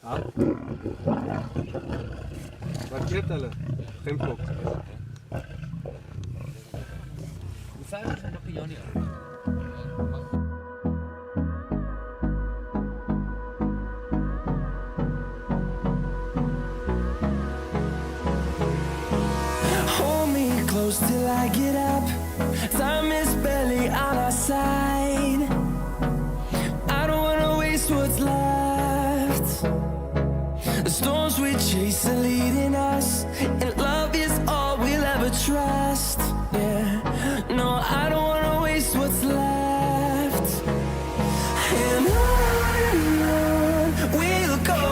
Ja? Markeert hulle. Geen klok. Hoe ver is nog die Janie? Hold me close till I get up. Time is barely on our side. I don't wanna waste what's left. The storms we chase are leading us, and love is all we'll ever trust. Yeah, no, I don't wanna waste what's left. And on we'll go,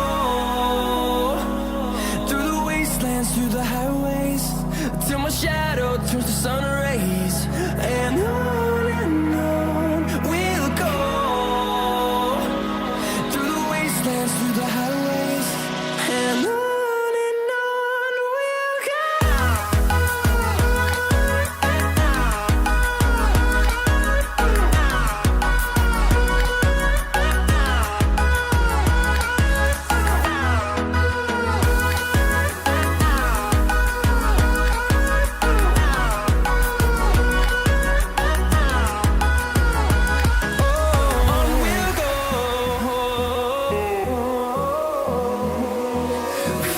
through the wastelands, through the highways, till my shadow turns to sun rays. And on we'll go, through the wastelands, through the highways, and on we'll go.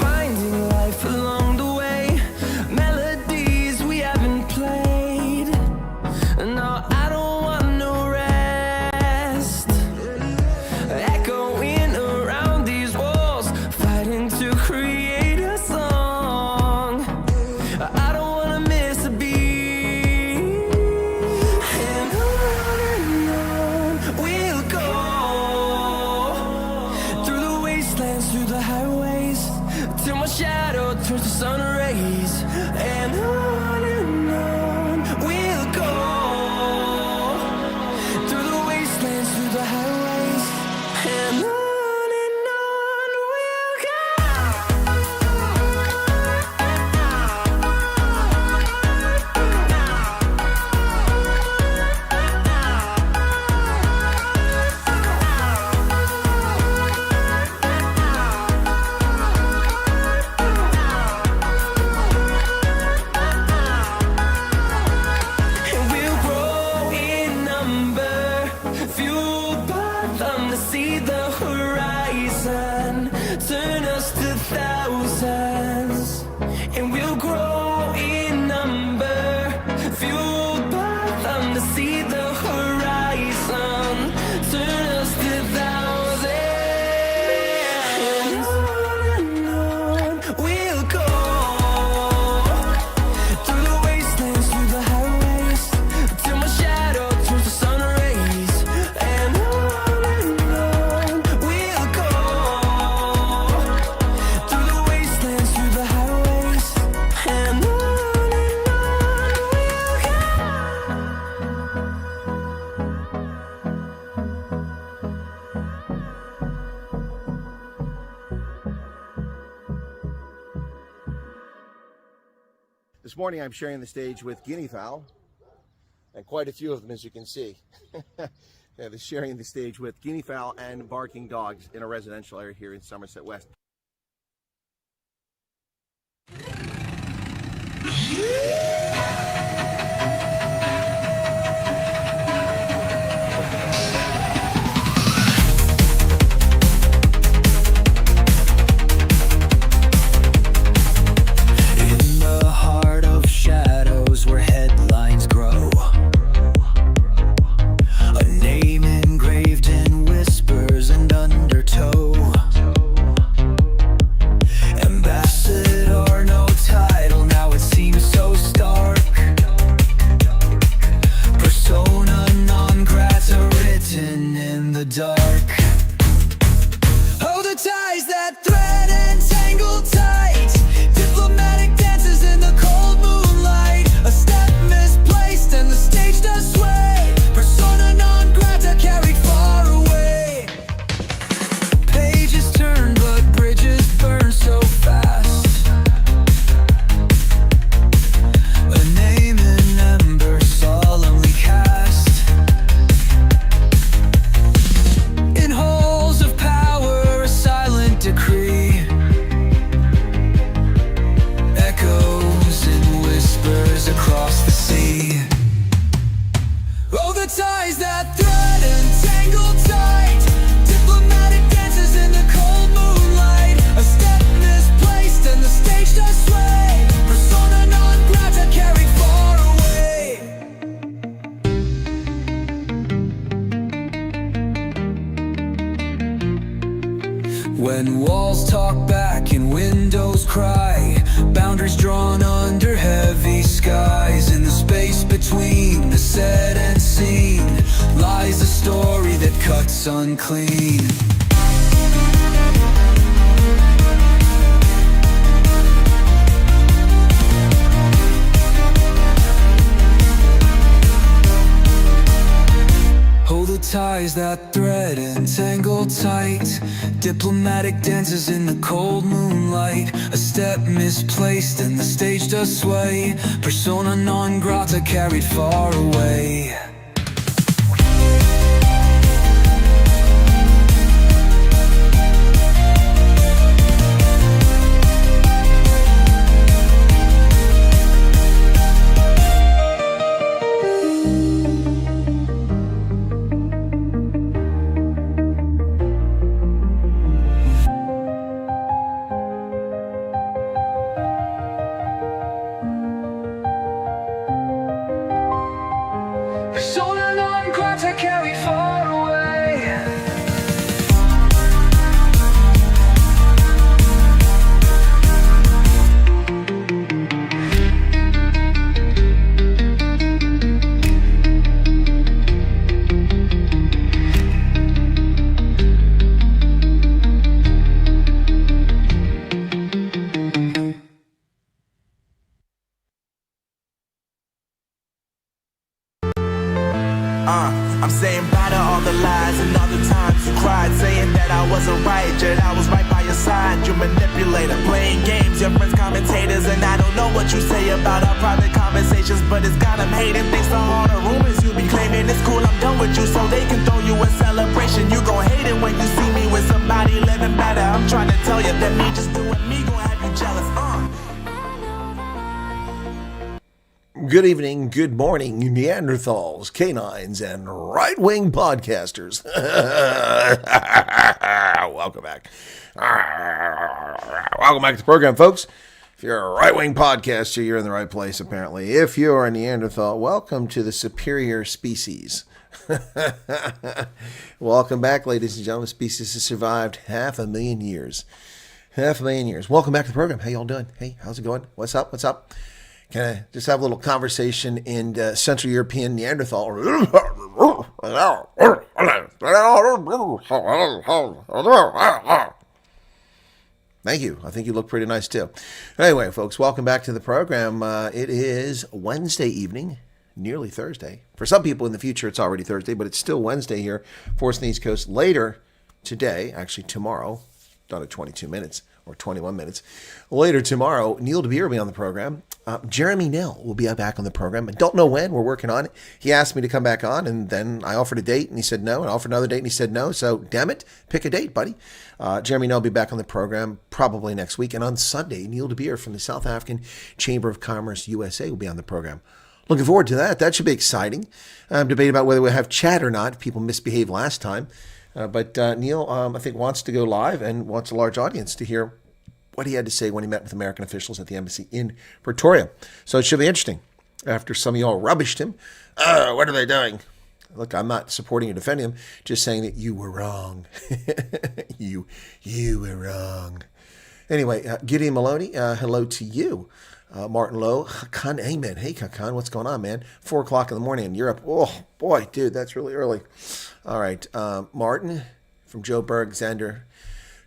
Finding life along the way, melodies we haven't played. No, I don't want no rest. Echoing around these walls, fighting to create a song. I don't wanna miss a beat. And on we'll go, through the wastelands, through the highways, till my shadow turns to sun rays. And on we'll go, through the wastelands, through the highways, and on we'll go. And we'll grow in number, fueled by them to see the horizon, turn us to thousands. And we'll grow in number, fueled by them to see the horizon, turn us to thousands. And on we'll go, through the wastelands, through the highways, till my shadow turns to sun rays. And on we'll go, through the wastelands, through the highways, and on we'll go. This morning I'm sharing the stage with guinea fowl, and quite a few of them, as you can see. Yeah, they're sharing the stage with guinea fowl and barking dogs in a residential area here in Somerset West. In the heart of shadows where headlines grow, a name engraved in whispers and undertow. Ambassador, no title, now it seems so stark. When walls talk back and windows cry, boundaries drawn under heavy skies. In the space between the said and seen lies a story that cuts unclean. Hold the ties that thread entangled tight. Diplomatic dances in the cold moonlight. A step misplaced and the stage does sway. Persona non grata carried far away. Persona non grata carried far away. I'm saying bye to all the lies and all the times you cried, saying that I wasn't right, yet I was right by your side. You manipulator, playing games, your friends commentators, and I don't know what you say about our private conversations, but it's got them hating. Thanks to all the rumors you be claiming, it's cool, I'm done with you, so they can throw you a celebration. You gon' hate it when you see me with somebody living better. I'm trying to tell you that me just doing me gon' have you jealous. Good evening, good morning, Neanderthals, canines, and right-wing podcasters. Welcome back. Welcome back to the program, folks. If you're a right-wing podcaster, you're in the right place, apparently. If you're a Neanderthal, welcome to the superior species. Welcome back, ladies and gentlemen. Species has survived 500,000 years. 500,000 years. Welcome back to the program. How y'all doing? Hey, how's it going? What's up? What's up? Can I just have a little conversation in Central European Neanderthal? Thank you. I think you look pretty nice too. Anyway, folks, welcome back to the program. It is Wednesday evening, nearly Thursday. For some people in the future, it's already Thursday, but it's still Wednesday here for us on the East Coast. Later today, actually tomorrow, done at 22 minutes or 21 minutes. Later tomorrow, Neil DeBeer will be on the program. Jeremy Nell will be back on the program. I don't know when. We're working on it. He asked me to come back on, and then I offered a date, and he said no. And I offered another date, and he said no. So, damn it, pick a date, buddy. Jeremy Nell will be back on the program probably next week. And on Sunday, Neil DeBeer from the South African Chamber of Commerce USA will be on the program. Looking forward to that. That should be exciting. I'm debating about whether we'll have chat or not. People misbehaved last time. But Neil, I think, wants to go live and wants a large audience to hear what he had to say when he met with American officials at the embassy in Pretoria. So it should be interesting. After some of y'all rubbished him, what are they doing? Look, I'm not supporting or defending him, just saying that you were wrong. you were wrong. Anyway, Gideon Maloney, hello to you. Martin Lowe, Hakan Amen. Hey, Hakan, what's going on, man? 4 o'clock in the morning in Europe. Oh, boy, dude, that's really early. All right, Martin from Joe Berg, Xander,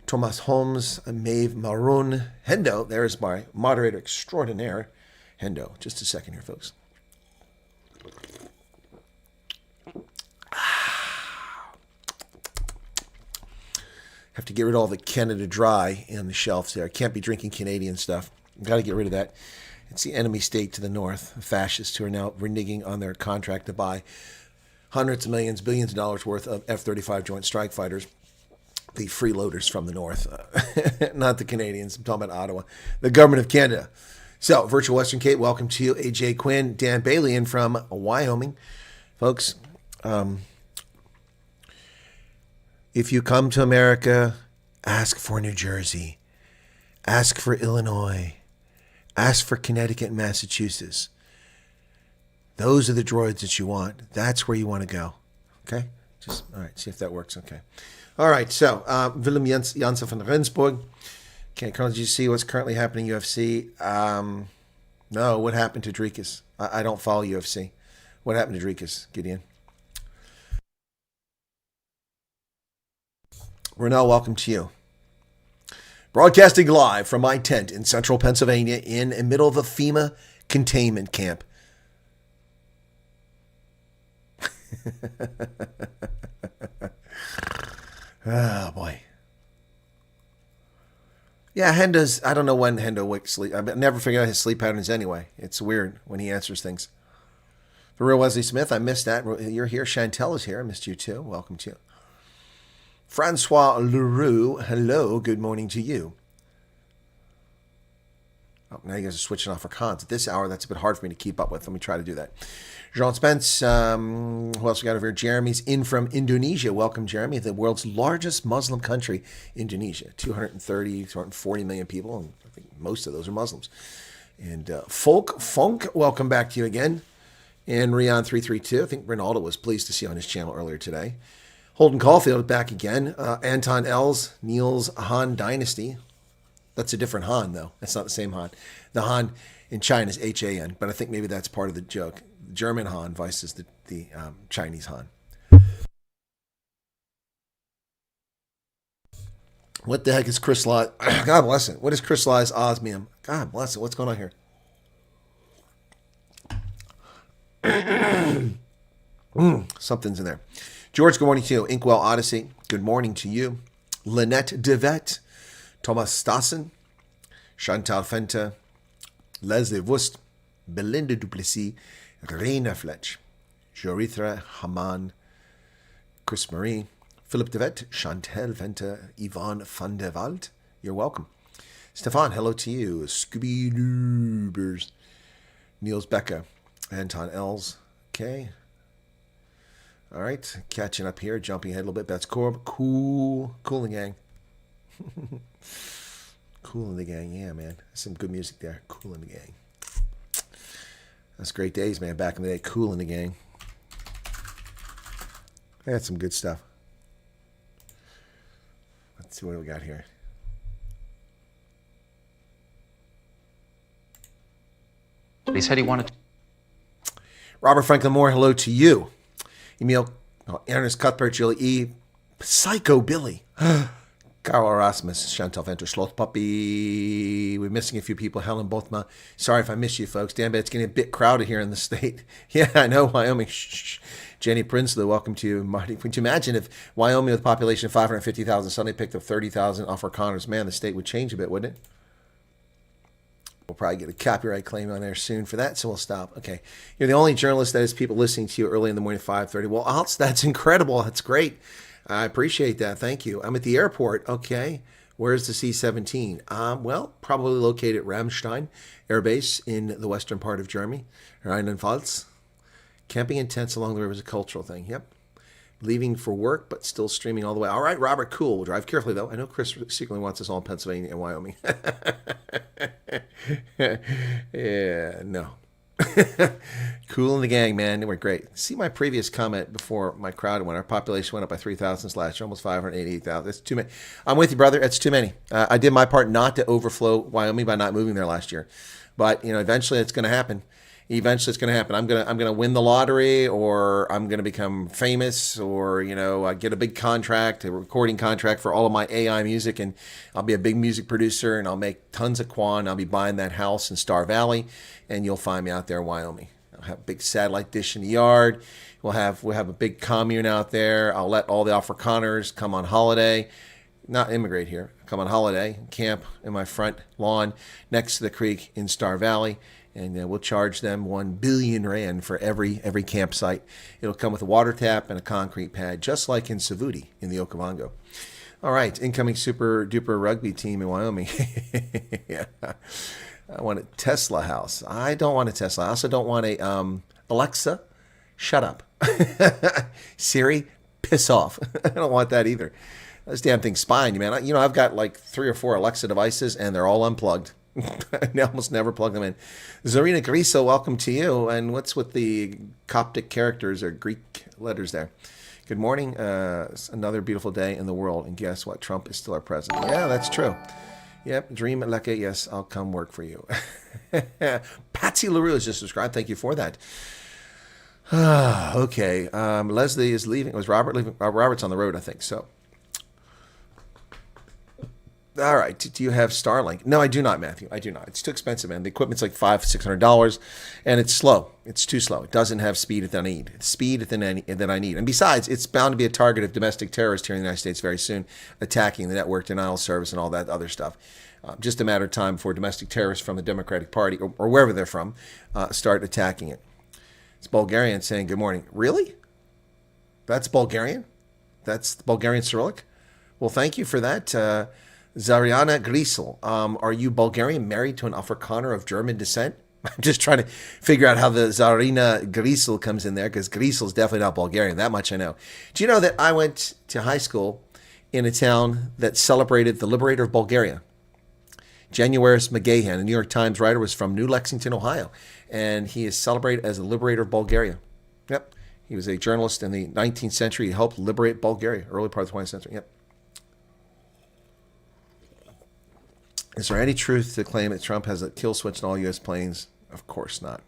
Thomas Holmes, Maeve Maroon, Hendo. There's my moderator extraordinaire, Hendo. Just a second here, folks. Have to get rid of all the Canada Dry in the shelves there. I can't be drinking Canadian stuff. Got to get rid of that. It's the enemy state to the north, fascists who are now reneging on their contract to buy hundreds of millions, billions of dollars worth of F-35 Joint Strike Fighters, the freeloaders from the north, not the Canadians. I'm talking about Ottawa, the government of Canada. So, Virtual Western Cape, welcome to you. AJ Quinn, Dan Bailey, and from Wyoming. Folks, if you come to America, ask for New Jersey, ask for Illinois, ask for Connecticut and Massachusetts. Those are the droids that you want. That's where you want to go. Okay? Just, all right, see if that works. Okay. All right, so Willem Janssen van Rensburg. Okay, Colonel, did you see what's currently happening in UFC? No, what happened to Dricus? I don't follow UFC. What happened to Dricus, Gideon? Renell, welcome to you. Broadcasting live from my tent in central Pennsylvania in the middle of a FEMA containment camp. Oh, boy. Yeah, Hendo's, I don't know when Hendo wakes sleep. I never figured out his sleep patterns anyway. It's weird when he answers things. For real, Wesley Smith, I missed that. You're here. Chantel is here. I missed you too. Welcome to you. Francois Leroux, hello. Good morning to you. Oh, now you guys are switching off for cons. At this hour, that's a bit hard for me to keep up with. Let me try to do that. Jean Spence, who else we got over here? Jeremy's in from Indonesia. Welcome, Jeremy. The world's largest Muslim country, Indonesia. 240 million people, and I think most of those are Muslims. And Funk, welcome back to you again. And Rian332, I think Ronaldo was pleased to see on his channel earlier today. Holden Caulfield back again. Anton Els, Niels Han Dynasty. That's a different Han, though. That's not the same Han. The Han in China is H-A-N, but I think maybe that's part of the joke. German Han versus the Chinese Han. What the heck is Chris Law? God bless it. What is Chris Law's osmium? God bless it. What's going on here? Something's in there. George, good morning to you. Inkwell Odyssey, good morning to you. Lynette Devet, Thomas Stassen, Chantal Fenta, Leslie Wust, Belinda Duplessis, Reina Fletch, Jorithra Haman, Chris Marie, Philip Devet, Chantal Fenta, Yvonne van der Wald. You're welcome. Stefan, hello to you. Scooby-Doobers, Niels Becker, Anton Els. Okay. All right, catching up here, jumping ahead a little bit. That's Corb. Cool in the gang. Cool in the gang, yeah, man. Some good music there. Cool in the gang. That's great days, man. Back in the day, Cool in the gang. I had some good stuff. Let's see what we got here. He said he wanted to. Robert Franklin Moore, hello to you. Emil, Ernest Cuthbert, Julie E. Psycho Billy. Carl Erasmus, Chantal Venter, Sloth Puppy. We're missing a few people. Helen Bothma. Sorry if I miss you, folks. Damn it, it's getting a bit crowded here in the state. Yeah, I know, Wyoming. Shh. Jenny Prinsley, welcome to you. Marty, could you imagine if Wyoming with a population of 550,000 suddenly picked up 30,000 off our Connors? Man, the state would change a bit, wouldn't it? We'll probably get a copyright claim on there soon for that, so we'll stop. Okay. You're the only journalist that has people listening to you early in the morning at 5:30. Well, Alts, that's incredible. That's great. I appreciate that. Thank you. I'm at the airport. Okay. Where's the C-17? Well, probably located at Ramstein Air Base in the western part of Germany, Rheinland-Pfalz. Camping in tents along the river is a cultural thing. Yep. Leaving for work, but still streaming all the way. All right, Robert, cool. We'll drive carefully, though. I know Chris secretly wants us all in Pennsylvania and Wyoming. Yeah, no. Cool in the gang, man. They were great. See my previous comment before my crowd when our population went up by 3,000 last year, almost 588,000. That's too many. I'm with you, brother. That's too many. I did my part not to overflow Wyoming by not moving there last year. But, eventually it's going to happen. Eventually it's going to happen. I'm gonna win the lottery, or I'm going to become famous, or, I get a big contract, a recording contract for all of my AI music, and I'll be a big music producer, and I'll make tons of quan. I'll be buying that house in Star Valley, and you'll find me out there in Wyoming. I'll have a big satellite dish in the yard. We'll have a big commune out there. I'll let all the Afrikaners come on holiday, not immigrate here, come on holiday, camp in my front lawn next to the creek in Star Valley. And we'll charge them 1 billion rand for every campsite. It'll come with a water tap and a concrete pad, just like in Savuti in the Okavango. All right, incoming super duper rugby team in Wyoming. Yeah. I want a Tesla house. I don't want a Tesla. I also don't want a Alexa, shut up. Siri, piss off. I don't want that either. This damn thing's spying you, man. I've got like 3 or 4 Alexa devices, and they're all unplugged. I almost never plug them in. Zarina Griso, welcome to you. And what's with the Coptic characters or Greek letters there? Good morning. It's another beautiful day in the world. And guess what? Trump is still our president. Yeah, that's true. Yep. Dream like it. Yes, I'll come work for you. Patsy LaRue is just subscribed. Thank you for that. Okay. Leslie is leaving. Was Robert leaving? Robert's on the road, I think. So. All right. Do you have Starlink? No, I do not, Matthew. I do not. It's too expensive, man. The equipment's like $500-$600, and it's slow. It's too slow. It doesn't have speed that I need. It's speed that I need. And besides, it's bound to be a target of domestic terrorists here in the United States very soon, attacking the network denial service and all that other stuff. Just a matter of time before domestic terrorists from the Democratic Party or wherever they're from start attacking it. It's Bulgarian saying good morning. Really? That's Bulgarian? That's Bulgarian Cyrillic? Well, thank you for that. Zariana Grisel, are you Bulgarian married to an Afrikaner of German descent? I'm just trying to figure out how the Zarina Grisel comes in there, because Grisel is definitely not Bulgarian. That much I know. Do you know that I went to high school in a town that celebrated the liberator of Bulgaria? Januaris McGahan, a New York Times writer, was from New Lexington, Ohio, and he is celebrated as the liberator of Bulgaria. Yep. He was a journalist in the 19th century. He helped liberate Bulgaria, early part of the 20th century. Yep. Is there any truth to claim that Trump has a kill switch in all U.S. planes? Of course not.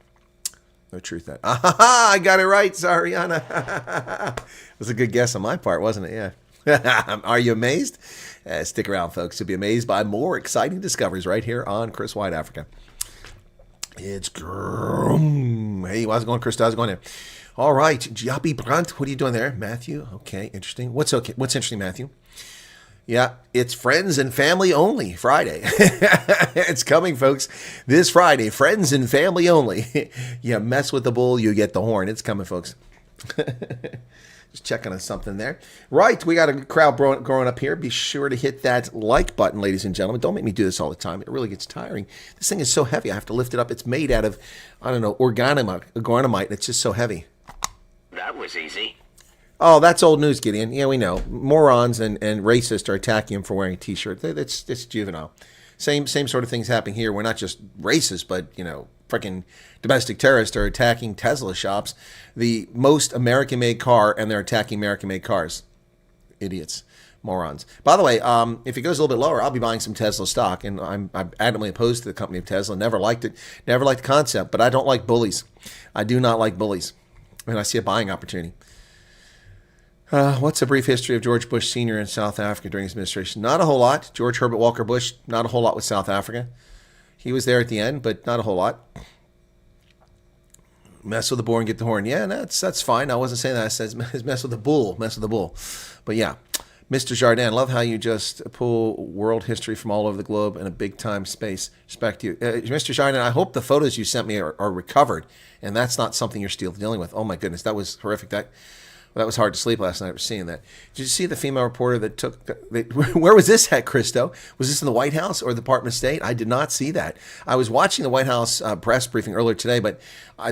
No truth that. I got it right, Zariana. It was a good guess on my part, wasn't it? Yeah. Are you amazed? Stick around, folks. You'll be amazed by more exciting discoveries right here on Chris Wyatt Africa. It's grum. Hey, how's it going, Chris? How's it going there? All right. Giapi Brunt, what are you doing there? Matthew? Okay, interesting. What's okay? What's interesting, Matthew? Yeah, it's friends and family only Friday. It's coming, folks. This Friday, friends and family only. You mess with the bull, you get the horn. It's coming, folks. Just checking on something there. Right, we got a crowd growing up here. Be sure to hit that like button, ladies and gentlemen. Don't make me do this all the time. It really gets tiring. This thing is so heavy. I have to lift it up. It's made out of, I don't know, organomite. It's just so heavy. That was easy. Oh, that's old news, Gideon. Yeah, we know. Morons and racists are attacking him for wearing a T-shirt. That's juvenile. Same sort of things happening here. We're not just racist, but, freaking domestic terrorists are attacking Tesla shops, the most American-made car, and they're attacking American-made cars. Idiots. Morons. By the way, if it goes a little bit lower, I'll be buying some Tesla stock, and I'm adamantly opposed to the company of Tesla. Never liked it. Never liked the concept, but I don't like bullies. I do not like bullies. And I see a buying opportunity. What's a brief history of George Bush Sr. in South Africa during his administration? Not a whole lot. George Herbert Walker Bush, not a whole lot with South Africa. He was there at the end, but not a whole lot. Mess with the boar and get the horn. Yeah, that's fine. I wasn't saying that. I said mess with the bull. Mess with the bull. But yeah. Mr. Jardin, love how you just pull world history from all over the globe in a big-time space. Respect you. Mr. Jardin, I hope the photos you sent me are recovered, and that's not something you're still dealing with. Oh, my goodness. That was horrific. That was hard to sleep last night seeing that. Did you see the female reporter that took... where was this at, Christo? Was this in the White House or the Department of State? I did not see that. I was watching the White House press briefing earlier today, but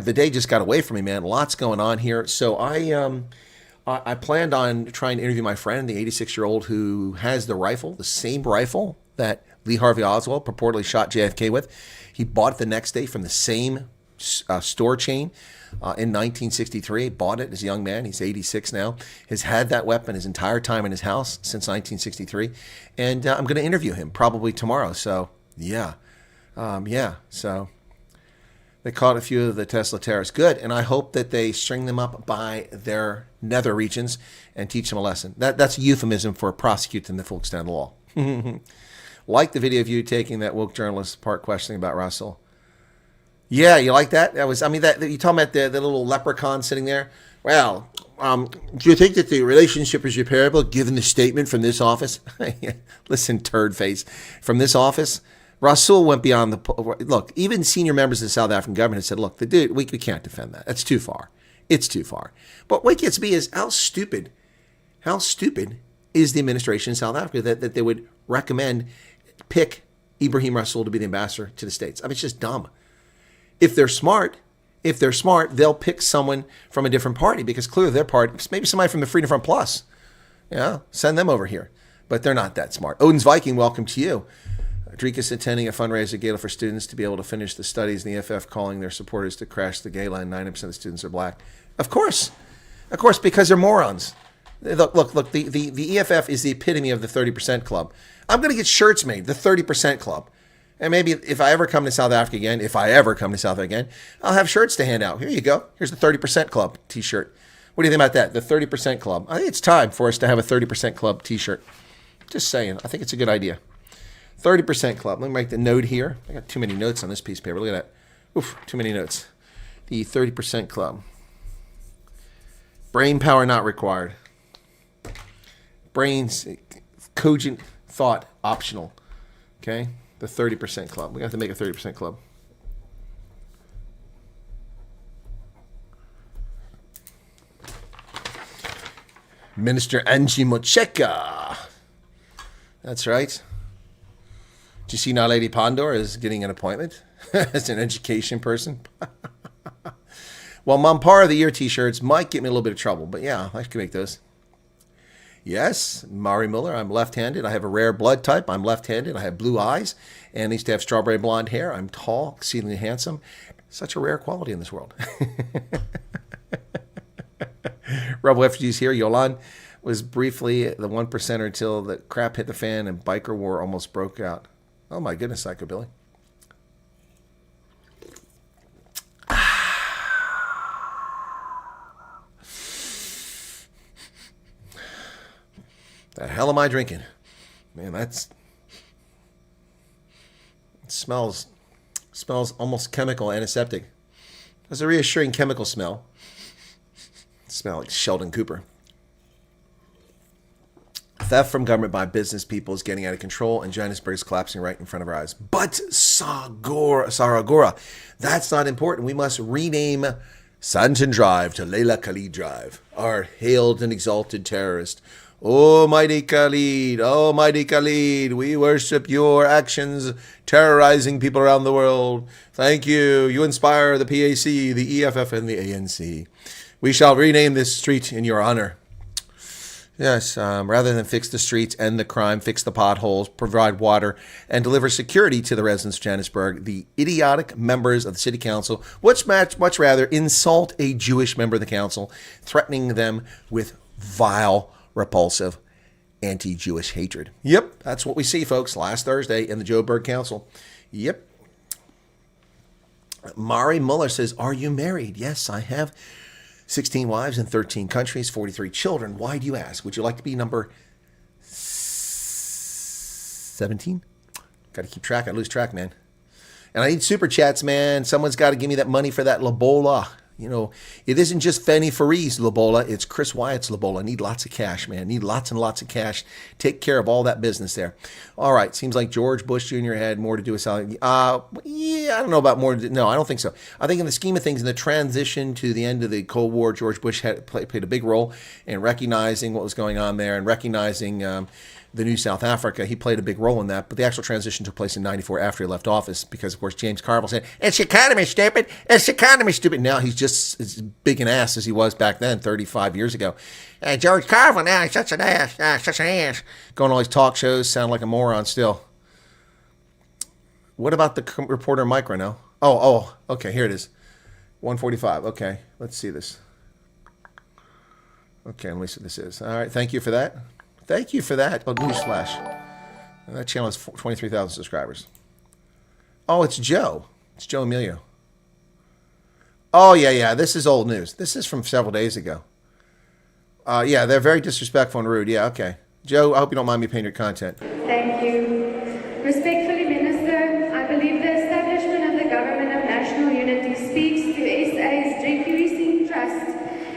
the day just got away from me, man. Lots going on here. So I planned on trying to interview my friend, the 86-year-old who has the rifle, the same rifle that Lee Harvey Oswald purportedly shot JFK with. He bought it the next day from the same store chain. In 1963, bought it as a young man. He's 86 now. Has had that weapon his entire time in his house since 1963. And I'm going to interview him probably tomorrow. So, yeah. So they caught a few of the Tesla terrorists. Good. And I hope that they string them up by their nether regions and teach them a lesson. That's a euphemism for prosecute them to the full extent of the law. Like the video of you taking that woke journalist part questioning about Russell. Yeah, you like that? That you talking about the little leprechaun sitting there? Well, do you think that the relationship is repairable given the statement from this office? Listen, turd face. From this office, Rasul went beyond the... Look, even senior members of the South African government said, look, the dude, we can't defend that. That's too far. It's too far. But what gets me is how stupid is the administration in South Africa that they would pick Ibrahim Rasul to be the ambassador to the States. It's just dumb. If they're smart, they'll pick someone from a different party because clearly their party, maybe somebody from the Freedom Front Plus. Yeah, send them over here. But they're not that smart. Odin's Viking, welcome to you. Drika's attending a fundraiser at Gala for students to be able to finish the studies. And the EFF calling their supporters to crash the Gala, and 90% of the students are black. Of course, because they're morons. Look, the EFF is the epitome of the 30% club. I'm going to get shirts made, the 30% club. And maybe if I ever come to South Africa again, I'll have shirts to hand out. Here you go. Here's the 30% club t-shirt. What do you think about that? The 30% club. I think it's time for us to have a 30% club t-shirt. Just saying. I think it's a good idea. 30% club. Let me make the note here. I got too many notes on this piece of paper. Look at that. Oof, too many notes. The 30% club. Brain power not required. Brains, cogent thought optional. Okay? The 30% club. We have to make a 30% club. Minister Angie Mocheka. That's right. Did you see now Lady Pondor is getting an appointment as an education person? Well, Mompara of the Year t-shirts might get me a little bit of trouble, but yeah, I can make those. Yes, Mari Muller, I'm left-handed. I have a rare blood type. I'm left-handed. I have blue eyes, and I used to have strawberry blonde hair. I'm tall, exceedingly handsome. Such a rare quality in this world. Rebel Refugees here. Yolan was briefly the 1%er until the crap hit the fan and biker war almost broke out. Oh my goodness, Psychobilly. The hell am I drinking? Man, it smells almost chemical, antiseptic. There's a reassuring chemical smell. It smells like Sheldon Cooper. Theft from government by business people is getting out of control, and Johannesburg is collapsing right in front of our eyes. But Saragora, that's not important. We must rename Santon Drive to Leila Khalid Drive, our hailed and exalted terrorist. Oh, mighty Khalid, we worship your actions terrorizing people around the world. Thank you. You inspire the PAC, the EFF, and the ANC. We shall rename this street in your honor. Yes, rather than fix the streets, end the crime, fix the potholes, provide water, and deliver security to the residents of Johannesburg, the idiotic members of the city council much rather insult a Jewish member of the council, threatening them with vile, repulsive, anti-Jewish hatred. Yep, that's what we see, folks, last Thursday in the Joburg Council. Yep. Mari Muller says, are you married? Yes, I have 16 wives in 13 countries, 43 children. Why do you ask? Would you like to be number 17? Got to keep track. I lose track, man. And I need super chats, man. Someone's got to give me that money for that Lobola. You know, it isn't just Fanny Farie's Lobola. It's Chris Wyatt's Lobola. I need lots of cash, man. I need lots and lots of cash. Take care of all that business there. All right. Seems like George Bush Jr. had more to do with selling. Yeah, I don't know about more. No, I don't think so. I think in the scheme of things, in the transition to the end of the Cold War, George Bush played a big role in recognizing what was going on there and recognizing the new South Africa. He played a big role in that, but the actual transition took place in '94 after he left office because, of course, James Carville said, it's the economy, stupid. It's the economy, stupid. Now he's just as big an ass as he was back then, 35 years ago. George Carville, now he's such an ass, such an ass. Going on all these talk shows, sound like a moron still. What about the reporter Mike right now? Oh, okay, here it is. 145, okay, let's see this. Okay, let me see what this is. All right, thank you for that. Thank you for that. Oh, newsflash. That channel has 23,000 subscribers. Oh, it's Joe. It's Joe Emilio. Oh, yeah. This is old news. This is from several days ago. Yeah, they're very disrespectful and rude. Yeah, okay. Joe, I hope you don't mind me paying your content. Thank you. Respectfully, Minister, I believe the establishment of the Government of National Unity speaks to SA's decreasing trust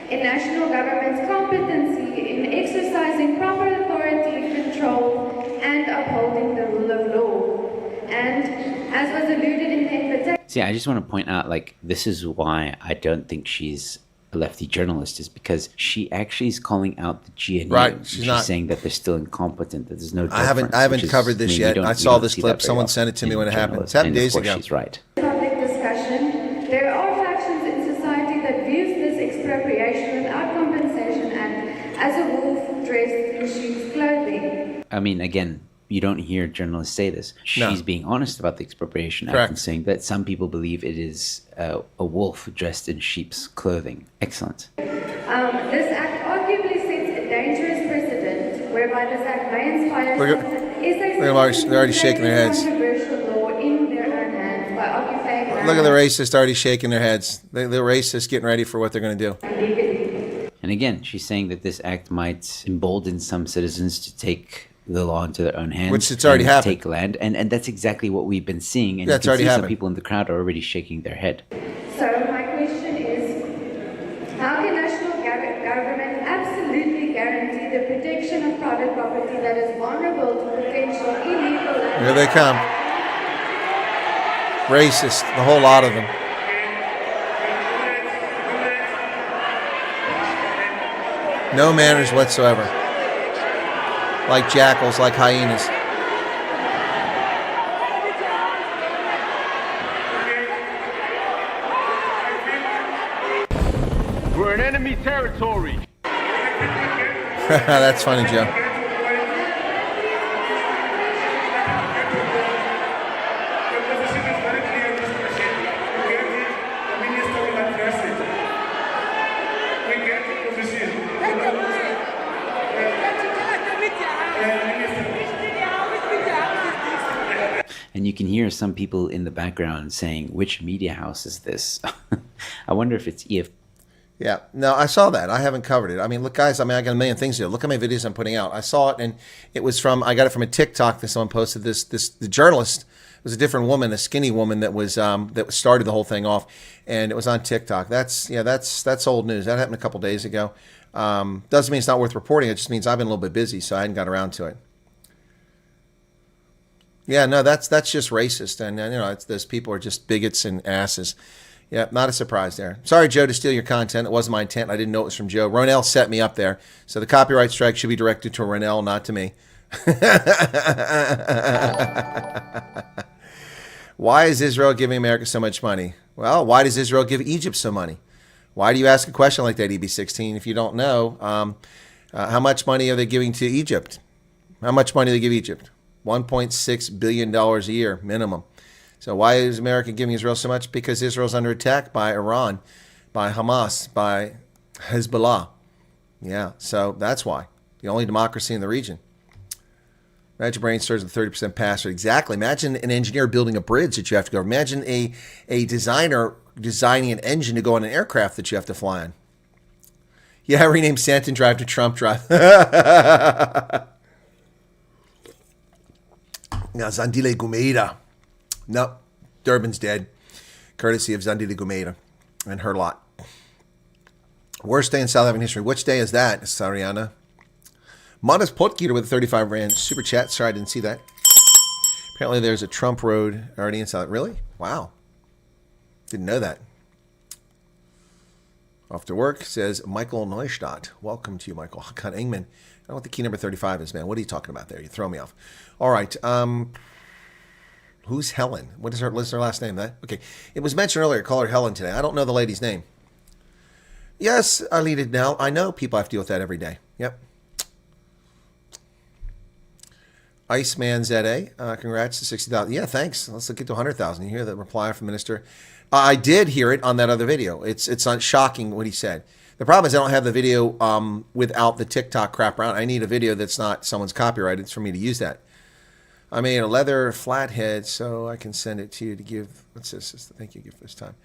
in national government's competency in exercising proper authority, control, and upholding the rule of law. And as was alluded in the invitation... See, I just want to point out, like, this is why I don't think she's a lefty journalist, is because she actually is calling out the GNU. Right, she's not saying that they're still incompetent, that there's no I haven't covered this yet. I saw this clip. Someone sent it to me when it happened. It's happened days ago. She's right. Public discussion, there are factions in society that views this expropriation without compensation and as a wolf dressed in sheep's clothing. I mean, again, you don't hear journalists say this. She's being honest about the Expropriation Act and saying that some people believe it is a wolf dressed in sheep's clothing. Excellent. This act arguably sets a dangerous Look at them, they're already shaking their heads. Look at the racists already shaking their heads. The racists getting ready for what they're going to do. And again, she's saying that this act might embolden some citizens to take the law into their own hands. Which it's already happened. Take land. And that's exactly what we've been seeing. And Yeah, you it's can already see some happened. people in the crowd are already shaking their head. So my question is, how can national government absolutely guarantee the protection of private property that is vulnerable to potential illegal land? Here they come. Racist, the whole lot of them. No manners whatsoever. Like jackals, like hyenas. We're in enemy territory. That's funny, Joe. And you can hear some people in the background saying, which media house is this? I wonder if it's EF. Yeah, no, I saw that. I haven't covered it. I mean, look, guys, I got a million things to do. Look at my videos I'm putting out. I saw it, and it was I got it from a TikTok that someone posted. The journalist was a different woman, a skinny woman that started the whole thing off, and it was on TikTok. That's old news. That happened a couple days ago. Doesn't mean it's not worth reporting. It just means I've been a little bit busy, so I hadn't got around to it. Yeah, no, that's just racist, and those people are just bigots and asses. Yeah, not a surprise there. Sorry, Joe, to steal your content. It wasn't my intent. I didn't know it was from Joe. Ronell set me up there, so the copyright strike should be directed to Ronell, not to me. Why is Israel giving America so much money? Well, why does Israel give Egypt so money? Why do you ask a question like that, EB16, if you don't know? How much money are they giving to Egypt? How much money do they give Egypt? $1.6 billion a year, minimum. So why is America giving Israel so much? Because Israel's under attack by Iran, by Hamas, by Hezbollah. Yeah, so that's why. The only democracy in the region. Imagine brain stirs with 30% pass rate. Exactly. Imagine an engineer building a bridge that you have to go. Imagine a designer designing an engine to go on an aircraft that you have to fly on. Yeah, rename Santon Drive to Trump Drive. Now, Zandile Gumeira. No, Durban's dead. Courtesy of Zandile Gumeira and her lot. Worst day in South African history. Which day is that, Sariana? Modest Potgieter with a 35 Rand super chat. Sorry, I didn't see that. Apparently there's a Trump road already in South. Really? Wow. Didn't know that. Off to work, says Michael Neustadt. Welcome to you, Michael. Hakan Engman. I don't know what the key number 35 is, man. What are you talking about there? You throw me off. All right. Who's Helen? What is her last name? That okay. It was mentioned earlier. Call her Helen today. I don't know the lady's name. Yes, I lead it now. I know people have to deal with that every day. Yep. Iceman ZA, congrats to 60,000. Yeah, thanks. Let's get to 100,000. You hear the reply from Minister? I did hear it on that other video. It's not shocking what he said. The problem is I don't have the video without the TikTok crap around. I need a video that's not someone's copyrighted for me to use that. I made a leather flathead so I can send it to you to give. What's this? Thank you this time.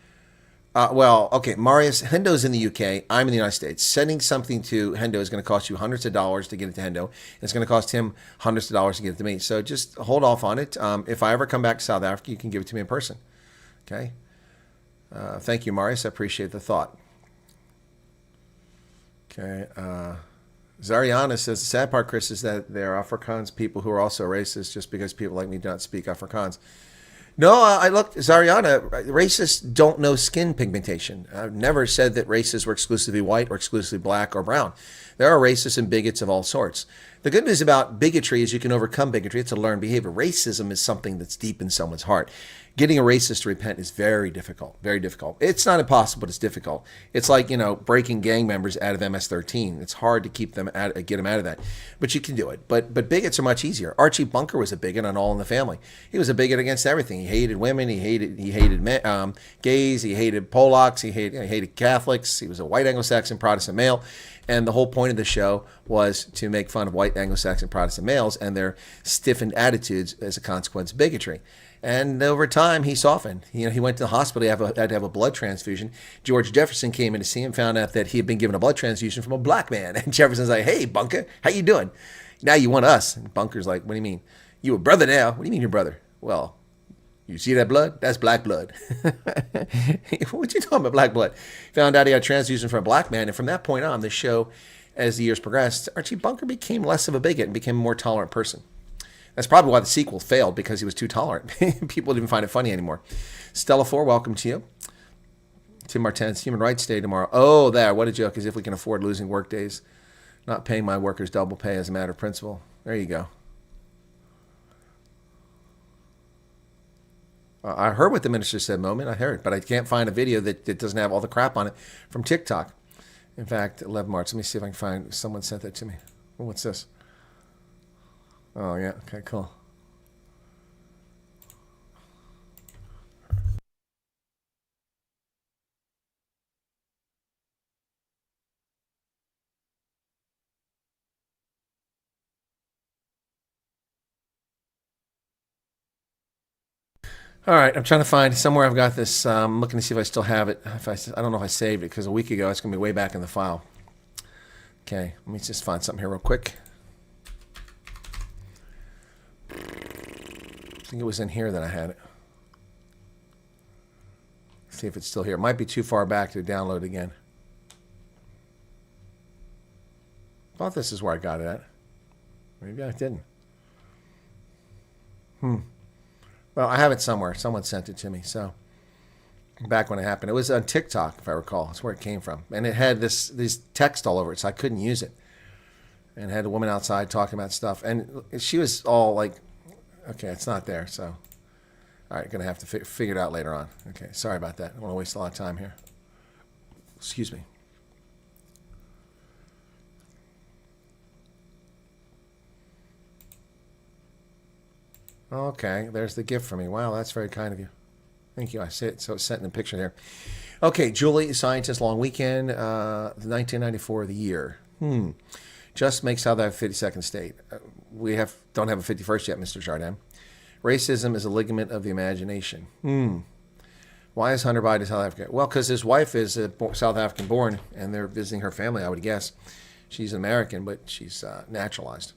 Well, okay, Marius, Hendo's in the UK. I'm in the United States. Sending something to Hendo is going to cost you hundreds of dollars to get it to Hendo. It's going to cost him hundreds of dollars to get it to me. So just hold off on it. If I ever come back to South Africa, you can give it to me in person. Okay? Thank you, Marius. I appreciate the thought. Okay. Zariana says, the sad part, Chris, is that there are Afrikaans people who are also racist just because people like me do not speak Afrikaans. No, I look, Zariana, racists don't know skin pigmentation. I've never said that racists were exclusively white or exclusively black or brown. There are racists and bigots of all sorts. The good news about bigotry is you can overcome bigotry. It's a learned behavior. Racism is something that's deep in someone's heart. Getting a racist to repent is very difficult, very difficult. It's not impossible, but it's difficult. It's like, breaking gang members out of MS-13. It's hard to keep them get them out of that, but you can do it. But bigots are much easier. Archie Bunker was a bigot on All in the Family. He was a bigot against everything. He hated women. He hated men, gays. He hated Polacks. He hated Catholics. He was a white Anglo-Saxon Protestant male. And the whole point of the show was to make fun of white white Anglo-Saxon Protestant males and their stiffened attitudes as a consequence of bigotry. And over time, he softened. He went to the hospital, had to have a blood transfusion. George Jefferson came in to see him, found out that he had been given a blood transfusion from a black man. And Jefferson's like, hey, Bunker, how you doing? Now you want us. And Bunker's like, what do you mean? You a brother now? What do you mean you're brother? Well, you see that blood? That's black blood. What you talking about, black blood? Found out he had a transfusion from a black man. And from that point on, the show, as the years progressed, Archie Bunker became less of a bigot and became a more tolerant person. That's probably why the sequel failed, because he was too tolerant. People didn't find it funny anymore. Stella 4, welcome to you. Tim Martinez, Human Rights Day tomorrow. Oh, there, what a joke, as if we can afford losing work days. Not paying my workers double pay as a matter of principle. There you go. I heard what the minister said, Moment. I heard, but I can't find a video that doesn't have all the crap on it from TikTok. In fact, 11 March. Let me see if I can find, someone sent that to me. Oh, what's this? Oh, yeah. Okay, cool. All right, I'm trying to find somewhere I've got this. I'm looking to see if I still have it. I don't know if I saved it, because a week ago it's going to be way back in the file. Okay, let me just find something here real quick. I think it was in here that I had it. See if it's still here. It might be too far back to download again. I thought this is where I got it at. Maybe I didn't. Well, I have it somewhere. Someone sent it to me. So back when it happened, it was on TikTok, if I recall. That's where it came from, and it had this text all over it, so I couldn't use it. And it had a woman outside talking about stuff, and she was all like, "Okay, it's not there." So, all right, gonna have to figure it out later on. Okay, sorry about that. I don't want to waste a lot of time here. Excuse me. Okay, there's the gift for me. Wow, that's very kind of you. Thank you. I see it. So it's sent in a picture there. Okay, Julie, Scientist Long Weekend, 1994 of the year. Just makes South Africa 52nd state. We don't have a 51st yet, Mr. Jardin. Racism is a ligament of the imagination. Why is Hunter Biden South Africa? Well, because his wife is South African born, and they're visiting her family, I would guess. She's American, but she's naturalized.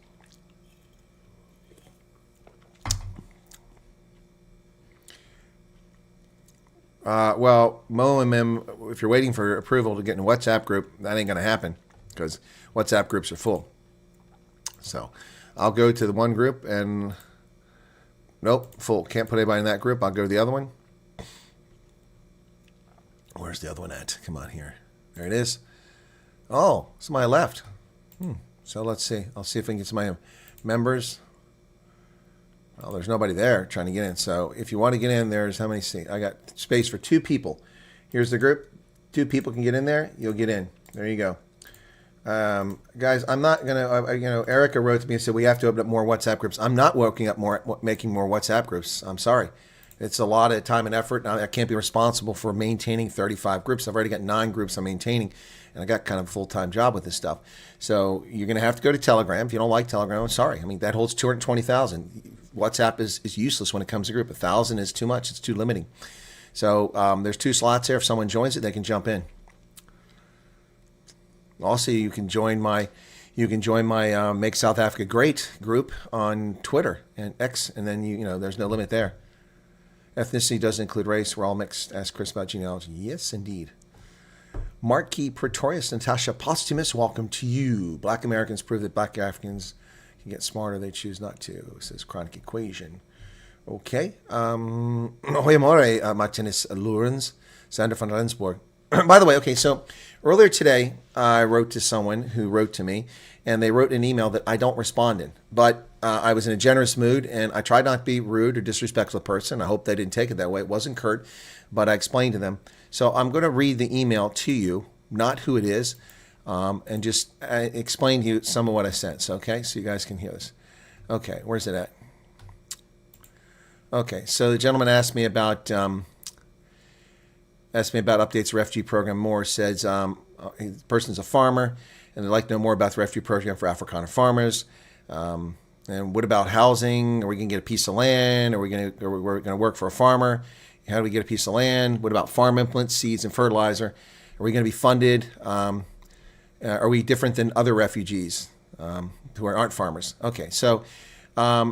Well, Mo and Mim, if you're waiting for approval to get in a WhatsApp group, that ain't going to happen, because WhatsApp groups are full. So I'll go to the one group and nope, full. Can't put anybody in that group. I'll go to the other one. Where's the other one at? Come on here. There it is. Oh, somebody left. So let's see. I'll see if I can get some members. Well, there's nobody there trying to get in. So if you want to get in, there's how many seats? I got space for 2 people. Here's the group. 2 people can get in there. You'll get in. There you go. Guys, I'm not going to, Erica wrote to me and said, we have to open up more WhatsApp groups. I'm not making more WhatsApp groups. I'm sorry. It's a lot of time and effort. I can't be responsible for maintaining 35 groups. I've already got 9 groups I'm maintaining, and I got kind of a full-time job with this stuff. So you're going to have to go to Telegram. If you don't like Telegram, I'm sorry. I mean, that holds 220,000. WhatsApp is useless when it comes to group. 1,000 is too much. It's too limiting. So there's 2 slots there. If someone joins it, they can jump in. Also, you can join my Make South Africa Great group on Twitter and X, and then there's no limit there. Ethnicity doesn't include race. We're all mixed. Ask Chris about genealogy. Yes, indeed. Marquis Pretorius, Natasha Posthumus, welcome to you. Black Americans prove that Black Africans can get smarter. They choose not to, says Chronic Equation. Okay. Hoyamore Martinez Lurens, Sander van Rensburg. By the way, okay, so earlier today, I wrote to someone who wrote to me, and they wrote an email that I don't respond in. But I was in a generous mood, and I tried not to be rude or disrespectful to the person. I hope they didn't take it that way. It wasn't curt, but I explained to them. So I'm going to read the email to you, not who it is, and just explain to you some of what I sent. So, okay, so you guys can hear this. Okay, where's it at? Okay, so the gentleman asked me about updates refugee program. More says the person's a farmer and they'd like to know more about the refugee program for Afrikaner farmers. And what about housing? Are we going to get a piece of land? We're going to work for a farmer? How do we get a piece of land? What about farm implements, seeds, and fertilizer? Are we going to be funded? Are we different than other refugees who aren't farmers? Okay, so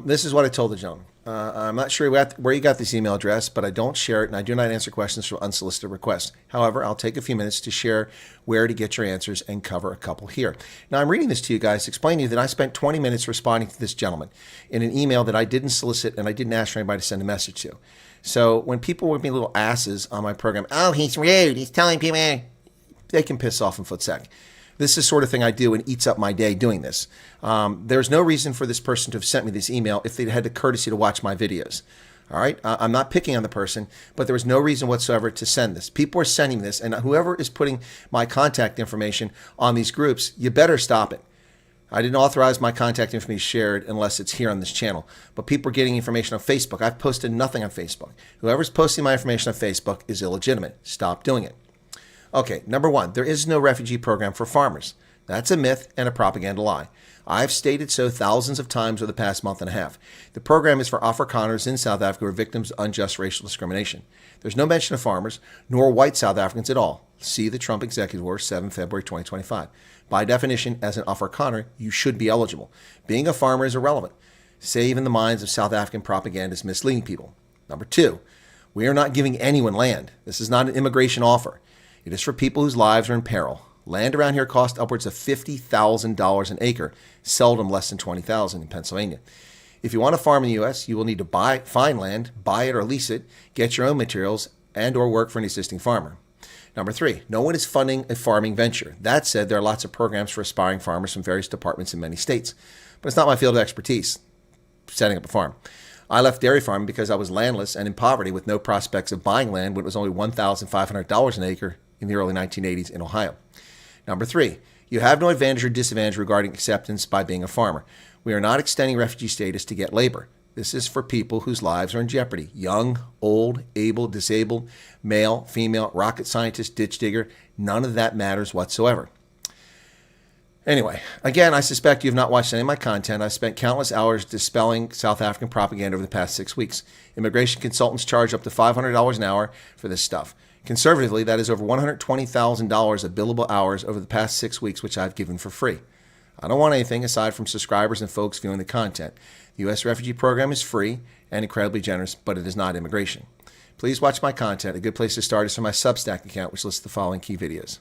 this is what I told the gentleman. I'm not sure where you got this email address, but I don't share it, and I do not answer questions from unsolicited requests. However, I'll take a few minutes to share where to get your answers and cover a couple here. Now, I'm reading this to you guys, explaining to you that I spent 20 minutes responding to this gentleman in an email that I didn't solicit and I didn't ask for anybody to send a message to. So when people were being little asses on my program, oh, he's rude, he's telling people, they can piss off in footsack. This is the sort of thing I do and eats up my day doing this. There's no reason for this person to have sent me this email if they'd had the courtesy to watch my videos. All right? I'm not picking on the person, but there was no reason whatsoever to send this. People are sending this, and whoever is putting my contact information on these groups, you better stop it. I didn't authorize my contact information shared unless it's here on this channel. But people are getting information on Facebook. I've posted nothing on Facebook. Whoever's posting my information on Facebook is illegitimate. Stop doing it. Okay, number one, there is no refugee program for farmers. That's a myth and a propaganda lie. I've stated so thousands of times over the past month and a half. The program is for Afrikaners in South Africa who are victims of unjust racial discrimination. There's no mention of farmers, nor white South Africans at all. See the Trump Executive Order, 7 February 2025. By definition, as an Afrikaner, you should be eligible. Being a farmer is irrelevant, save in the minds of South African propagandists misleading people. Number two, we are not giving anyone land. This is not an immigration offer. It is for people whose lives are in peril. Land around here costs upwards of $50,000 an acre, seldom less than $20,000 in Pennsylvania. If you want to farm in the U.S., you will need to find land, buy it or lease it, get your own materials, and or work for an existing farmer. Number three, no one is funding a farming venture. That said, there are lots of programs for aspiring farmers from various departments in many states. But it's not my field of expertise, setting up a farm. I left dairy farming because I was landless and in poverty with no prospects of buying land when it was only $1,500 an acre in the early 1980s in Ohio. Number three, you have no advantage or disadvantage regarding acceptance by being a farmer. We are not extending refugee status to get labor. This is for people whose lives are in jeopardy. Young, old, able, disabled, male, female, rocket scientist, ditch digger. None of that matters whatsoever. Anyway, again, I suspect you have not watched any of my content. I've spent countless hours dispelling South African propaganda over the past 6 weeks. Immigration consultants charge up to $500 an hour for this stuff. Conservatively, that is over $120,000 of billable hours over the past 6 weeks, which I've given for free. I don't want anything aside from subscribers and folks viewing the content. The U.S. refugee program is free and incredibly generous, but it is not immigration. Please watch my content. A good place to start is from my Substack account, which lists the following key videos.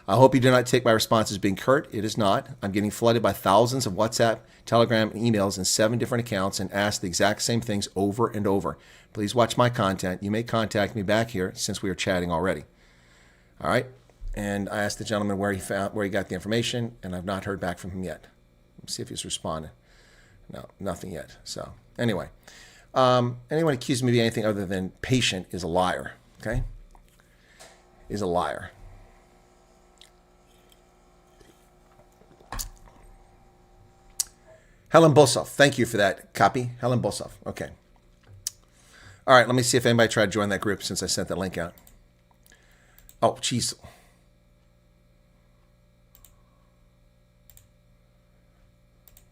I hope you do not take my response as being curt. It is not. I'm getting flooded by thousands of WhatsApp, Telegram, and emails in 7 different accounts and asked the exact same things over and over. Please watch my content. You may contact me back here since we are chatting already. All right. And I asked the gentleman where he got the information, and I've not heard back from him yet. Let's see if he's responded. No, nothing yet. So anyway, anyone accusing me of being anything other than patient is a liar. Okay, is a liar. Helen Bosov, thank you for that copy. Helen Bosov. Okay. All right, let me see if anybody tried to join that group since I sent that link out. Oh, jeez.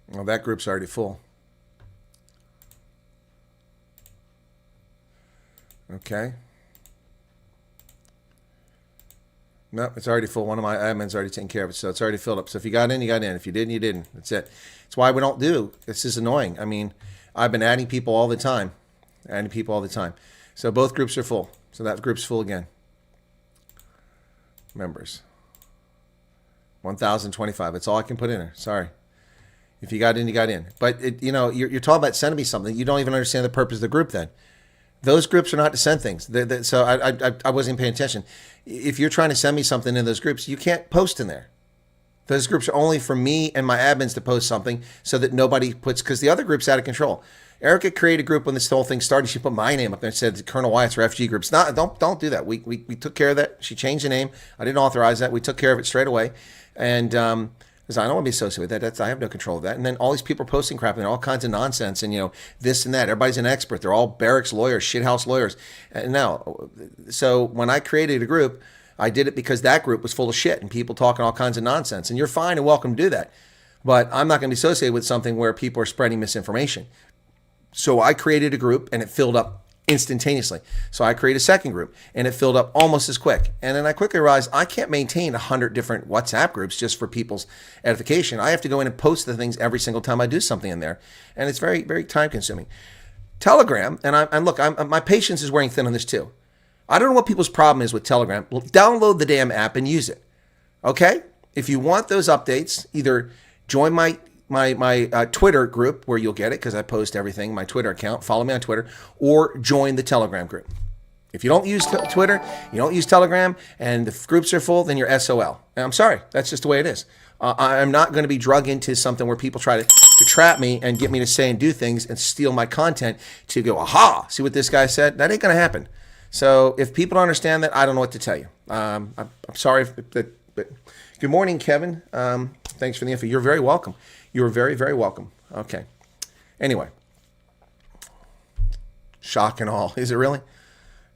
Well, that group's already full. Okay. No, it's already full. One of my admins already taken care of it, so it's already filled up. So if you got in, you got in. If you didn't, you didn't. That's it. It's why we don't do. This is annoying. I mean, I've been adding people all the time. So both groups are full. So that group's full again. Members. 1,025. That's all I can put in there. Sorry. If you got in, you got in. But, you're talking about sending me something. You don't even understand the purpose of the group then. Those groups are not to send things. So I wasn't paying attention. If you're trying to send me something in those groups, you can't post in there. Those groups are only for me and my admins to post something so that nobody puts, because the other group's out of control. Erica created a group when this whole thing started. She put my name up there and said Colonel Wyatt's refugee group. Don't do that. We took care of that. She changed the name. I didn't authorize that. We took care of it straight away. And because I don't want to be associated with that. I have no control of that. And then all these people are posting crap and they're all kinds of nonsense and this and that. Everybody's an expert. They're all barracks lawyers, shithouse lawyers. And now, so when I created a group, I did it because that group was full of shit and people talking all kinds of nonsense. And you're fine and welcome to do that. but I'm not going to be associated with something where people are spreading misinformation. So I created a group and it filled up instantaneously. So I created a second group and it filled up almost as quick. And then I quickly realized I can't maintain 100 different WhatsApp groups just for people's edification. I have to go in and post the things every single time I do something in there. And it's very, very time consuming. Telegram, and look, my patience is wearing thin on this too. I don't know what people's problem is with Telegram. Well, download the damn app and use it. Okay? If you want those updates, either join my Twitter group where you'll get it because I post everything, my Twitter account, follow me on Twitter, or join the Telegram group. If you don't use Twitter, you don't use Telegram, and the groups are full, then you're SOL. And I'm sorry, that's just the way it is. I'm not going to be drug into something where people try to trap me and get me to say and do things and steal my content to go, aha, see what this guy said? That ain't going to happen. So if people don't understand that, I don't know what to tell you. I'm sorry, but good morning, Kevin. Thanks for the info. You're very welcome. You're very, very welcome. Okay. Anyway. Shock and all. Is it really?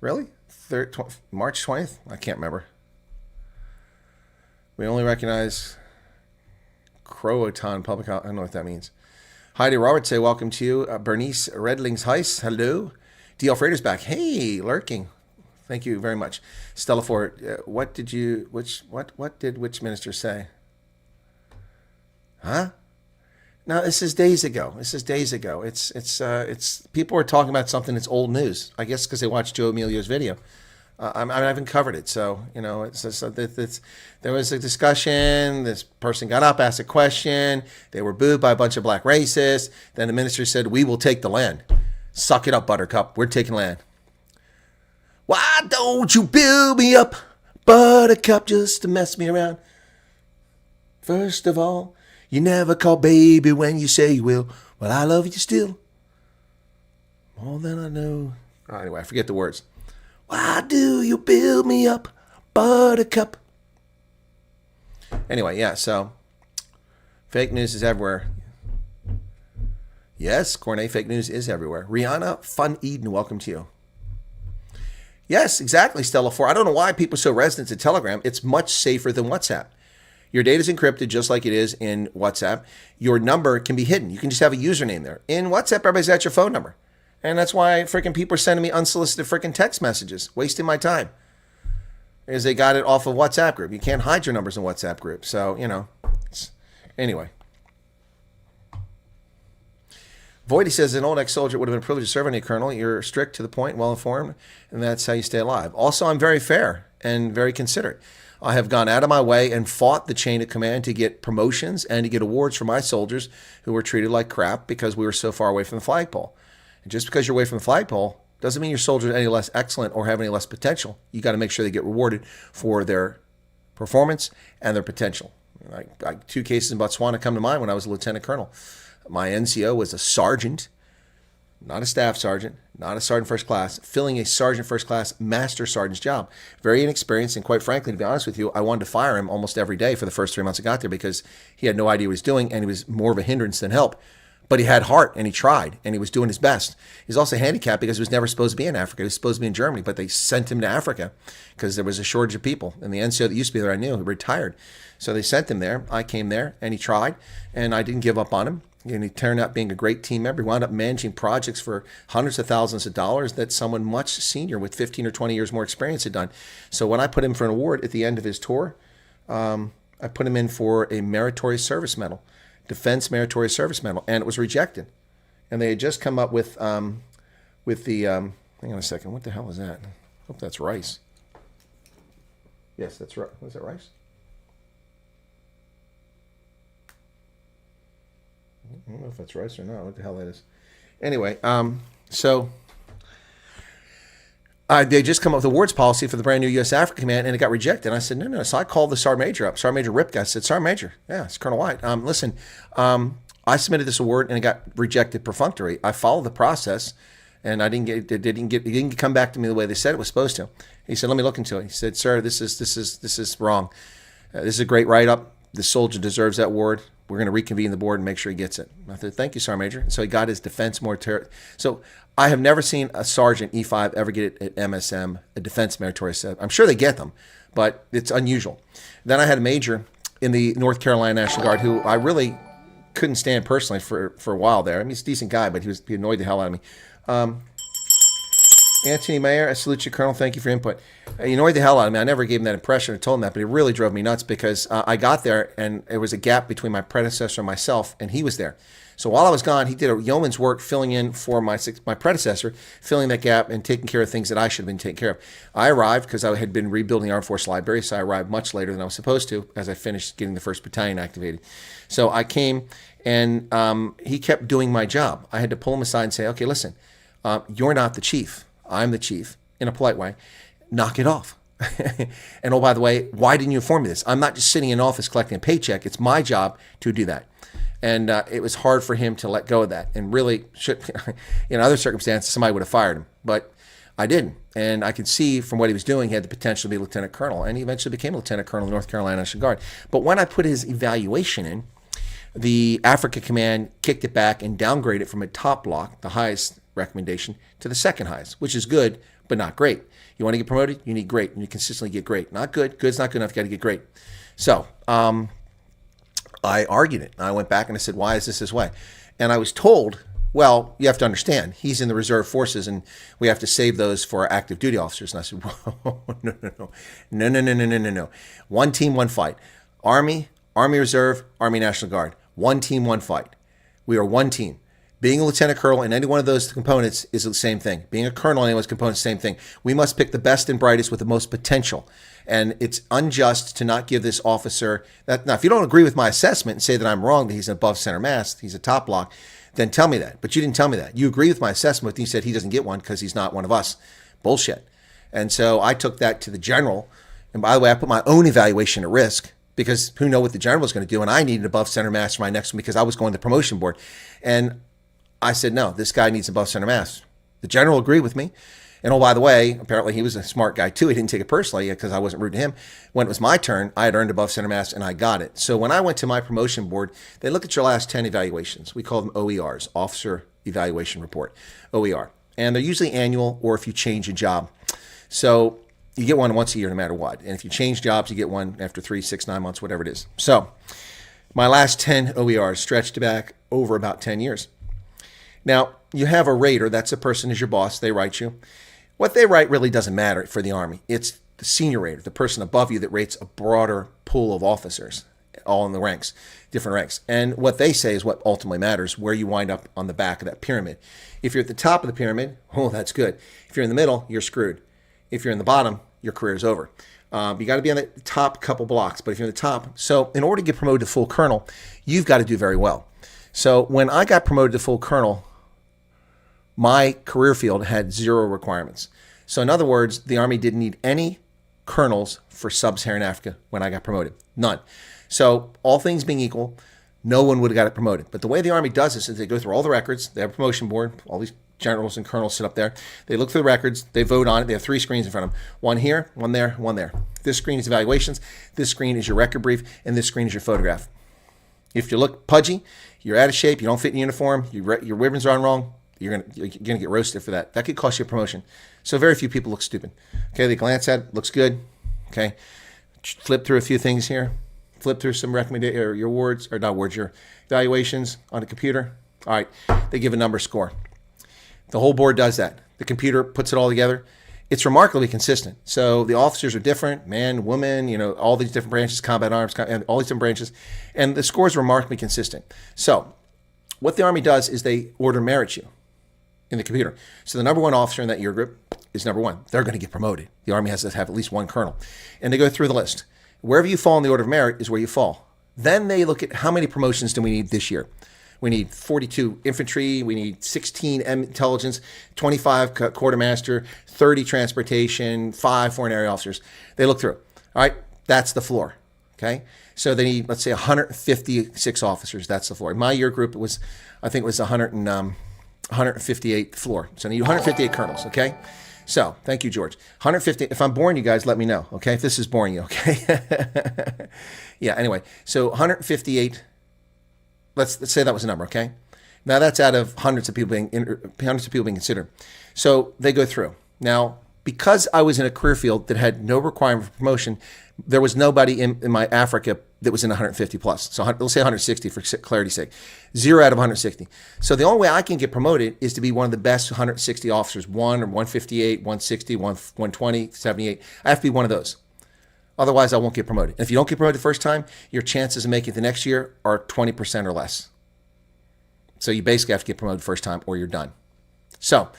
Really? March 20th? I can't remember. We only recognize Croatan Public. I don't know what that means. Heidi Roberts say welcome to you. Bernice Redlings Heiss. Hello. DL Freighter's back. Hey, lurking. Thank you very much. Stella Ford, what did which minister say? Huh? No, this is days ago. It's people are talking about something that's old news. I guess because they watched Joe Emilio's video. I haven't covered it, so there was a discussion. This person got up, asked a question. They were booed by a bunch of black racists. Then the minister said, "We will take the land. Suck it up, Buttercup. We're taking land." Why don't you build me up, Buttercup, just to mess me around? First of all, you never call baby when you say you will. Well, I love you still. More than I know. Oh, anyway, I forget the words. Why do you build me up, Buttercup? Anyway, yeah, so fake news is everywhere. Yes, Cornet, fake news is everywhere. Rihanna Fun Eden, welcome to you. Yes, exactly, Stella 4. I don't know why people are so resistant to Telegram. It's much safer than WhatsApp. Your data is encrypted just like it is in WhatsApp. Your number can be hidden. You can just have a username there. In WhatsApp, everybody's got your phone number. And that's why freaking people are sending me unsolicited freaking text messages, wasting my time. Because they got it off of WhatsApp group. You can't hide your numbers in WhatsApp group. So, anyway. Voidy says, an old ex-soldier would have been privileged to serve under a colonel. You're strict, to the point, well-informed, and that's how you stay alive. Also, I'm very fair and very considerate. I have gone out of my way and fought the chain of command to get promotions and to get awards for my soldiers who were treated like crap because we were so far away from the flagpole. And just because you're away from the flagpole doesn't mean your soldiers are any less excellent or have any less potential. You got to make sure they get rewarded for their performance and their potential. Like 2 cases in Botswana come to mind when I was a lieutenant colonel. My NCO was a sergeant, not a staff sergeant, not a sergeant first class, filling a sergeant first class master sergeant's job. Very inexperienced, and quite frankly, to be honest with you, I wanted to fire him almost every day for the first 3 months I got there because he had no idea what he was doing, and he was more of a hindrance than help. But he had heart, and he tried, and he was doing his best. He's also handicapped because he was never supposed to be in Africa. He was supposed to be in Germany, but they sent him to Africa because there was a shortage of people. And the NCO that used to be there, I knew, he retired. So they sent him there. I came there, and he tried, and I didn't give up on him. And he turned out being a great team member. He wound up managing projects for hundreds of thousands of dollars that someone much senior with 15 or 20 years more experience had done. So when I put him for an award at the end of his tour, I put him in for a meritorious service medal, Defense Meritorious Service Medal, and it was rejected. And they had just come up with the, hang on a second, what the hell is that? I hope that's rice. Yes, that's right. Was that rice? I don't know if that's rice or not. What the hell that is. Anyway, so they just come up with awards policy for the brand new U.S. Africa Command, and it got rejected. And I said, no. So I called the Sergeant Major up. Sergeant Major Ripka. I said, Sergeant Major, yeah, it's Colonel Wyatt. Listen, I submitted this award, and it got rejected perfunctory. I followed the process, and it didn't come back to me the way they said it was supposed to. He said, let me look into it. He said, sir, this is wrong. This is a great write-up. The soldier deserves that award. We're going to reconvene the board and make sure he gets it. I said, thank you, Sergeant Major. And so he got his defense meritorious. So I have never seen a sergeant E5 ever get it at MSM, a defense meritorious. I'm sure they get them, but it's unusual. Then I had a major in the North Carolina National Guard who I really couldn't stand personally for a while there. I mean, he's a decent guy, but he annoyed the hell out of me. Anthony Mayer, I salute you, Colonel. Thank you for your input. He annoyed the hell out of me. I never gave him that impression or told him that, but it really drove me nuts because I got there and there was a gap between my predecessor and myself, and he was there. So while I was gone, he did a yeoman's work filling in for my predecessor, filling that gap and taking care of things that I should have been taking care of. I arrived because I had been rebuilding the Armed Force Library, so I arrived much later than I was supposed to as I finished getting the 1st Battalion activated. So I came and he kept doing my job. I had to pull him aside and say, okay, listen, you're not the chief. I'm the chief, in a polite way. Knock it off. And oh, by the way, why didn't you inform me this? I'm not just sitting in office collecting a paycheck. It's my job to do that. And it was hard for him to let go of that. And really, in other circumstances, somebody would have fired him. But I didn't. And I could see from what he was doing, he had the potential to be lieutenant colonel. And he eventually became lieutenant colonel in North Carolina National Guard. But when I put his evaluation in, the Africa Command kicked it back and downgraded it from a top block, the highest recommendation, to the second highest, which is good, but not great. You want to get promoted? You need great. And you consistently get great. Not good. Good's not good enough. You got to get great. So I argued it. I went back and I said, why is this way? And I was told, well, you have to understand, he's in the reserve forces and we have to save those for our active duty officers. And I said, whoa, no. One team, one fight. Army, Army Reserve, Army National Guard. One team, one fight. We are one team. Being a lieutenant colonel in any one of those components is the same thing. Being a colonel in any one of those components is the same thing. We must pick the best and brightest with the most potential. And it's unjust to not give this officer that. Now, if you don't agree with my assessment and say that I'm wrong, that he's an above center mast, he's a top block, then tell me that. But you didn't tell me that. You agree with my assessment, but you said he doesn't get one because he's not one of us. Bullshit. And so I took that to the general. And by the way, I put my own evaluation at risk because who knows what the general was going to do. And I needed above center mast for my next one because I was going to the promotion board. And I said, no, this guy needs above center mast. The general agreed with me. And oh, by the way, apparently he was a smart guy too. He didn't take it personally because I wasn't rude to him. When it was my turn, I had earned above center mast and I got it. So when I went to my promotion board, they look at your last 10 evaluations. We call them OERs, Officer Evaluation Report, OER. And they're usually annual or if you change a job. So you get one once a year no matter what. And if you change jobs, you get one after 3, 6, 9 months, whatever it is. So my last 10 OERs stretched back over about 10 years. Now, you have a rater. That's a person is your boss. They write you. What they write really doesn't matter for the Army. It's the senior rater, the person above you that rates a broader pool of officers, all in the ranks, different ranks. And what they say is what ultimately matters, where you wind up on the back of that pyramid. If you're at the top of the pyramid, oh, that's good. If you're in the middle, you're screwed. If you're in the bottom, your career is over. You got to be on the top couple blocks. But if you're in the top, so in order to get promoted to full colonel, you've got to do very well. So when I got promoted to full colonel, my career field had 0 requirements. So in other words, the Army didn't need any colonels for sub-Saharan Africa when I got promoted. None. So all things being equal, no one would have got it promoted. But the way the Army does this is they go through all the records. They have a promotion board. All these generals and colonels sit up there. They look through the records. They vote on it. They have 3 screens in front of them. One here, one there, one there. This screen is evaluations. This screen is your record brief. And this screen is your photograph. If you look pudgy, you're out of shape, you don't fit in uniform, your ribbons are on wrong, you're gonna get roasted for that. That could cost you a promotion. So very few people look stupid. Okay, they glance at it, looks good. Okay, flip through a few things here. Flip through some recommendations, or your words, or not words, your evaluations on a computer. All right, they give a number score. The whole board does that. The computer puts it all together. It's remarkably consistent. So the officers are different, man, woman, all these different branches, combat arms, all these different branches, and the scores are remarkably consistent. So what the Army does is they order merit you in the computer. So the number 1 officer in that year group is number 1. They're going to get promoted. The Army has to have at least 1 colonel. And they go through the list. Wherever you fall in the order of merit is where you fall. Then they look at how many promotions do we need this year. We need 42 infantry, we need 16 intelligence, 25 quartermaster, 30 transportation, 5 foreign area officers. They look through. All right, that's the floor. Okay, so they need, let's say, 156 officers. That's the floor. In my year group, I think it was 158 floor. So I need 158 colonels. Okay, so thank you, George. 150. If I'm boring you guys, let me know. Okay, if this is boring you. Okay. Yeah. Anyway, so 158. Let's say that was a number, okay? Now that's out of hundreds of people being considered. So they go through. Now, because I was in a career field that had no requirement for promotion, There was nobody in my Africa that was in 150 plus. So let's say 160 for clarity's sake. 0 out of 160. So the only way I can get promoted is to be one of the best 160 officers, 1 or 158, 160, 120, 78. I have to be one of those. Otherwise, I won't get promoted. And if you don't get promoted the first time, your chances of making it the next year are 20% or less. So you basically have to get promoted the first time or you're done. So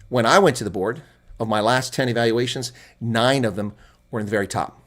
when I went to the board, of my last 10 evaluations, 9 of them were in the very top.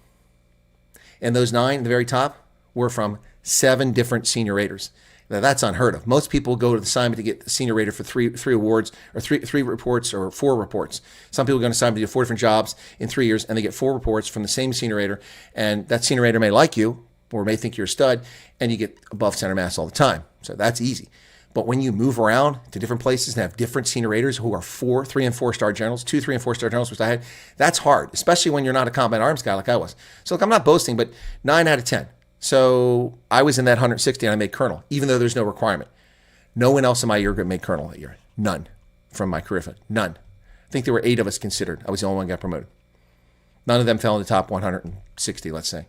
And those 9 in the very top were from 7 different senior raters. Now that's unheard of. Most people go to the assignment to get the senior rater for three awards or three reports or 4 reports. Some people go on assignment to do 4 different jobs in 3 years and they get 4 reports from the same senior rater. And that senior rater may like you or may think you're a stud and you get above center mass all the time. So that's easy. But when you move around to different places and have different senior raters who are 3 and 4 star generals, 2, 3 and 4 star generals, which I had, that's hard, especially when you're not a combat arms guy like I was. So look, I'm not boasting, but 9 out of 10. So I was in that 160 and I made colonel, even though there's no requirement. No one else in my year group made colonel that year. None from my career field. None. I think there were 8 of us considered. I was the only one who got promoted. None of them fell in the top 160, let's say.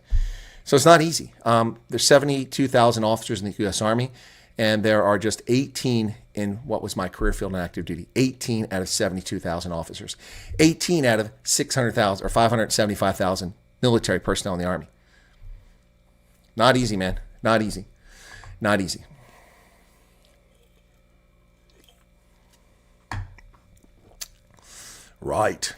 So it's not easy. There's 72,000 officers in the U.S. Army. And there are just 18 in what was my career field in active duty. 18 out of 72,000 officers. 18 out of 600,000 or 575,000 military personnel in the Army. Not easy, man. Not easy. Not easy. Right.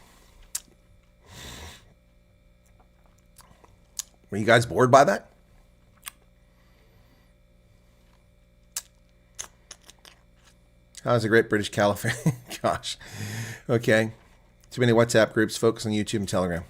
Were you guys bored by that? How's the Great British Caliphate? Gosh. Okay. Too many WhatsApp groups. Focus on YouTube and Telegram.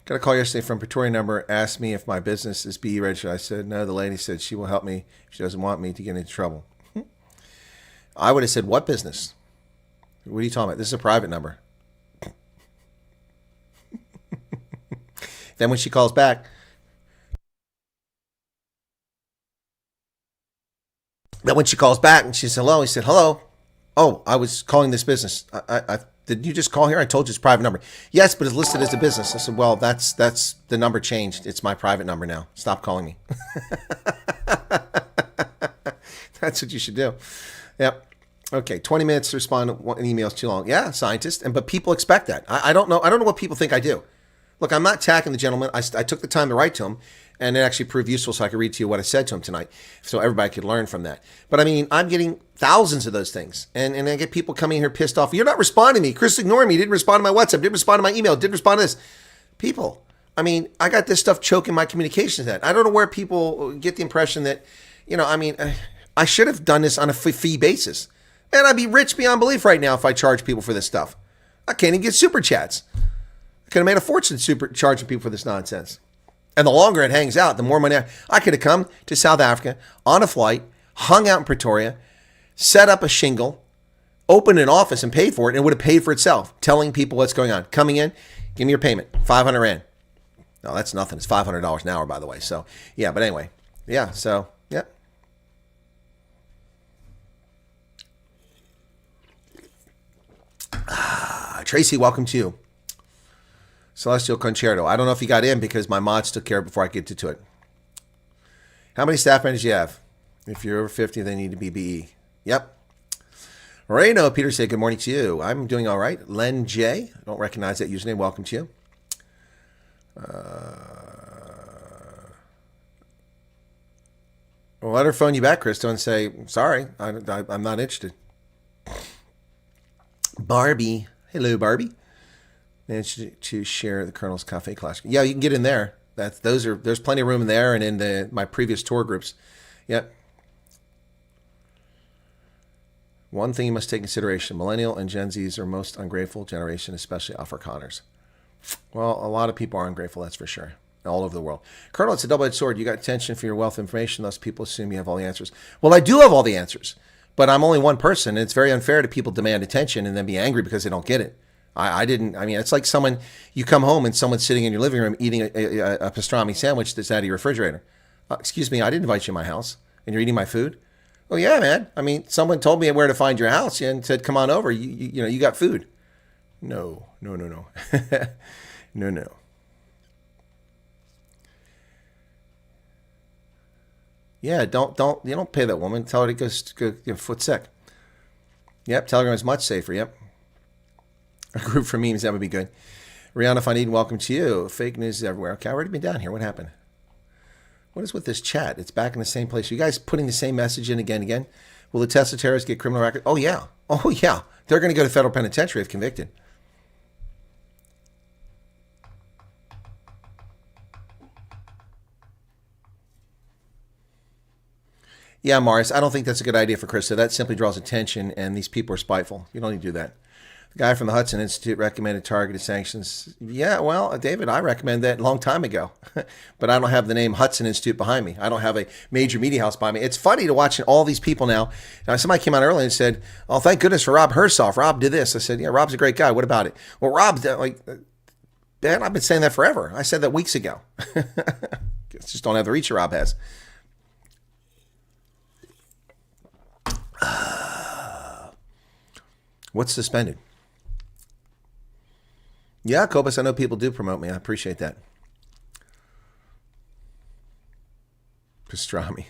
Got a call yesterday from Pretoria number. Asked me if my business is BE registered. I said, no. The lady said she will help me. She doesn't want me to get into trouble. I would have said, what business? What are you talking about? This is a private number. Then when she calls back, and she said, hello, he said, hello. Oh, I was calling this business. Did you just call here? I told you it's a private number. Yes, but it's listed as a business. I said, well, that's the number changed. It's my private number now. Stop calling me. That's what you should do. Yep. Okay, 20 minutes to respond to an email is too long. Yeah, scientist, but people expect that. I don't know. I don't know what people think I do. Look, I'm not attacking the gentleman. I took the time to write to him, and it actually proved useful so I could read to you what I said to him tonight, so everybody could learn from that. But I mean, I'm getting thousands of those things, and I get people coming here pissed off. You're not responding to me. Chris ignored me. Didn't respond to my WhatsApp. Didn't respond to my email. Didn't respond to this. People, I mean, I got this stuff choking my communications net. I don't know where people get the impression that, I should have done this on a fee basis. Man, I'd be rich beyond belief right now if I charged people for this stuff. I can't even get super chats. I could have made a fortune charging people for this nonsense. And the longer it hangs out, the more money I could have come to South Africa on a flight, hung out in Pretoria, set up a shingle, opened an office and paid for it, and it would have paid for itself, telling people what's going on. Coming in, give me your payment, 500 Rand. No, that's nothing. It's $500 an hour, by the way. So, yeah, but anyway. Yeah, so, yeah. Tracy, welcome to you. Celestial Concerto. I don't know if you got in because my mods took care of it before I get to it. How many staff members do you have? If you're over 50, they need to be BE. Yep. Moreno, Peter said, good morning to you. I'm doing all right. Len J. I don't recognize that username. Welcome to you. Well, let her phone you back, Krista, and say, sorry, I'm not interested. Barbie. Hello, Barbie. Managed to share the Colonel's Cafe class. Yeah, you can get in there. There's plenty of room in there and in my previous tour groups. Yep. One thing you must take into consideration, Millennial and Gen Zs are most ungrateful generation, especially Afrikaners. Well, a lot of people are ungrateful, that's for sure. All over the world. Colonel, it's a double-edged sword. You got attention for your wealth of information, thus people assume you have all the answers. Well, I do have all the answers, but I'm only one person, and it's very unfair to people demand attention and then be angry because they don't get it. I mean, it's like you come home and someone's sitting in your living room eating a pastrami sandwich that's out of your refrigerator. Excuse me, I didn't invite you to my house, and you're eating my food? Oh, yeah, man. I mean, someone told me where to find your house and said, come on over. You got food. No. No. Yeah, don't pay that woman. Tell her to go foot sick. Yep, Telegram is much safer. Yep. A group for memes, that would be good. Rihanna Fanid, welcome to you. Fake news everywhere. Okay, I've already been down here. What happened? What is with this chat? It's back in the same place. You guys putting the same message in again and again? Will the Tesla terrorists get criminal record? Oh, yeah. They're going to go to federal penitentiary if convicted. Yeah, Morris, I don't think that's a good idea for Krista. That simply draws attention, and these people are spiteful. You don't need to do that. The guy from the Hudson Institute recommended targeted sanctions. Yeah, well, David, I recommended that a long time ago. But I don't have the name Hudson Institute behind me. I don't have a major media house behind me. It's funny to watch all these people now. Somebody came on earlier and said, oh, thank goodness for Rob Hersoff. Rob did this. I said, yeah, Rob's a great guy. What about it? Well, Rob's man, I've been saying that forever. I said that weeks ago. Just don't have the reach Rob has. What's suspended? Yeah, Kobus, I know people do promote me. I appreciate that. Pastrami.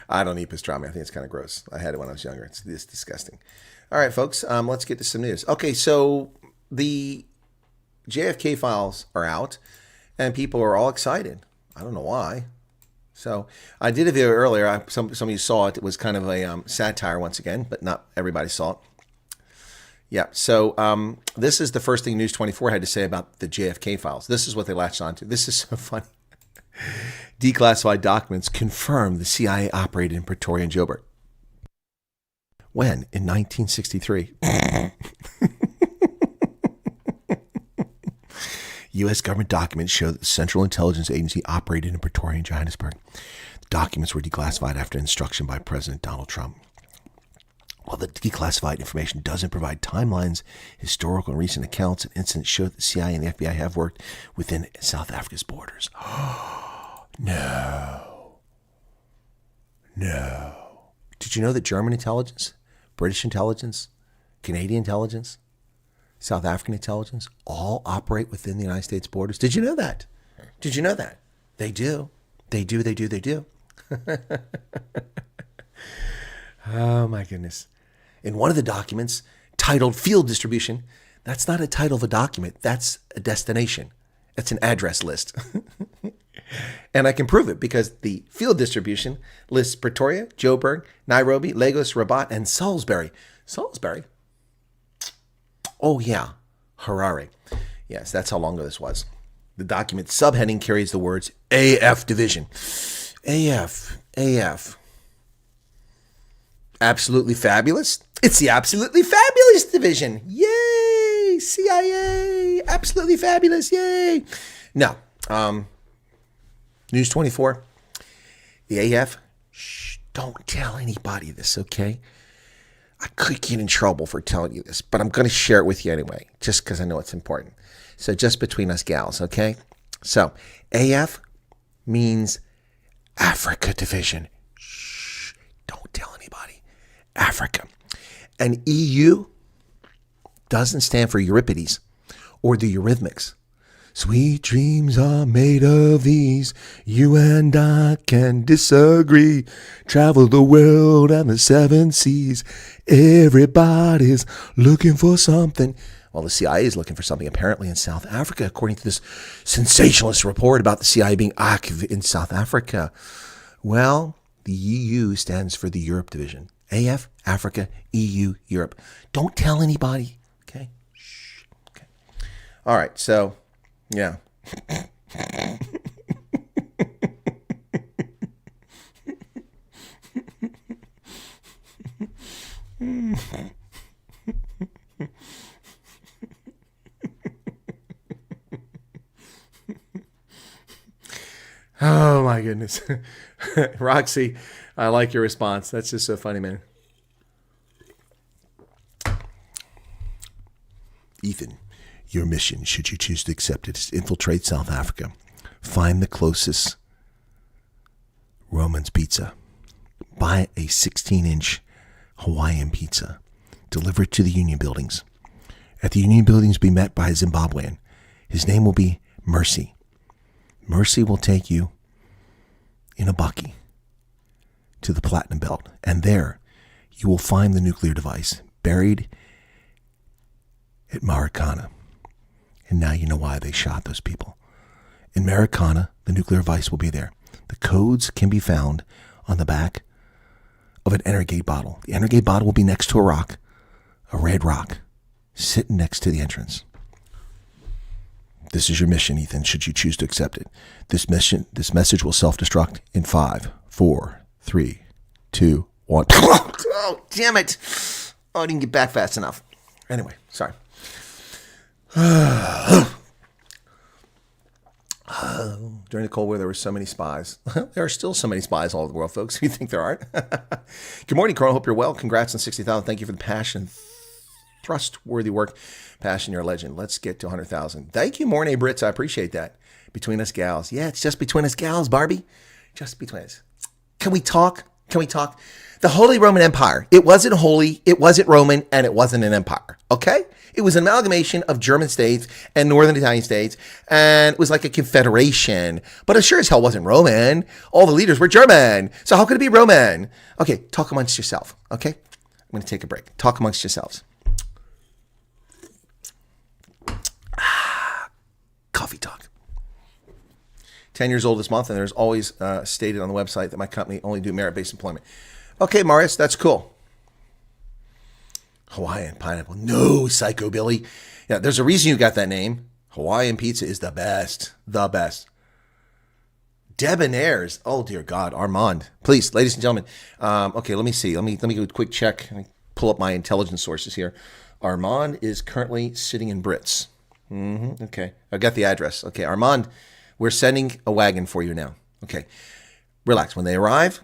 I don't eat pastrami. I think it's kind of gross. I had it when I was younger. It's disgusting. All right, folks, let's get to some news. Okay, so the JFK files are out, and people are all excited. I don't know why. So I did a video earlier. Some of you saw it. It was kind of a satire once again, but not everybody saw it. Yeah. So this is the first thing News 24 had to say about the JFK files. This is what they latched onto. This is so funny. Declassified documents confirm the CIA operated in Pretoria and Joburg. When? In 1963. U.S. government documents show that the Central Intelligence Agency operated in Pretoria and Johannesburg. The documents were declassified after instruction by President Donald Trump. While the declassified information doesn't provide timelines, historical and recent accounts and incidents show that the CIA and the FBI have worked within South Africa's borders. No. Did you know that German intelligence, British intelligence, Canadian intelligence, South African intelligence all operate within the United States borders? Did you know that? They do. Oh, my goodness. In one of the documents titled Field Distribution, that's not a title of a document. That's a destination. That's an address list. And I can prove it because the field distribution lists Pretoria, Joburg, Nairobi, Lagos, Rabat, and Salisbury. Salisbury? Oh, yeah. Harare. Yes, that's how long ago this was. The document subheading carries the words AF Division. AF. Absolutely fabulous. It's the Absolutely Fabulous Division. Yay! CIA. Absolutely fabulous. Yay! Now, News 24. The AF. Shh, don't tell anybody this, okay? I could get in trouble for telling you this, but I'm going to share it with you anyway, just because I know it's important. So just between us gals, okay? So AF means Africa Division. Shh, don't tell anybody. Africa. And EU doesn't stand for Euripides or the Eurythmics. Sweet dreams are made of these. You and I can disagree. Travel the world and the seven seas. Everybody's looking for something. Well, the CIA is looking for something apparently in South Africa, according to this sensationalist report about the CIA being active in South Africa. Well, the EU stands for the Europe Division. AF, Africa, EU, Europe. Don't tell anybody, okay? Shh. Okay. All right, so... yeah. Oh my goodness. Roxy, I like your response. That's just so funny, man. Ethan. Your mission, should you choose to accept it, is to infiltrate South Africa, find the closest Roman's Pizza. Buy a 16-inch Hawaiian pizza. Deliver it to the Union Buildings. At the Union Buildings, be met by a Zimbabwean. His name will be Mercy. Mercy will take you in a bakkie to the Platinum Belt. And there, you will find the nuclear device buried at Marikana. And now you know why they shot those people. In Marikana, the nuclear device will be there. The codes can be found on the back of an Energate bottle. The Energate bottle will be next to a rock, a red rock, sitting next to the entrance. This is your mission, Ethan, should you choose to accept it. This message will self-destruct in 5, 4, 3, 2, 1. Oh, damn it. Oh, I didn't get back fast enough. Anyway, sorry. During the Cold War, there were so many spies. There are still so many spies all over the world, folks. You think there aren't? Good morning, Colonel. Hope you're well. Congrats on 60,000. Thank you for the passion. Trustworthy work. Passion, you're a legend. Let's get to 100,000. Thank you, Mornay Brits. I appreciate that. Between us gals. Yeah, it's just between us gals, Barbie. Just between us. Can we talk? Can we talk? The Holy Roman Empire. It wasn't holy, it wasn't Roman, and it wasn't an empire. Okay? It was an amalgamation of German states and northern Italian states, and it was like a confederation. But it sure as hell wasn't Roman. All the leaders were German. So how could it be Roman? Okay, talk amongst yourself. Okay? I'm going to take a break. Talk amongst yourselves. Coffee talk. 10 years old this month, and there's always stated on the website that my company only do merit-based employment. Okay, Marius, that's cool. Hawaiian pineapple. No, Psycho Billy. Yeah, there's a reason you got that name. Hawaiian pizza is the best. The best. Debonaires. Oh, dear God. Armand. Please, ladies and gentlemen. Okay, let me see. Let me do a quick check. Let me pull up my intelligence sources here. Armand is currently sitting in Brits. Okay. I got the address. Okay, Armand, we're sending a wagon for you now. Okay. Relax. When they arrive,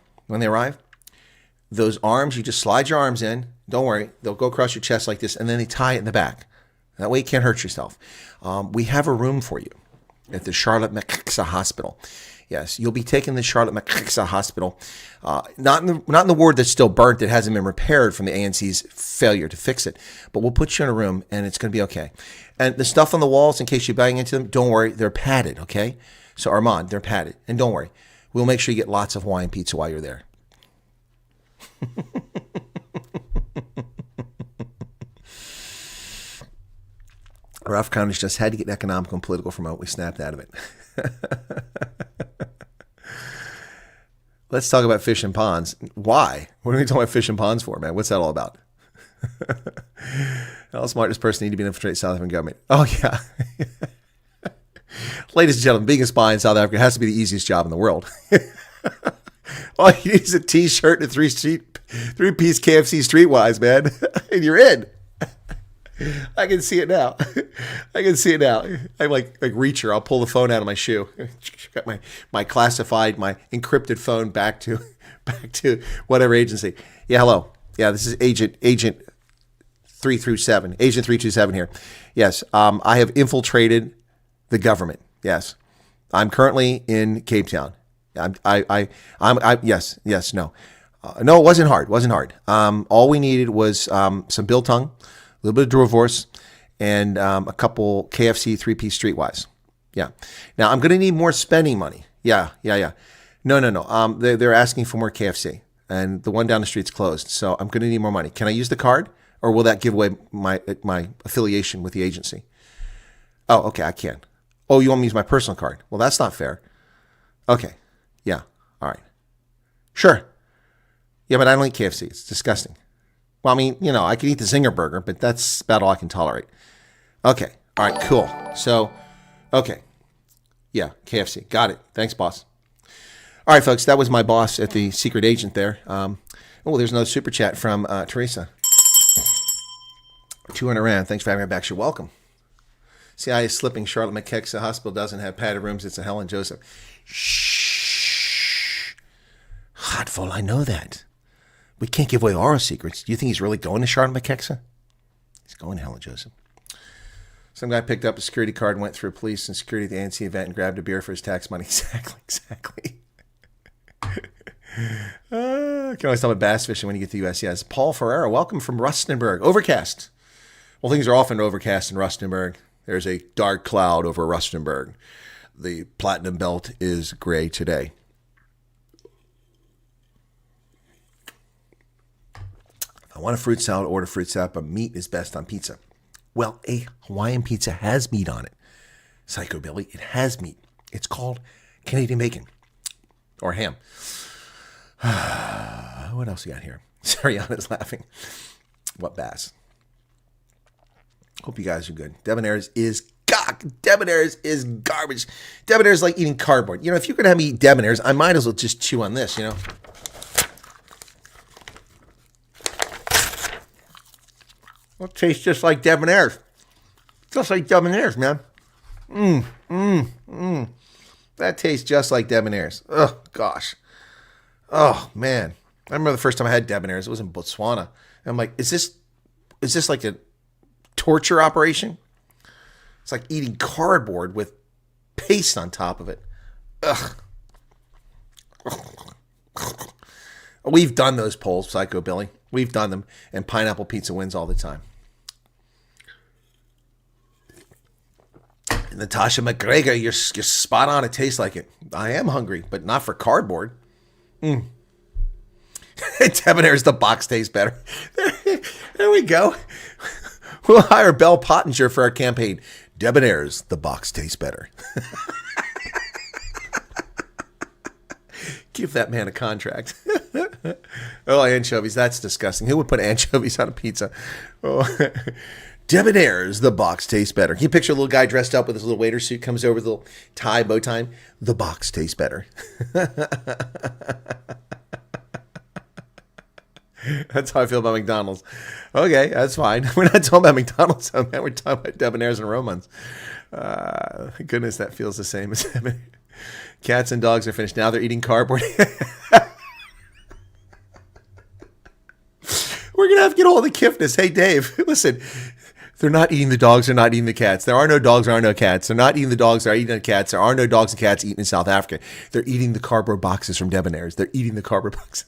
those arms, you just slide your arms in. Don't worry. They'll go across your chest like this, and then they tie it in the back. That way you can't hurt yourself. We have a room for you at the Charlotte McKixa Hospital. Yes, you'll be taken to the Charlotte McKixa Hospital. Not in the ward that's still burnt, that hasn't been repaired from the ANC's failure to fix it. But we'll put you in a room, and it's going to be okay. And the stuff on the walls, in case you bang into them, don't worry. They're padded, okay? So, Armand, they're padded. And don't worry. We'll make sure you get lots of Hawaiian pizza while you're there. Ralph Connors just had to get economical and political from out. We snapped out of it. Let's talk about fish and ponds. Why? What are we talking about fish and ponds for, man? What's that all about? How smart does person need to be to infiltrate South African government? Oh, yeah. Ladies and gentlemen, being a spy in South Africa has to be the easiest job in the world. All you need is a T-shirt and a three-piece KFC Streetwise, man, and you're in. I can see it now. I'm like Reacher. I'll pull the phone out of my shoe. Got my classified, my encrypted phone back to whatever agency. Yeah, hello. Yeah, this is Agent 327. Agent 327 here. Yes, I have infiltrated the government. Yes, I'm currently in Cape Town. Yes, no. No, it wasn't hard. All we needed was some biltong, a little bit of Drovorce, and a couple KFC 3-piece Streetwise. Yeah. Now, I'm going to need more spending money. Yeah. No. They're asking for more KFC, and the one down the street's closed, so I'm going to need more money. Can I use the card, or will that give away my affiliation with the agency? Oh, okay, I can. Oh, you want me to use my personal card? Well, that's not fair. Okay. Yeah. All right. Sure. Yeah, but I don't eat KFC. It's disgusting. Well, I mean, I can eat the Zinger burger, but that's about all I can tolerate. Okay. All right, cool. So, okay. Yeah, KFC. Got it. Thanks, boss. All right, folks, that was my boss at the secret agent there. There's another super chat from Teresa. 200 rand. Thanks for having me back. You're welcome. CIA is slipping. Charlotte McKixa Hospital doesn't have padded rooms. It's a Helen Joseph. Shh. Hotful, I know that. We can't give away our secrets. Do you think he's really going to Charlotte McKixa? He's going to Helen Joseph. Some guy picked up a security card and went through police and security at the ANC event and grabbed a beer for his tax money. Exactly. Can always tell about bass fishing when you get to the U.S. Yes. Paul Ferreira, welcome from Rustenburg. Overcast. Well, things are often overcast in Rustenburg. There's a dark cloud over Rustenburg. The platinum belt is gray today. If I want a fruit salad, order fruit salad, but meat is best on pizza. Well, a Hawaiian pizza has meat on it. Psycho Billy, it has meat. It's called Canadian bacon or ham. What else we got here? Sariana's laughing. What bass? Hope you guys are good. Debonair's is Debonair's is garbage. Debonair's like eating cardboard. You know, if you're going to have me eat Debonair's, I might as well just chew on this, you know. It tastes just like Debonair's. Just like Debonair's, man. That tastes just like Debonair's. Oh, gosh. Oh, man. I remember the first time I had Debonair's. It was in Botswana. And I'm like, is this like a torture operation? It's like eating cardboard with paste on top of it. Ugh. We've done those polls, Psycho Billy. We've done them, and pineapple pizza wins all the time. And Natasha McGregor, you're spot on. It tastes like it. I am hungry, but not for cardboard. Debonair's the box tastes better. There we go. We'll hire Belle Pottinger for our campaign. Debonair's the box tastes better. Give that man a contract. Oh, anchovies. That's disgusting. Who would put anchovies on a pizza? Oh. Debonair's the box tastes better. Can you picture a little guy dressed up with his little waiter suit, comes over with a little tie, bow tie? The box tastes better. That's how I feel about McDonald's. Okay, that's fine. We're not talking about McDonald's, man. We're talking about Debonair's and Romans. Goodness, that feels the same as cats and dogs are finished. Now they're eating cardboard. We're going to have to get all the Kiffness. Hey, Dave, listen. They're not eating the dogs. They're not eating the cats. There are no dogs. There are no cats. They're not eating the dogs. They're eating the cats. There are no dogs and cats eaten in South Africa. They're eating the cardboard boxes from Debonair's. They're eating the cardboard boxes.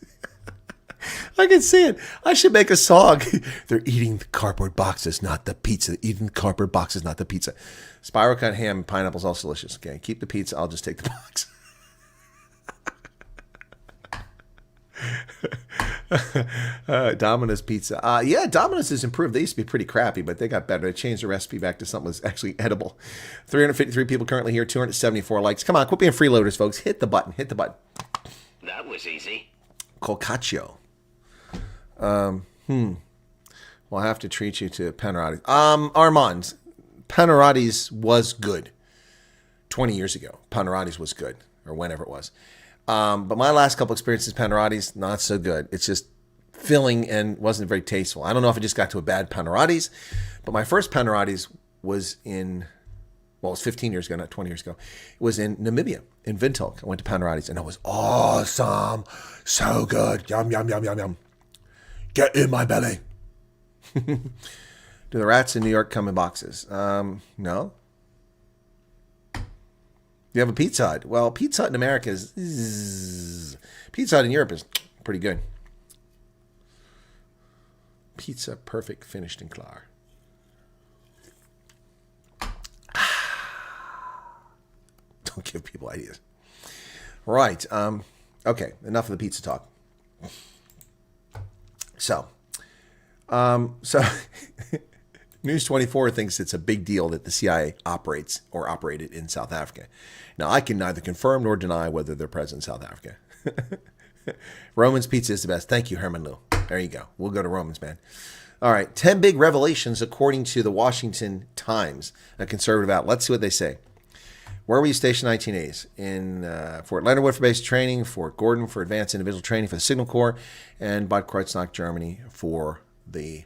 I can see it. I should make a song. They're eating the cardboard boxes, not the pizza. They're eating the cardboard boxes, not the pizza. Spiral cut ham and pineapple's also delicious. Okay, keep the pizza. I'll just take the box. Domino's pizza. Yeah, Domino's has improved. They used to be pretty crappy, but they got better. They changed the recipe back to something that's actually edible. 353 people currently here, 274 likes. Come on, quit being freeloaders, folks. Hit the button. Hit the button. That was easy. Colcaccio. We'll have to treat you to Panarotti's. Armand, Panarotti's was good 20 years ago. Panarotti's was good, or whenever it was. But my last couple experiences, Panarotti's, not so good. It's just filling and wasn't very tasteful. I don't know if it just got to a bad Panarotti's, but my first Panarotti's was in, well, it was 15 years ago, not 20 years ago. It was in Namibia, in Windhoek. I went to Panarotti's, and it was awesome. So good. Yum, yum, yum, yum, yum. Get in my belly. Do the rats in New York come in boxes? No. You have a Pizza Hut. Well, Pizza Hut in America is... Pizza Hut in Europe is pretty good. Pizza perfect, finished and klar. Don't give people ideas. Right. Okay, enough of the pizza talk. So News 24 thinks it's a big deal that the CIA operates or operated in South Africa. Now, I can neither confirm nor deny whether they're present in South Africa. Roman's Pizza is the best. Thank you, Herman Lou. There you go. We'll go to Roman's, man. All right, 10 big revelations according to the Washington Times, a conservative outlet. Let's see what they say. Where were you stationed in the 1980s? In Fort Leonard Wood for basic training, Fort Gordon for advanced individual training for the Signal Corps, and Bad Kreuznach, Germany for the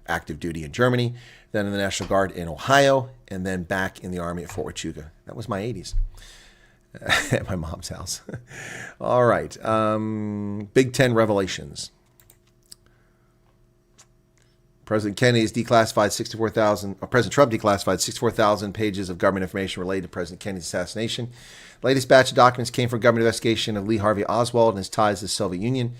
active duty in Germany, then in the National Guard in Ohio, and then back in the Army at Fort Huachuca. That was my 80s at my mom's house. All right. Big 10 revelations. President Trump declassified 64,000 pages of government information related to President Kennedy's assassination. The latest batch of documents came from government investigation of Lee Harvey Oswald and his ties to the Soviet Union.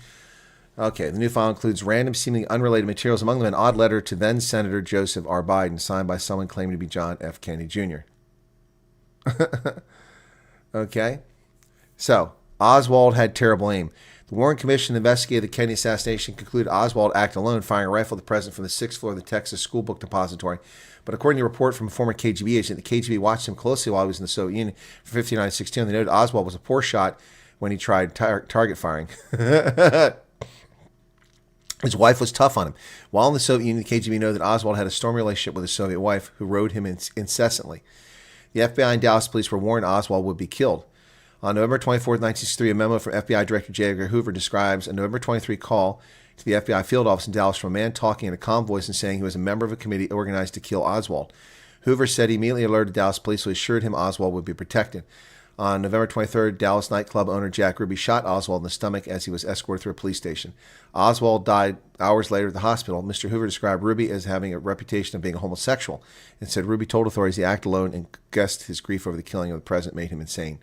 Okay, the new file includes random, seemingly unrelated materials, among them an odd letter to then Senator Joseph R. Biden, signed by someone claiming to be John F. Kennedy Jr. Okay, so Oswald had terrible aim. The Warren Commission investigated the Kennedy assassination concluded Oswald acted alone, firing a rifle at the president from the 6th floor of the Texas School Book Depository. But according to a report from a former KGB agent, the KGB watched him closely while he was in the Soviet Union from 59 to 61. They noted Oswald was a poor shot when he tried target firing. His wife was tough on him. While in the Soviet Union, the KGB noted that Oswald had a stormy relationship with his Soviet wife, who rode him incessantly. The FBI and Dallas police were warned Oswald would be killed. On November 24, 1963, a memo from FBI Director J. Edgar Hoover describes a November 23 call to the FBI field office in Dallas from a man talking in a calm voice and saying he was a member of a committee organized to kill Oswald. Hoover said he immediately alerted Dallas police who assured him Oswald would be protected. On November 23rd, Dallas nightclub owner Jack Ruby shot Oswald in the stomach as he was escorted through a police station. Oswald died hours later at the hospital. Mr. Hoover described Ruby as having a reputation of being a homosexual and said Ruby told authorities he acted alone and guessed his grief over the killing of the president made him insane.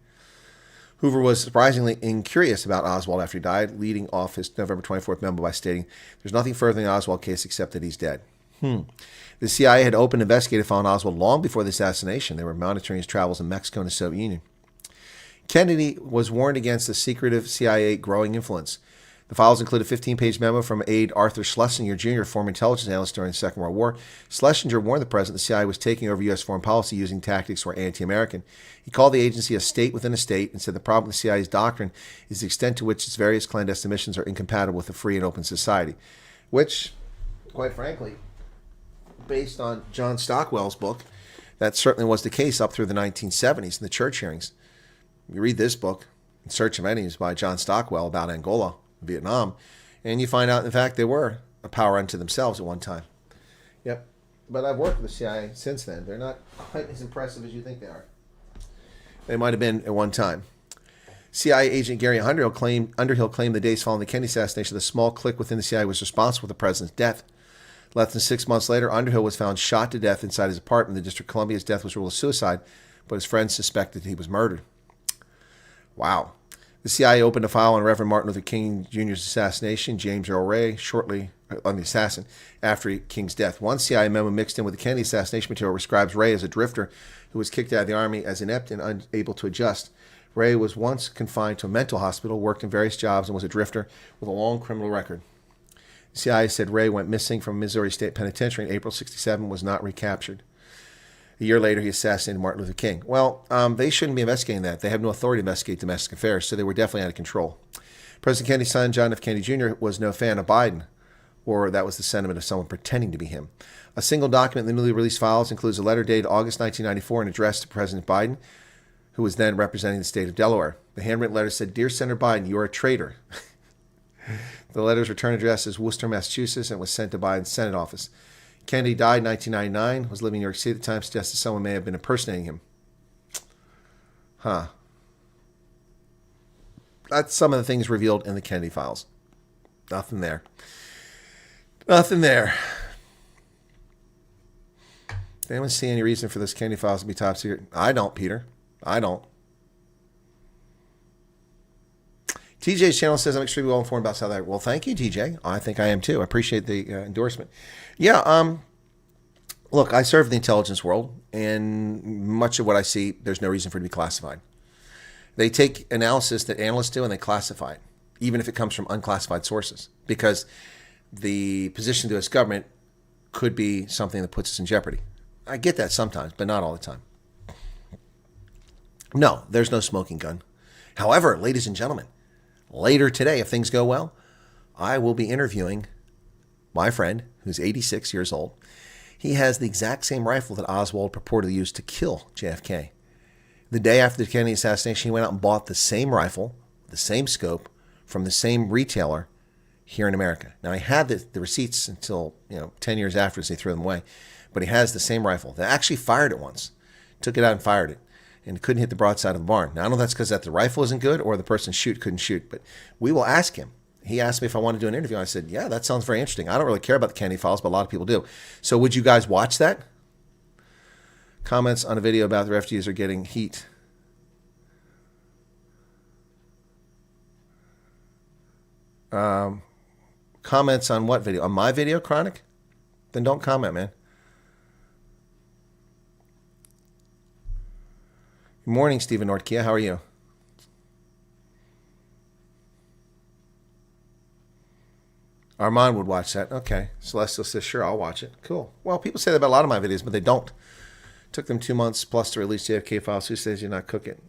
Hoover was surprisingly incurious about Oswald after he died, leading off his November 24th memo by stating, "There's nothing further in the Oswald case except that he's dead." The CIA had opened an investigative file on Oswald long before the assassination. They were monitoring his travels in Mexico and the Soviet Union. Kennedy was warned against the secretive CIA growing influence. The files include a 15-page memo from aide Arthur Schlesinger Jr., former intelligence analyst during the Second World War. Schlesinger warned the president the CIA was taking over U.S. foreign policy using tactics that were anti-American. He called the agency a state within a state and said the problem with the CIA's doctrine is the extent to which its various clandestine missions are incompatible with a free and open society. Which, quite frankly, based on John Stockwell's book, that certainly was the case up through the 1970s in the church hearings. You read this book, In Search of Enemies by John Stockwell about Angola, Vietnam, and you find out, in fact, they were a power unto themselves at one time. Yep. But I've worked with the CIA since then. They're not quite as impressive as you think they are. They might have been at one time. CIA agent Gary Underhill claimed the days following the Kennedy assassination that a small clique within the CIA was responsible for the president's death. Less than 6 months later, Underhill was found shot to death inside his apartment in the District of Columbia. His death was ruled a suicide, but his friends suspected he was murdered. Wow. The CIA opened a file on Reverend Martin Luther King Jr.'s assassination, James Earl Ray, shortly on the assassin, after King's death. One CIA memo mixed in with the Kennedy assassination material describes Ray as a drifter who was kicked out of the Army as inept and unable to adjust. Ray was once confined to a mental hospital, worked in various jobs, and was a drifter with a long criminal record. The CIA said Ray went missing from Missouri State Penitentiary in April '67, was not recaptured. A year later, he assassinated Martin Luther King. Well, they shouldn't be investigating that. They have no authority to investigate domestic affairs, so they were definitely out of control. President Kennedy's son, John F. Kennedy Jr., was no fan of Biden, or that was the sentiment of someone pretending to be him. A single document in the newly released files includes a letter dated August 1994 and addressed to President Biden, who was then representing the state of Delaware. The handwritten letter said, "Dear Senator Biden, you are a traitor." The letter's return address is Worcester, Massachusetts, and was sent to Biden's Senate office. Kennedy died in 1999, was living in New York City at the time, suggested someone may have been impersonating him. That's some of the things revealed in the Kennedy files. Nothing there. Nothing there. Does anyone see any reason for this Kennedy files to be top secret? I don't, Peter. I don't. TJ's channel says I'm extremely well informed about South Africa. Well, thank you, TJ. I think I am too. I appreciate the endorsement. Yeah, look, I serve the intelligence world, and much of what I see, there's no reason for it to be classified. They take analysis that analysts do and they classify it, even if it comes from unclassified sources, because the position to us government could be something that puts us in jeopardy. I get that sometimes, but not all the time. No, there's no smoking gun. However, ladies and gentlemen, later today, if things go well, I will be interviewing my friend who's 86 years old. He has the exact same rifle that Oswald purportedly used to kill JFK. The day after the Kennedy assassination, he went out and bought the same rifle, the same scope, from the same retailer here in America. Now, he had the receipts until 10 years afterwards, they threw them away. But he has the same rifle. They actually fired it once. Took it out and fired it. And couldn't hit the broadside of the barn. Now, I don't know if that's because the rifle isn't good or the person couldn't shoot. But we will ask him he asked me if I wanted to do an interview. I said, yeah, that sounds very interesting. I don't really care about the Kennedy files, but a lot of people do. So would you guys watch that? Comments on a video about the refugees are getting heat. Comments on what video? On my video, Chronic? Then don't comment, man. Good morning, Stephen Nordkia. How are you? Armand would watch that. Okay. Celestial says, sure, I'll watch it. Cool. Well, people say that about a lot of my videos, but they don't. Took them 2 months plus to release JFK files. Who says you're not cooking?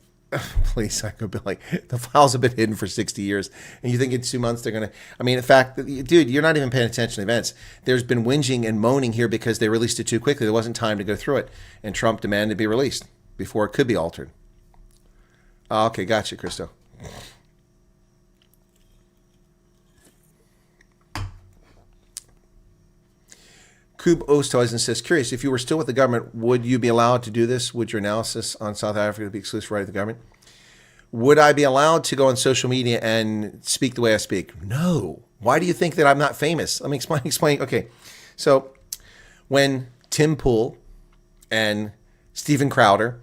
Please, I could be like, the files have been hidden for 60 years. And you think in 2 months they're going to, I mean, in fact, dude, you're not even paying attention to events. There's been whinging and moaning here because they released it too quickly. There wasn't time to go through it. And Trump demanded to be released before it could be altered. Oh, okay, gotcha, Christo. Kub Oosthuizen says, curious, if you were still with the government, would you be allowed to do this? Would your analysis on South Africa be exclusive right of the government? Would I be allowed to go on social media and speak the way I speak? No. Why do you think that I'm not famous? Let me explain. Okay, so when Tim Pool and Steven Crowder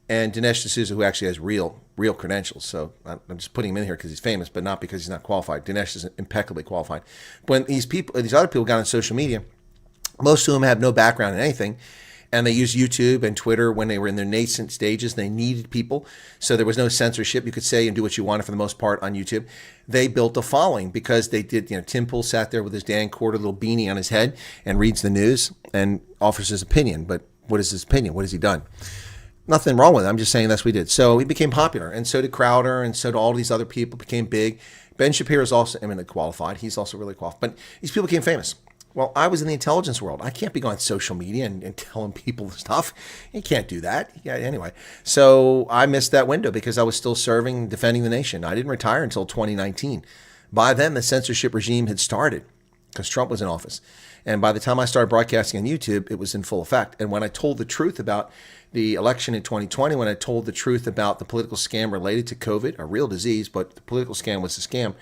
and Dinesh D'Souza, who actually has real credentials, so I'm just putting him in here because he's famous, but not because he's not qualified. Dinesh is impeccably qualified. When these other people got on social media, most of them have no background in anything, and they used YouTube and Twitter when they were in their nascent stages. They needed people, so there was no censorship. You could say and do what you wanted for the most part on YouTube. They built a following because they did. Tim Pool sat there with his Dan Quarter little beanie on his head and reads the news and offers his opinion. But what is his opinion? What has he done? Nothing wrong with it. I'm just saying that's what we did. So he became popular, and so did Crowder, and so did all these other people. Became big. Ben Shapiro is also eminently qualified. He's also really qualified. But these people became famous. Well, I was in the intelligence world. I can't be going on social media and telling people stuff. You can't do that. Yeah, anyway. So I missed that window because I was still serving, defending the nation. I didn't retire until 2019. By then, the censorship regime had started because Trump was in office. And by the time I started broadcasting on YouTube, it was in full effect. And when I told the truth about the election in 2020, when I told the truth about the political scam related to COVID, a real disease, but the political scam was a scam,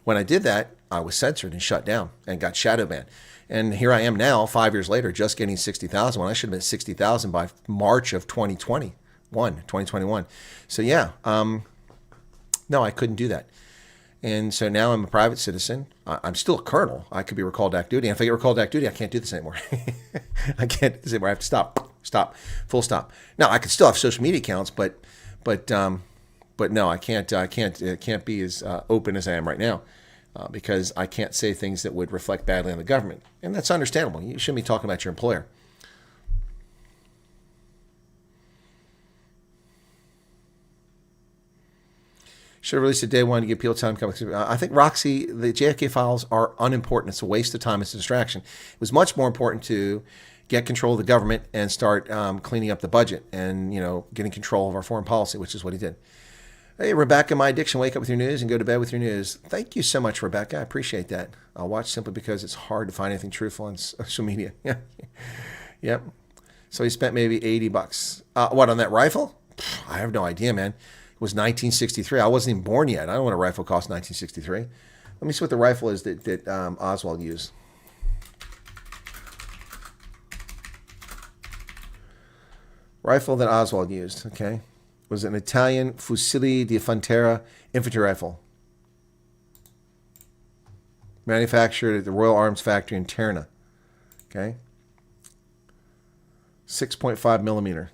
when I did that, I was censored and shut down and got shadow banned. And here I am now, 5 years later, just getting 60,000 when I should have been 60,000 by March of 2021. So yeah, no, I couldn't do that. And so now I'm a private citizen. I'm still a colonel. I could be recalled to active duty. And if I get recalled to active duty, I can't do this anymore. I can't do this anymore. I have to stop, full stop. Now I could still have social media accounts, but no, I can't. It can't be as open as I am right now. Because I can't say things that would reflect badly on the government. And that's understandable. You shouldn't be talking about your employer. Should have released it day one to give people time to come. I think, Roxy, the JFK files are unimportant. It's a waste of time. It's a distraction. It was much more important to get control of the government and start cleaning up the budget and, getting control of our foreign policy, which is what he did. Hey, Rebecca, my addiction, wake up with your news and go to bed with your news. Thank you so much, Rebecca. I appreciate that. I'll watch simply because it's hard to find anything truthful on social media. Yeah. Yep. So he spent maybe $80. What, on that rifle? I have no idea, man. It was 1963. I wasn't even born yet. I don't know what a rifle cost in 1963. Let me see what the rifle is that Oswald used. Rifle that Oswald used, okay. Was an Italian Fucili di Frontera infantry rifle. Manufactured at the Royal Arms Factory in Terna. Okay. 6.5 millimeter.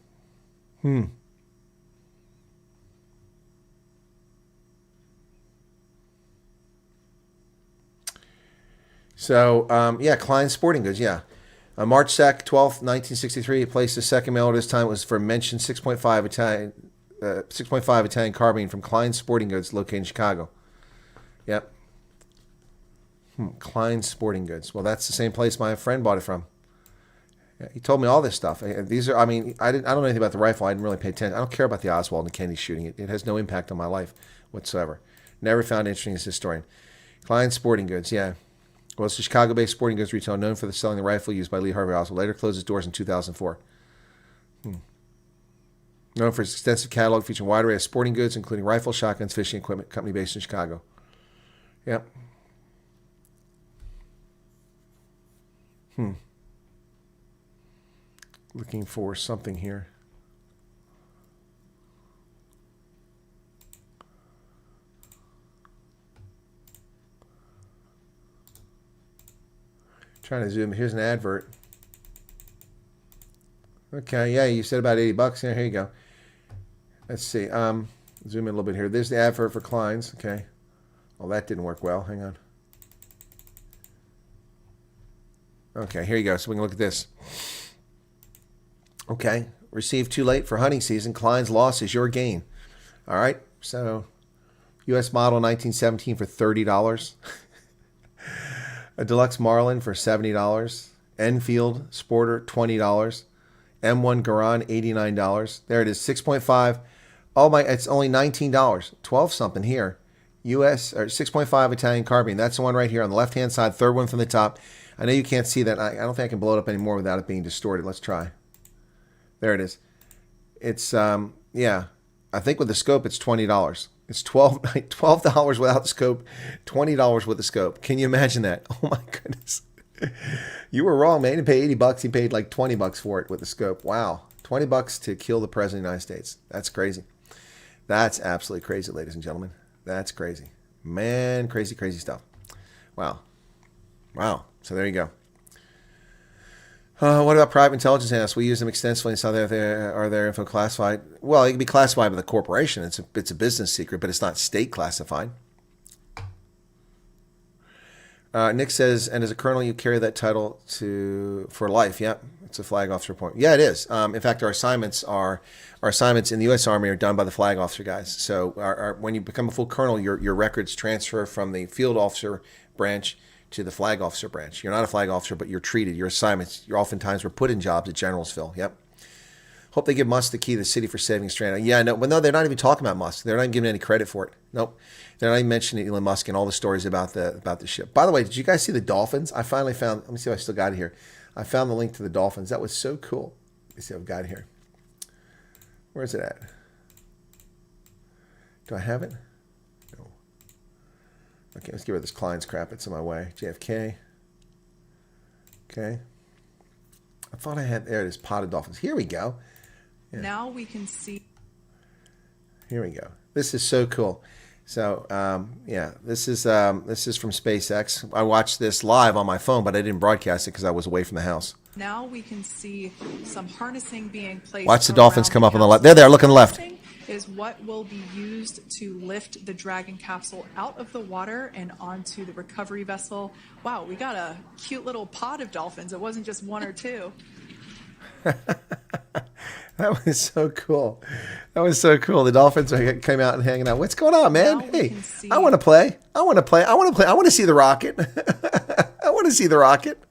So, yeah, Klein Sporting Goods, yeah. March 2nd, 12th, 1963, he placed his second mail order. This time it was for mentioned 6.5 Italian carbine from Klein Sporting Goods located in Chicago. Yep. Klein Sporting Goods. Well, that's the same place my friend bought it from. Yeah, he told me all this stuff. These are, I don't know anything about the rifle. I didn't really pay attention. I don't care about the Oswald and Kennedy shooting. It has no impact on my life whatsoever. Never found it interesting as a historian. Klein Sporting Goods, yeah. Well, it's a Chicago-based sporting goods retailer known for selling the rifle used by Lee Harvey Oswald. Later closed its doors in 2004. Known for its extensive catalog featuring a wide array of sporting goods, including rifles, shotguns, fishing equipment, company based in Chicago. Yep. Looking for something here. Trying to zoom. Here's an advert. Okay, yeah, you said about $80. Yeah, here you go. Let's see. Zoom in a little bit here. There's the advert for Klein's. Okay. Well, that didn't work well. Hang on. Okay, here you go. So we can look at this. Okay. Received too late for hunting season. Klein's loss is your gain. All right. So, U.S. model 1917 for $30. A deluxe Marlin for $70. Enfield Sporter $20. M1 Garan $89. There it is, 6.5. Oh my, it's only $19. 12 something here. US or 6.5 Italian carbine. That's the one right here on the left-hand side, third one from the top. I know you can't see that. I don't think I can blow it up anymore without it being distorted. Let's try. There it is. It's yeah. I think with the scope it's $20. It's $12 without the scope, $20 with the scope. Can you imagine that? Oh my goodness. You were wrong, man. You paid $80. He paid like $20 for it with the scope. Wow. $20 to kill the president of the United States. That's crazy. That's absolutely crazy, ladies and gentlemen. That's crazy. Man, crazy, crazy stuff. Wow. Wow. So there you go. What about private intelligence analysts? We use them extensively and saw that are their info classified. Well, it can be classified by the corporation. It's a business secret, but it's not state classified. Nick says, and as a colonel, you carry that title for life. Yeah, it's a flag officer point. Yeah, it is. In fact, our assignments in the U.S. Army are done by the flag officer guys. So when you become a full colonel, your records transfer from the field officer branch to the flag officer branch. You're not a flag officer, but you're treated. Your assignments, you're oftentimes were put in jobs at Generalsville. Yep. Hope they give Musk the key to the city for saving Strand. Yeah, no, but no, they're not even talking about Musk. They're not even giving any credit for it. Nope. They're not even mentioning Elon Musk and all the stories about the ship. By the way, did you guys see the dolphins? I finally found, let me see if I still got it here. I found the link to the dolphins. That was so cool. Let me see if I've got it here. Where is it at? Do I have it? No. Okay, let's get rid of this Klein's crap. It's in my way. JFK. Okay. I thought I had, there it is, potted dolphins. Here we go. Yeah. Now we can see. Here we go. This is so cool. So, yeah, this is from SpaceX. I watched this live on my phone, but I didn't broadcast it because I was away from the house. Now we can see some harnessing being placed. Watch the dolphins come up on the left. There, look on the left. Is what will be used to lift the Dragon capsule out of the water and onto the recovery vessel. Wow, we got a cute little pod of dolphins. It wasn't just one or two. That was so cool. That was so cool. The dolphins came out and hanging out. What's going on, man? Hey, I want to play. I want to see the rocket. I want to see the rocket.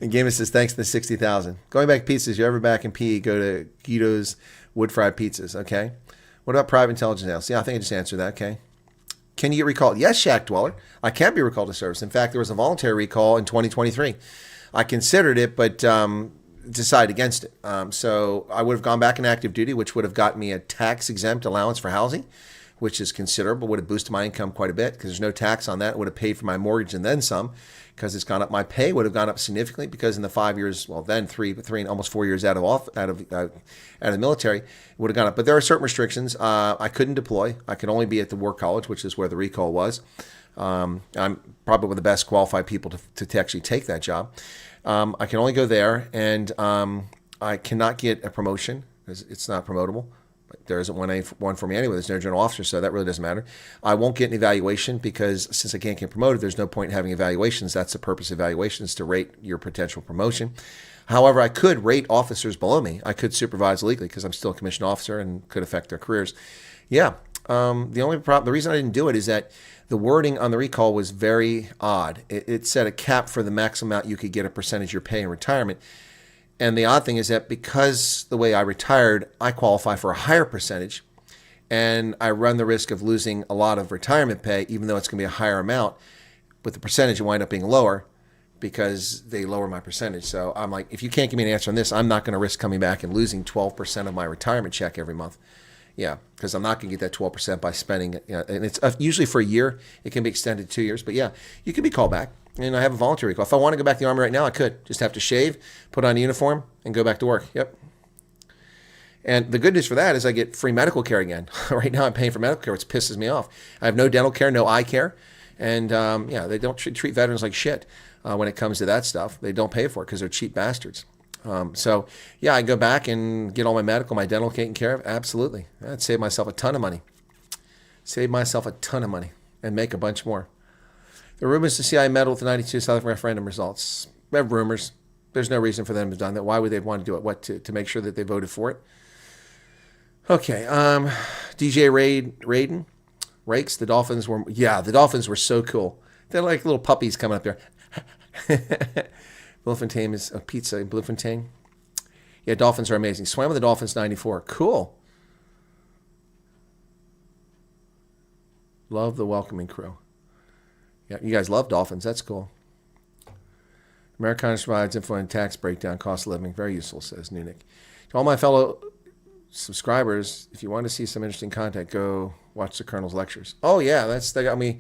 And Gamer says, thanks to the 60,000. Going back pizzas, you're ever back in PE, go to Guido's Wood Fried Pizzas, okay? What about private intelligence analysis? Yeah, I think I just answered that, okay? Can you get recalled? Yes, Shack Dweller. I can be recalled to service. In fact, there was a voluntary recall in 2023. I considered it, but decided against it. So I would have gone back in active duty, which would have gotten me a tax-exempt allowance for housing, which is considerable, would have boosted my income quite a bit because there's no tax on that. It would have paid for my mortgage and then some because it's gone up. My pay would have gone up significantly because in the 5 years, well, then three and almost 4 years out of the military, it would have gone up. But there are certain restrictions. I couldn't deploy. I could only be at the War College, which is where the recall was. I'm probably one of the best qualified people to actually take that job. I can only go there, and I cannot get a promotion because it's not promotable. There isn't one for me anyway. There's no general officer, so that really doesn't matter. I won't get an evaluation because since I can't get promoted, there's no point in having evaluations. That's the purpose of evaluations, to rate your potential promotion. However, I could rate officers below me. I could supervise legally because I'm still a commissioned officer and could affect their careers. Yeah. The reason I didn't do it is that the wording on the recall was very odd. It set a cap for the maximum amount you could get a percentage of your pay in retirement. And the odd thing is that because the way I retired, I qualify for a higher percentage, and I run the risk of losing a lot of retirement pay, even though it's going to be a higher amount. With the percentage, it wind up being lower because they lower my percentage. So I'm like, if you can't give me an answer on this, I'm not going to risk coming back and losing 12% of my retirement check every month. Yeah, because I'm not going to get that 12% by spending it. And it's usually for a year. It can be extended 2 years. But yeah, you can be called back. And I have a voluntary recall. If I want to go back to the Army right now, I could. Just have to shave, put on a uniform, and go back to work. Yep. And the good news for that is I get free medical care again. Right now I'm paying for medical care, which pisses me off. I have no dental care, no eye care. And yeah, they don't treat veterans like shit when it comes to that stuff. They don't pay for it because they're cheap bastards. So yeah, I go back and get all my medical, my dental taken care of. Absolutely. That'd save myself a ton of money. Save myself a ton of money and make a bunch more. The rumors the CIA meddled with the 92 South African referendum results. We have rumors. There's no reason for them to have done that. Why would they want to do it? What, to make sure that they voted for it? Okay. DJ Raiden. Rakes. The Dolphins were so cool. They're like little puppies coming up there. Bloemfontein is a pizza in Bloemfontein. Yeah, Dolphins are amazing. Swam with the Dolphins 94. Cool. Love the welcoming crew. Yeah, you guys love dolphins. That's cool. Americana provides info on tax breakdown, cost of living. Very useful, says Nunik. To all my fellow subscribers, if you want to see some interesting content, go watch the Colonel's lectures. Oh, yeah, that got me.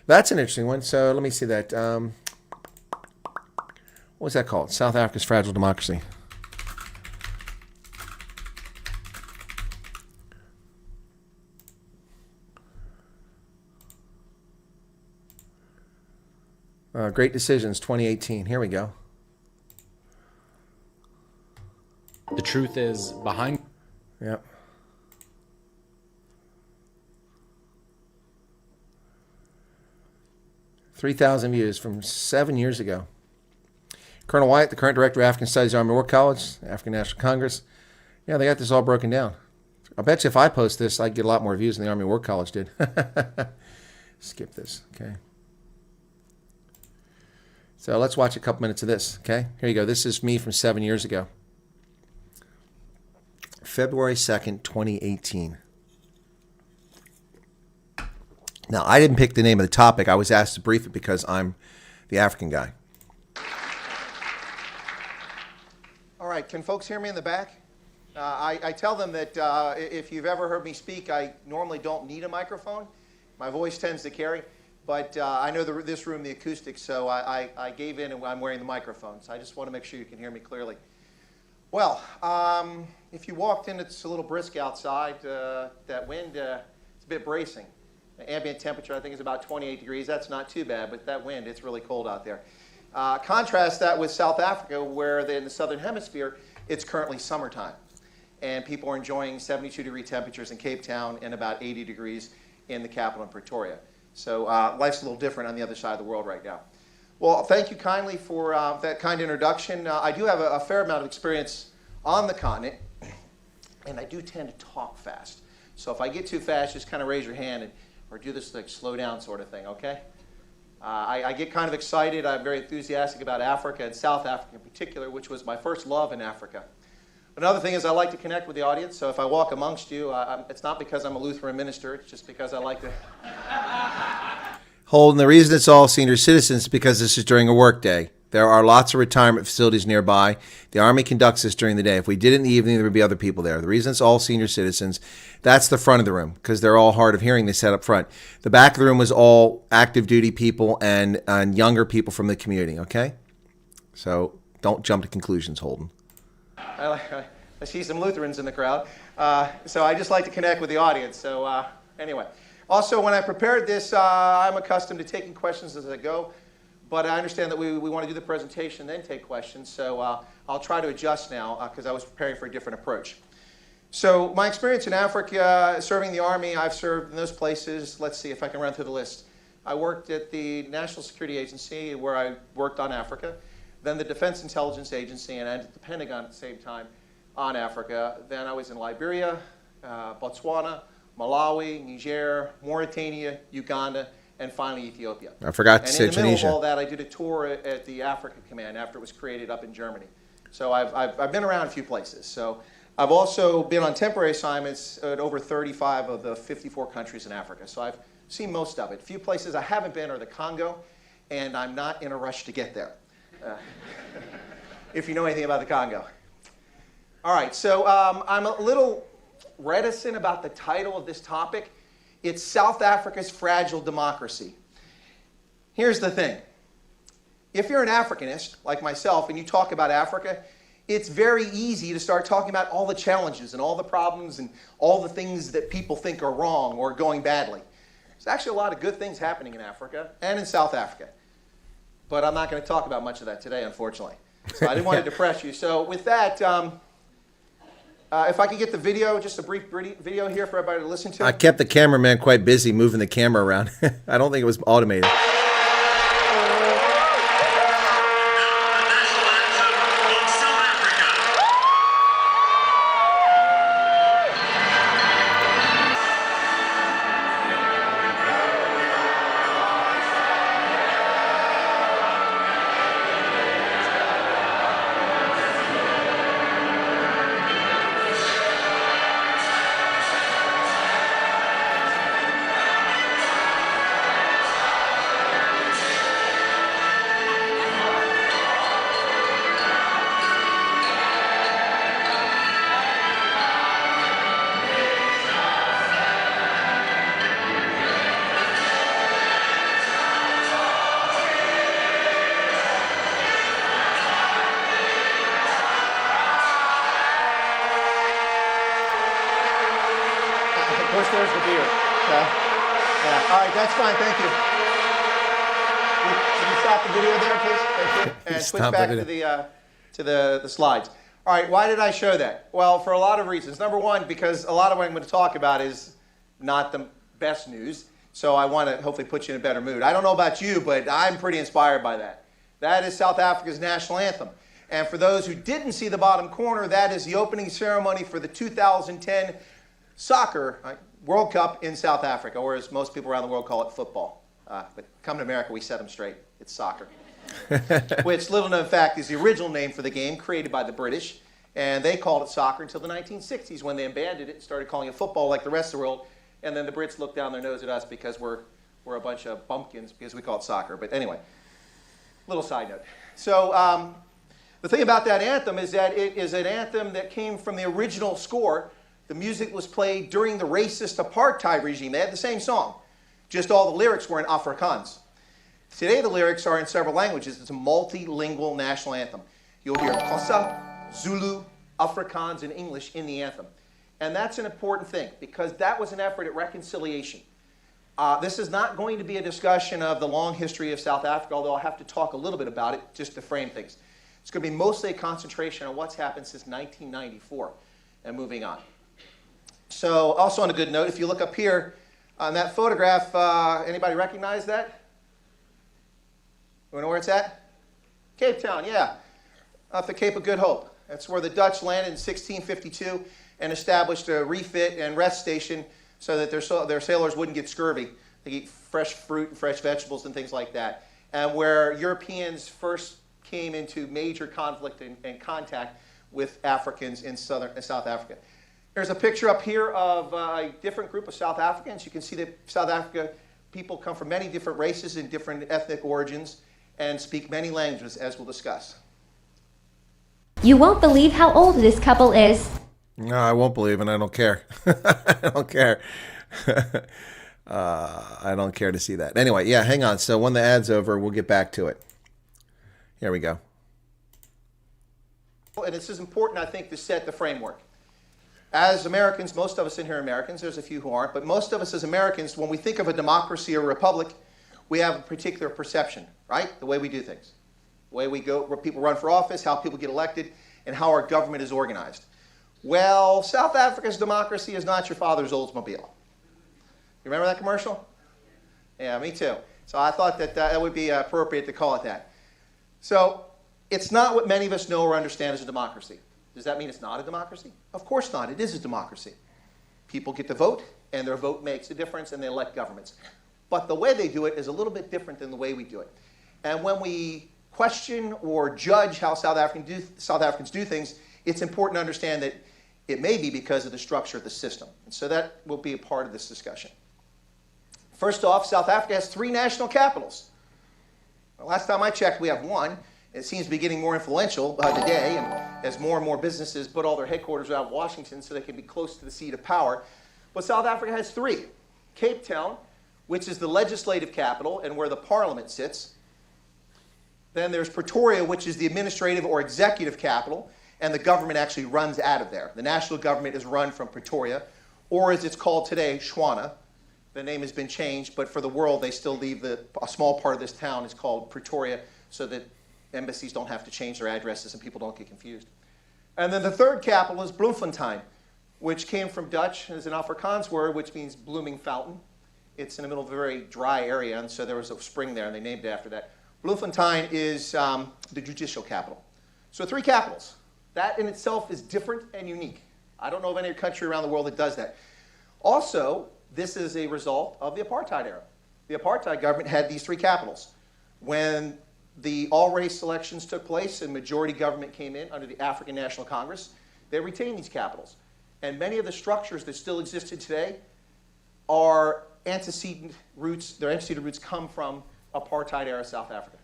That's an interesting one. So let me see that. What's that called? South Africa's Fragile Democracy. Great Decisions 2018. Here we go. The truth is behind. Yep. $3,000 views from 7 years ago. Colonel Wyatt, the current director of African Studies, Army War College, African National Congress. Yeah, they got this all broken down. I bet you if I post this, I'd get a lot more views than the Army War College did. Skip this, okay? So let's watch a couple minutes of this, okay? Here you go. This is me from 7 years ago. February 2nd, 2018. Now, I didn't pick the name of the topic. I was asked to brief it because I'm the African guy. All right, can folks hear me in the back? I tell them that if you've ever heard me speak, I normally don't need a microphone. My voice tends to carry. But I know this room, the acoustics, so I gave in and I'm wearing the microphone. So I just want to make sure you can hear me clearly. Well, if you walked in, it's a little brisk outside. That wind, it's a bit bracing. The ambient temperature, I think, is about 28 degrees. That's not too bad, but that wind, it's really cold out there. Contrast that with South Africa, where in the southern hemisphere, it's currently summertime. And people are enjoying 72-degree temperatures in Cape Town and about 80 degrees in the capital in Pretoria. So life's a little different on the other side of the world right now. Well, thank you kindly for that kind introduction. I do have a fair amount of experience on the continent, and I do tend to talk fast. So if I get too fast, just kind of raise your hand or do this like slow down sort of thing, okay? I get kind of excited. I'm very enthusiastic about Africa and South Africa in particular, which was my first love in Africa. Another thing is I like to connect with the audience, so if I walk amongst you, it's not because I'm a Lutheran minister, it's just because I like to... Holden, the reason it's all senior citizens is because this is during a work day. There are lots of retirement facilities nearby. The Army conducts this during the day. If we did it in the evening, there would be other people there. The reason it's all senior citizens, that's the front of the room, because they're all hard of hearing. They sat up front. The back of the room was all active duty people and younger people from the community, okay? So don't jump to conclusions, Holden. I see some Lutherans in the crowd, so I just like to connect with the audience. So anyway, also when I prepared this, I'm accustomed to taking questions as I go, but I understand that we want to do the presentation then take questions. So I'll try to adjust now because I was preparing for a different approach. So my experience in Africa, serving the Army, I've served in those places. Let's see if I can run through the list. I worked at the National Security Agency where I worked on Africa, then the Defense Intelligence Agency, and at the Pentagon at the same time on Africa. Then I was in Liberia, Botswana, Malawi, Niger, Mauritania, Uganda, and finally Ethiopia. I forgot to say Tunisia. And in the middle of all that, I did a tour at the Africa Command after it was created up in Germany. So I've been around a few places. So I've also been on temporary assignments at over 35 of the 54 countries in Africa. So I've seen most of it. A few places I haven't been are the Congo, and I'm not in a rush to get there. If you know anything about the Congo. All right, so I'm a little reticent about the title of this topic. It's South Africa's Fragile Democracy. Here's the thing. If you're an Africanist, like myself, and you talk about Africa, it's very easy to start talking about all the challenges and all the problems and all the things that people think are wrong or going badly. There's actually a lot of good things happening in Africa and in South Africa. But I'm not going to talk about much of that today, unfortunately. So I didn't want to depress you. So with that, if I could get the video, just a brief video here for everybody to listen to. I kept the cameraman quite busy moving the camera around. I don't think it was automated. There's the beer. Yeah. All right, that's fine. Thank you. Can you stop the video there, please? Thank you. And switch back to the slides. All right, why did I show that? Well, for a lot of reasons. Number one, because a lot of what I'm going to talk about is not the best news, so I want to hopefully put you in a better mood. I don't know about you, but I'm pretty inspired by that. That is South Africa's national anthem. And for those who didn't see the bottom corner, that is the opening ceremony for the 2010 soccer World Cup in South Africa, or as most people around the world call it, football. But come to America, we set them straight. It's soccer. Which, little known fact, is the original name for the game created by the British. And they called it soccer until the 1960s when they abandoned it and started calling it football like the rest of the world. And then the Brits looked down their nose at us because we're a bunch of bumpkins because we call it soccer. But anyway, little side note. So the thing about that anthem is that it is an anthem that came from the original score. The music was played during the racist apartheid regime. They had the same song, just all the lyrics were in Afrikaans. Today the lyrics are in several languages. It's a multilingual national anthem. You'll hear Xhosa, Zulu, Afrikaans, and English in the anthem. And that's an important thing because that was an effort at reconciliation. This is not going to be a discussion of the long history of South Africa, although I'll have to talk a little bit about it just to frame things. It's going to be mostly a concentration on what's happened since 1994 and moving on. So also on a good note, if you look up here on that photograph, anybody recognize that? You know where it's at? Cape Town, yeah. Off the Cape of Good Hope. That's where the Dutch landed in 1652 and established a refit and rest station so that their sailors wouldn't get scurvy. They eat fresh fruit and fresh vegetables and things like that. And where Europeans first came into major conflict and contact with Africans in South Africa. There's a picture up here of a different group of South Africans. You can see that South Africa people come from many different races and different ethnic origins and speak many languages, as we'll discuss. You won't believe how old this couple is. No, I won't believe, and I don't care. I don't care. I don't care to see that. Anyway, yeah, hang on. So when the ad's over, we'll get back to it. Here we go. And this is important, I think, to set the framework. As Americans, most of us in here are Americans. There's a few who aren't. But most of us as Americans, when we think of a democracy or a republic, we have a particular perception, right? The way we do things. The way we go, where people run for office, how people get elected, and how our government is organized. Well, South Africa's democracy is not your father's Oldsmobile. You remember that commercial? Yeah, me too. So I thought that that would be appropriate to call it that. So it's not what many of us know or understand as a democracy. Does that mean it's not a democracy? Of course not. It is a democracy. People get to vote, and their vote makes a difference, and they elect governments. But the way they do it is a little bit different than the way we do it. And when we question or judge how South Africans do things, it's important to understand that it may be because of the structure of the system. And so that will be a part of this discussion. First off, South Africa has 3 national capitals. Well, last time I checked, we have 1. It seems to be getting more influential today, and as more and more businesses put all their headquarters out of Washington so they can be close to the seat of power. But South Africa has three. Cape Town, which is the legislative capital and where the parliament sits. Then there's Pretoria, which is the administrative or executive capital, and the government actually runs out of there. The national government is run from Pretoria, or as it's called today, Shwana. The name has been changed, but for the world, they still leave a small part of this town is called Pretoria so that embassies don't have to change their addresses and people don't get confused. And then the third capital is Bloemfontein, which came from Dutch as an Afrikaans word, which means blooming fountain. It's in the middle of a very dry area, and so there was a spring there, and they named it after that. Bloemfontein is the judicial capital. So three capitals. That in itself is different and unique. I don't know of any country around the world that does that. Also, this is a result of the apartheid era. The apartheid government had these three capitals. When the all-race elections took place and majority government came in under the African National Congress, they retained these capitals. And many of the structures that still existed today are antecedent roots. Their antecedent roots come from apartheid-era South Africa.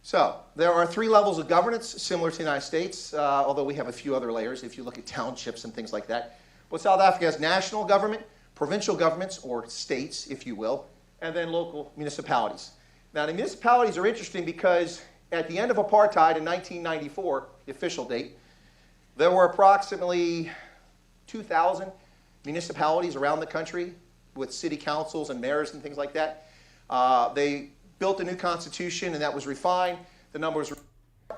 So there are three levels of governance similar to the United States, although we have a few other layers if you look at townships and things like that. But South Africa has national government, provincial governments, or states, if you will, and then local municipalities. Now, the municipalities are interesting because at the end of apartheid in 1994, the official date, there were approximately 2,000 municipalities around the country with city councils and mayors and things like that. They built a new constitution, and that was refined. The numbers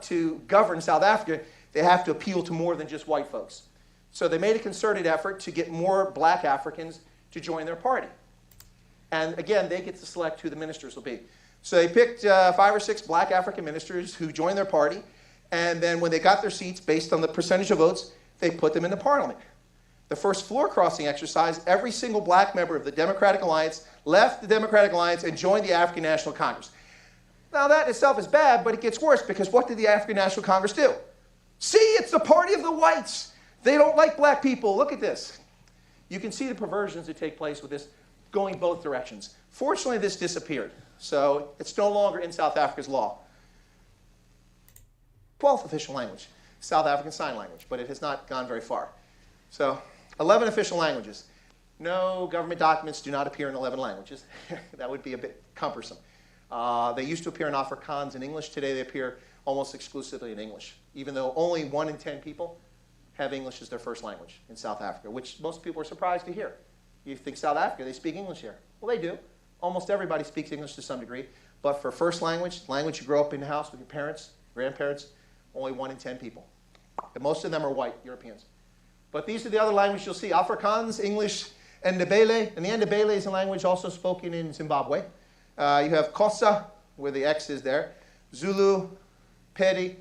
to govern South Africa, they have to appeal to more than just white folks. So they made a concerted effort to get more black Africans to join their party. And again, they get to select who the ministers will be. So they picked 5 or 6 black African ministers who joined their party, and then when they got their seats based on the percentage of votes, they put them into parliament. The first floor crossing exercise, every single black member of the Democratic Alliance left the Democratic Alliance and joined the African National Congress. Now that in itself is bad, but it gets worse because what did the African National Congress do? See, it's the party of the whites. They don't like black people. Look at this. You can see the perversions that take place with this going both directions. Fortunately, this disappeared. So it's no longer in South Africa's law. 12th official language, South African Sign Language, but it has not gone very far. So 11 official languages. No, government documents do not appear in 11 languages. That would be a bit cumbersome. They used to appear in Afrikaans and English. Today they appear almost exclusively in English, even though only 1 in 10 people have English as their first language in South Africa, which most people are surprised to hear. You think South Africa, they speak English here. Well, they do. Almost everybody speaks English to some degree. But for first language you grow up in the house with your parents, grandparents, only 1 in 10 people. And most of them are white Europeans. But these are the other languages you'll see. Afrikaans, English, and Ndebele. And the Ndebele is a language also spoken in Zimbabwe. You have Xhosa, where the X is there. Zulu, Pedi,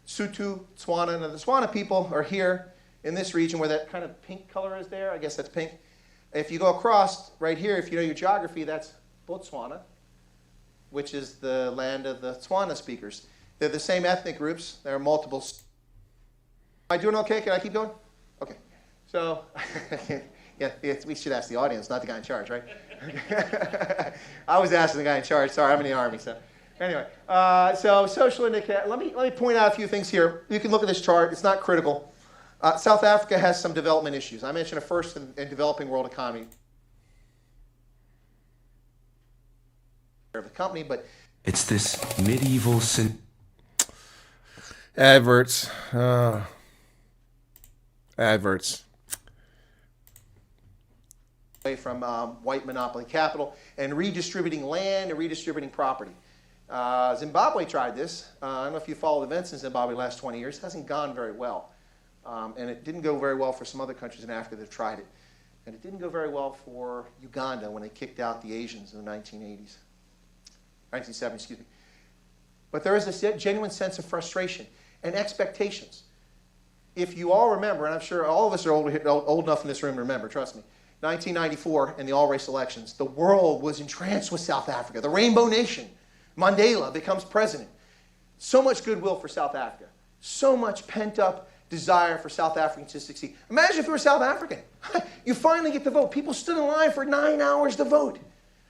Sotho, Tswana. Now the Tswana people are here in this region where that kind of pink color is there. I guess that's pink. If you go across right here, if you know your geography, that's Botswana, which is the land of the Tswana speakers. They're the same ethnic groups. There are multiple. Am I doing okay? Can I keep going? Okay. So, yeah, we should ask the audience, not the guy in charge, right? I was asking the guy in charge. Sorry, I'm in the Army. So, anyway, so social indicator. Let me point out a few things here. You can look at this chart. It's not critical. South Africa has some development issues. I mentioned a first in developing world economy of the company, but it's this medieval adverts. Adverts. Away from white monopoly capital and redistributing land and redistributing property. Zimbabwe tried this. I don't know if you followed events in Zimbabwe the last 20 years. It hasn't gone very well. And it didn't go very well for some other countries in Africa that have tried it. And it didn't go very well for Uganda when they kicked out the Asians in the 1970s, excuse me. But there is a genuine sense of frustration and expectations. If you all remember, and I'm sure all of us are old enough in this room to remember, trust me, 1994 in the all-race elections, the world was entranced with South Africa. The Rainbow Nation, Mandela becomes president. So much goodwill for South Africa. So much pent-up desire for South Africans to succeed. Imagine if you were South African. You finally get to vote. People stood in line for 9 hours to vote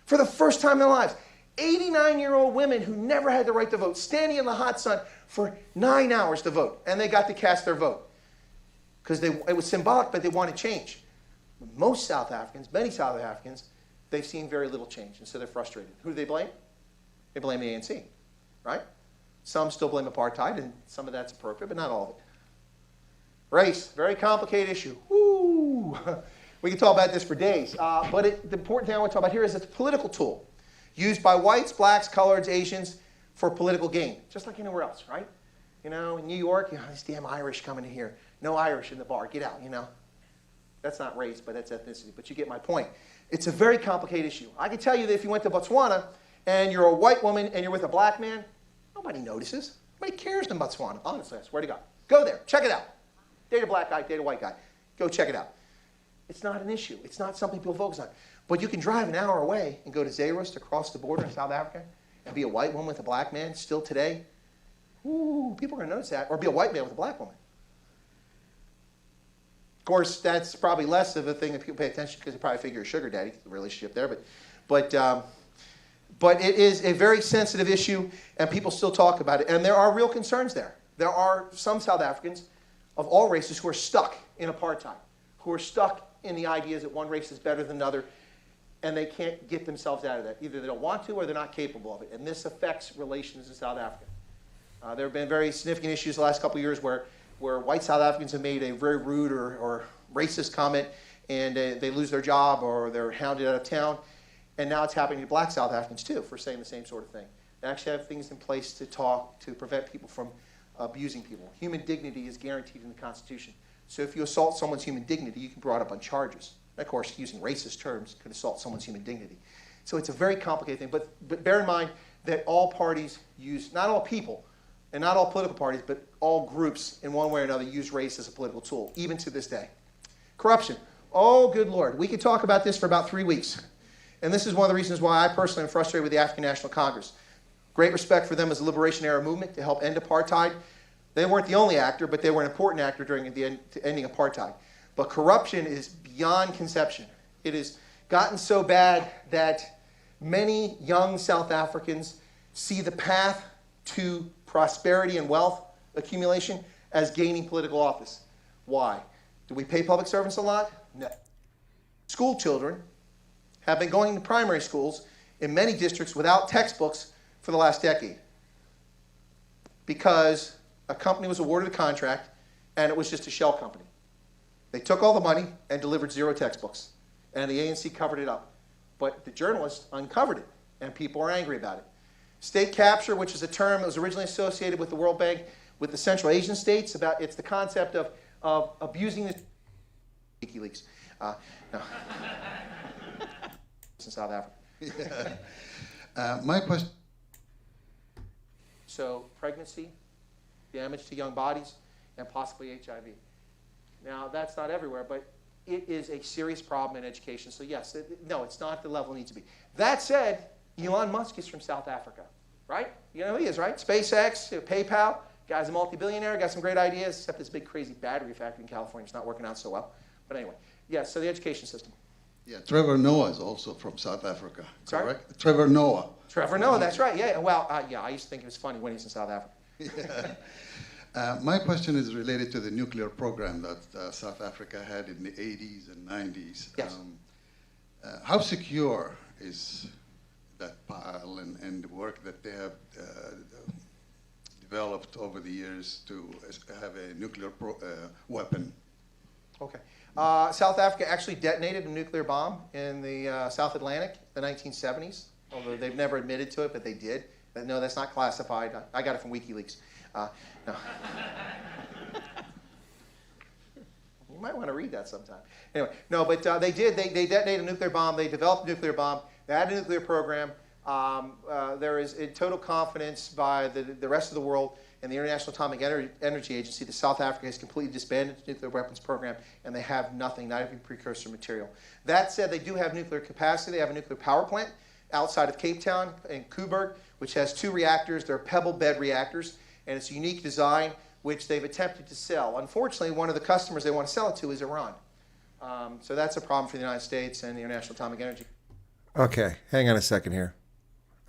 for the first time in their lives. 89-year-old women who never had the right to vote, standing in the hot sun for 9 hours to vote, and they got to cast their vote. Because it was symbolic, but they wanted change. Most South Africans, many South Africans, they've seen very little change, and so they're frustrated. Who do they blame? They blame the ANC, right? Some still blame apartheid, and some of that's appropriate, but not all of it. Race, very complicated issue. Woo! We can talk about this for days, but the important thing I want to talk about here is it's a political tool used by whites, blacks, coloreds, Asians for political gain, just like anywhere else, right? You know, in New York, these damn Irish coming in here. No Irish in the bar, get out, you know. That's not race, but that's ethnicity, but you get my point. It's a very complicated issue. I can tell you that if you went to Botswana and you're a white woman and you're with a black man, nobody notices. Nobody cares in Botswana, honestly, I swear to God. Go there, check it out. Date a black guy, date a white guy. Go check it out. It's not an issue. It's not something people focus on. But you can drive an hour away and go to Zeerust across the border in South Africa and be a white woman with a black man still today. Ooh, people are going to notice that. Or be a white man with a black woman. Of course, that's probably less of a thing that people pay attention to because they probably figure a sugar daddy, the relationship there. But it is a very sensitive issue, and people still talk about it. And there are real concerns there. There are some South Africans of all races who are stuck in apartheid, who are stuck in the ideas that one race is better than another, and they can't get themselves out of that. Either they don't want to or they're not capable of it. And this affects relations in South Africa. There have been very significant issues the last couple of years where white South Africans have made a very rude or racist comment, and they lose their job or they're hounded out of town. And now it's happening to black South Africans too for saying the same sort of thing. They actually have things in place to prevent people from abusing people. Human dignity is guaranteed in the Constitution. So if you assault someone's human dignity, you can be brought up on charges. And of course, using racist terms could assault someone's human dignity. So it's a very complicated thing. But bear in mind that all parties use, not all people, and not all political parties, but all groups in one way or another use race as a political tool, even to this day. Corruption. Oh, good Lord. We could talk about this for about 3 weeks. And this is one of the reasons why I personally am frustrated with the African National Congress. Great respect for them as a liberation era movement to help end apartheid. They weren't the only actor, but they were an important actor during the ending apartheid. But corruption is beyond conception. It has gotten so bad that many young South Africans see the path to prosperity and wealth accumulation as gaining political office. Why? Do we pay public servants a lot? No. School children have been going to primary schools in many districts without textbooks for the last decade because a company was awarded a contract and it was just a shell company. They took all the money and delivered 0 textbooks, and the ANC covered it up. But the journalists uncovered it, and people are angry about it. State capture, which is a term that was originally associated with the World Bank, with the Central Asian states, it's the concept of abusing the WikiLeaks. No. In South Africa. My question. So pregnancy, damage to young bodies, and possibly HIV. Now that's not everywhere, but it is a serious problem in education. So yes, no, it's not the level it needs to be. That said, Elon Musk is from South Africa, right? You know who he is, right? SpaceX, PayPal, guy's a multi-billionaire, got some great ideas, except this big crazy battery factory in California is not working out so well. But anyway, yes, so the education system. Yeah, Trevor Noah is also from South Africa, Sorry? correct? Trevor Noah. Trevor Noah, that's right. Yeah, well, yeah, I used to think it was funny when he was in South Africa. My question is related to the nuclear program that South Africa had in the 80s and 90s. Yes. How secure is that pile and the work that they have developed over the years to have a nuclear weapon? Okay. South Africa actually detonated a nuclear bomb in the South Atlantic in the 1970s, although they've never admitted to it, but they did. But no, that's not classified. I got it from WikiLeaks. No. You might want to read that sometime. Anyway, no, but they did. They detonated a nuclear bomb. They developed a nuclear bomb. They had a nuclear program. There is total confidence by the rest of the world and the International Atomic Energy Agency that South Africa has completely disbanded its nuclear weapons program, and they have nothing, not even precursor material. That said, they do have nuclear capacity. They have a nuclear power plant outside of Cape Town in Coburg, which has 2 reactors. They're pebble bed reactors, and it's a unique design which they've attempted to sell. Unfortunately, one of the customers they want to sell it to is Iran. So that's a problem for the United States and the International Atomic Energy. Okay, hang on a second here.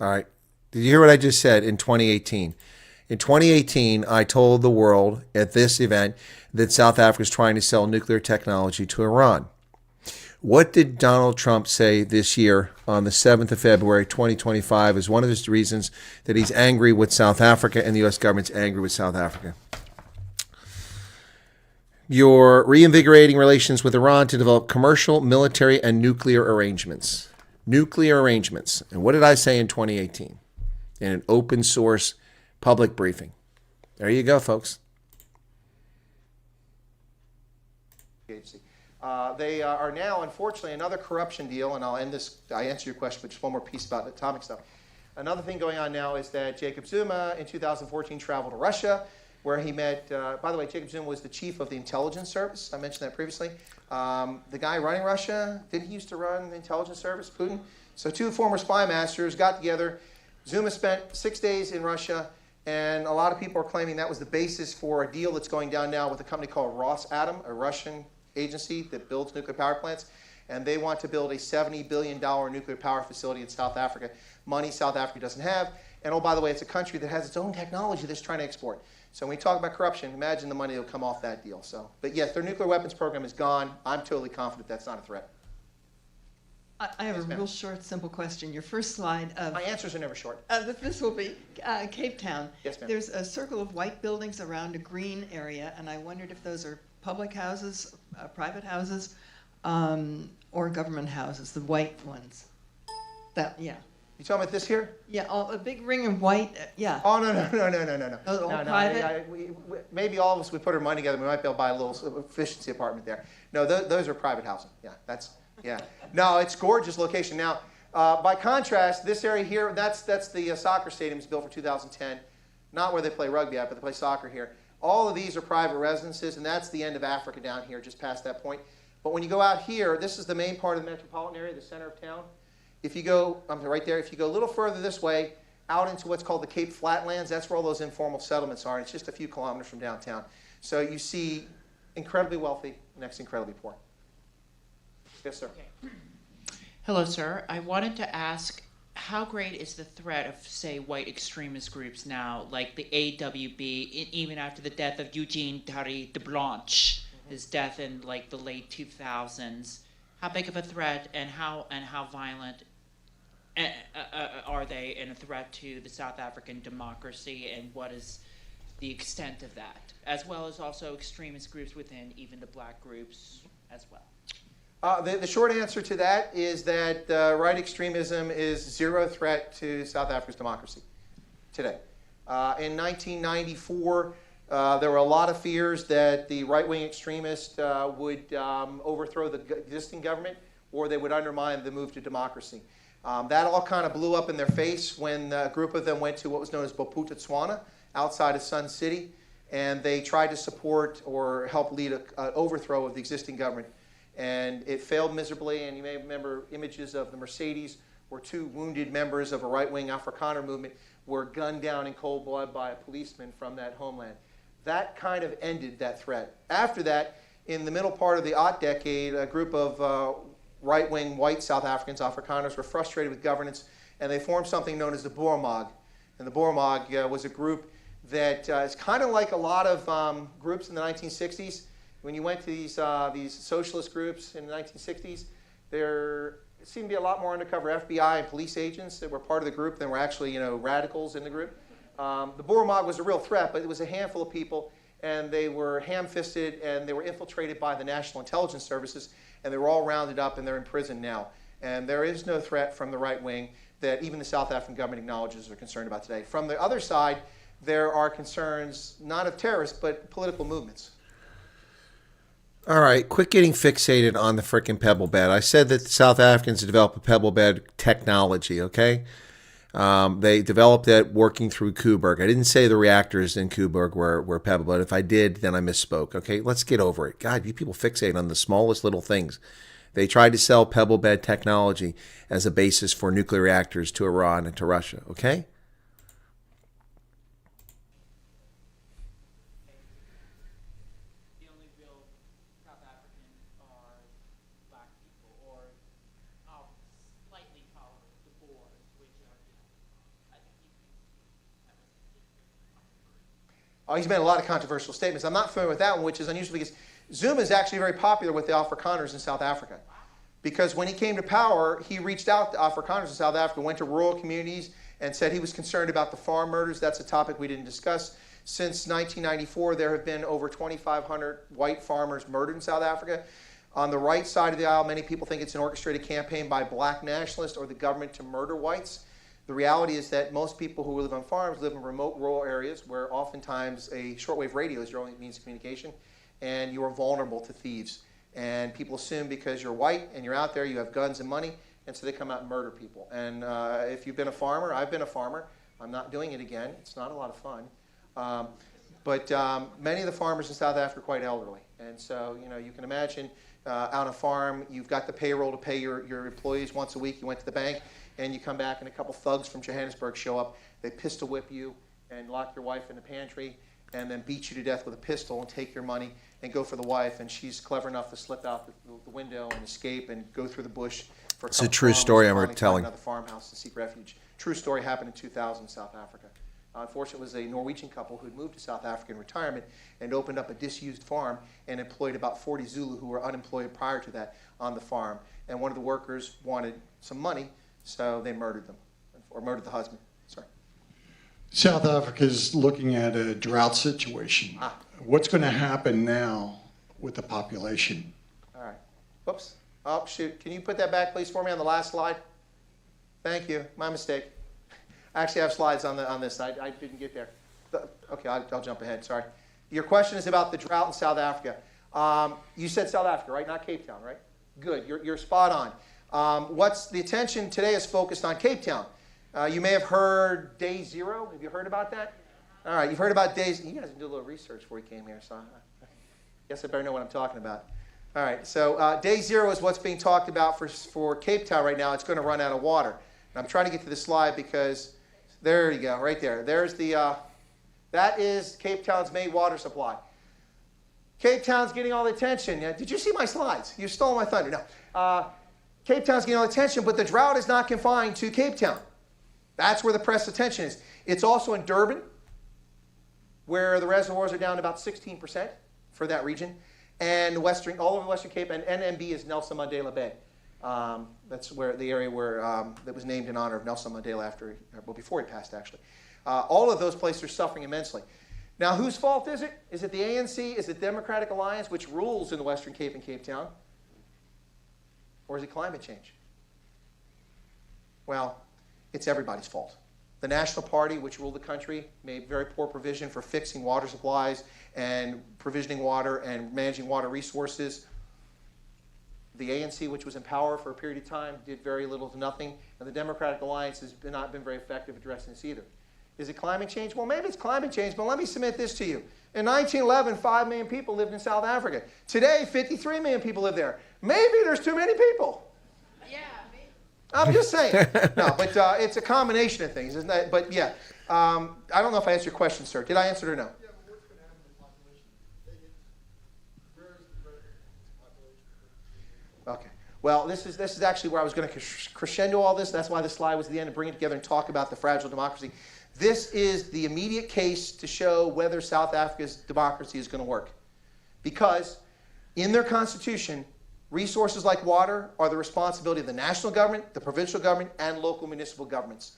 All right. Did you hear what I just said in 2018? In 2018, I told the world at this event that South Africa is trying to sell nuclear technology to Iran. What did Donald Trump say this year on the 7th of February, 2025 as one of his reasons that he's angry with South Africa and the U.S. government's angry with South Africa? You're reinvigorating relations with Iran to develop commercial, military, and nuclear arrangements. Nuclear arrangements. And what did I say in 2018? In an open source public briefing. There you go, folks. They are now, unfortunately, another corruption deal, and I'll end this, I answer your question, but just one more piece about atomic stuff. Another thing going on now is that Jacob Zuma in 2014 traveled to Russia, where he met, by the way, Jacob Zuma was the chief of the intelligence service. I mentioned that previously. The guy running Russia, didn't he used to run the intelligence service, Putin? So two former spy masters got together. Zuma spent 6 days in Russia, and a lot of people are claiming that was the basis for a deal that's going down now with a company called Rosatom, a Russian agency that builds nuclear power plants, and they want to build a $70 billion nuclear power facility in South Africa. Money South Africa doesn't have, and oh, by the way, it's a country that has its own technology that's trying to export. So when we talk about corruption, imagine the money that will come off that deal. So, but yes, their nuclear weapons program is gone. I'm totally confident that's not a threat. I have a real short, simple question. Your first slide of... My answers are never short. This will be Cape Town. Yes, ma'am. There's a circle of white buildings around a green area, and I wondered if those are public houses, private houses, or government houses, the white ones. That, yeah. You talking about this here? Yeah, a big ring of white, yeah. Oh, no. Those are all No, private? maybe all of us, we put our money together, we might be able to buy a little efficiency apartment there. No, those are private housing. Yeah, no, it's gorgeous location. Now, by contrast, this area here, that's the soccer stadium. It's built for 2010. Not where they play rugby at, but they play soccer here. All of these are private residences, and that's the end of Africa down here, just past that point. But when you go out here, this is the main part of the metropolitan area, the center of town. If you go, right there, if you go a little further this way, out into what's called the Cape Flatlands, that's where all those informal settlements are. And it's just a few kilometers from downtown. So you see incredibly wealthy, next incredibly poor. Yes, sir. Okay. Hello, sir. I wanted to ask, how great is the threat of, say, white extremist groups now, like the AWB, even after the death of Eugene Tarry de Blanche, his death in like the late 2000s? How big of a threat and how violent are they in a threat to the South African democracy, and what is the extent of that, as well as also extremist groups within even the black groups as well? The short answer to that is that right extremism is zero threat to South Africa's democracy today. In 1994, there were a lot of fears that the right-wing extremists would overthrow the existing government, or they would undermine the move to democracy. That all kind of blew up in their face when a group of them went to what was known as Bophuthatswana outside of Sun City, and they tried to support or help lead an overthrow of the existing government. And it failed miserably, and you may remember images of the Mercedes where two wounded members of a right-wing Afrikaner movement were gunned down in cold blood by a policeman from that homeland. That kind of ended that threat. After that, in the middle part of the Odd decade, a group of right-wing white South Africans, Afrikaners, were frustrated with governance, and they formed something known as the Boeremag. And the Boeremag was a group that is kind of like a lot of groups in the 1960s. When you went to these socialist groups in the 1960s, there seemed to be a lot more undercover FBI and police agents that were part of the group than were actually, radicals in the group. The Boeremag was a real threat, but it was a handful of people, and they were ham-fisted, and they were infiltrated by the National Intelligence Services, and they were all rounded up, and they're in prison now. And there is no threat from the right wing that even the South African government acknowledges or concerned about today. From the other side, there are concerns not of terrorists, but political movements. All right, quit getting fixated on the frickin' pebble bed. I said that the South Africans developed a pebble bed technology, okay? They developed that working through Coburg. I didn't say the reactors in Coburg were pebble bed. If I did, then I misspoke, okay? Let's get over it. God, you people fixate on the smallest little things. They tried to sell pebble bed technology as a basis for nuclear reactors to Iran and to Russia, okay? He's made a lot of controversial statements. I'm not familiar with that one, which is unusual because Zuma is actually very popular with the Afrikaners in South Africa. Because when he came to power, he reached out to Afrikaners in South Africa, went to rural communities, and said he was concerned about the farm murders. That's a topic we didn't discuss. Since 1994, there have been over 2,500 white farmers murdered in South Africa. On the right side of the aisle, many people think it's an orchestrated campaign by black nationalists or the government to murder whites. The reality is that most people who live on farms live in remote rural areas where oftentimes a shortwave radio is your only means of communication, and you are vulnerable to thieves. And people assume because you're white and you're out there, you have guns and money, and so they come out and murder people. And if you've been a farmer, I've been a farmer. I'm not doing it again. It's not a lot of fun. But many of the farmers in South Africa are quite elderly. And so, you can imagine on a farm, you've got the payroll to pay your employees once a week. You went to the bank, and you come back, and a couple thugs from Johannesburg show up. They pistol whip you and lock your wife in the pantry and then beat you to death with a pistol and take your money and go for the wife. And she's clever enough to slip out the window and escape and go through the bush for a It's a true story I'm telling. telling. Another farmhouse to seek refuge. True story happened in 2000 in South Africa. Unfortunately, it was a Norwegian couple who had moved to South Africa in retirement and opened up a disused farm and employed about 40 Zulu who were unemployed prior to that on the farm. And one of the workers wanted some money, so they murdered them, or murdered the husband. Sorry. South Africa is looking at a drought situation. What's going to happen now with the population? All right. Whoops. Oh, shoot. Can you put that back, please, for me on the last slide? Thank you. My mistake. I actually have slides on this. I didn't get there. Okay, I'll jump ahead. Sorry. Your question is about the drought in South Africa. You said South Africa, right? Not Cape Town, right? Good. You're spot on. What's the attention today is focused on Cape Town. You may have heard Day Zero. Have you heard about that? All right. You've heard about days. You guys did a little research before you came here, so I guess I better know what I'm talking about. All right. So Day Zero is what's being talked about for Cape Town right now. It's going to run out of water. And I'm trying to get to the slide because there you go, right there. There's the, that is Cape Town's main water supply. Cape Town's getting all the attention. Did you see my slides? You stole my thunder. No. Cape Town's getting all the attention, but the drought is not confined to Cape Town. That's where the press attention is. It's also in Durban, where the reservoirs are down to about 16% for that region, and all over Western Cape, and NMB is Nelson Mandela Bay. That's where the area where that was named in honor of Nelson Mandela before he passed, actually. All of those places are suffering immensely. Now, whose fault is it? Is it the ANC? Is it Democratic Alliance, which rules in the Western Cape and Cape Town? Or is it climate change? Well, it's everybody's fault. The National Party, which ruled the country, made very poor provision for fixing water supplies and provisioning water and managing water resources. The ANC, which was in power for a period of time, did very little to nothing. And the Democratic Alliance has not been very effective addressing this either. Is it climate change? Well, maybe it's climate change, but let me submit this to you. In 1911, 5 million people lived in South Africa. Today, 53 million people live there. Maybe there's too many people. Yeah, maybe. I'm just saying. No, but it's a combination of things, isn't it? But yeah, I don't know if I answered your question, sir. Did I answer it or no? Okay. Well, this is actually where I was going to crescendo all this. That's why the slide was at the end, to bring it together and talk about the fragile democracy. This is the immediate case to show whether South Africa's democracy is going to work. Because in their constitution, resources like water are the responsibility of the national government, the provincial government, and local municipal governments.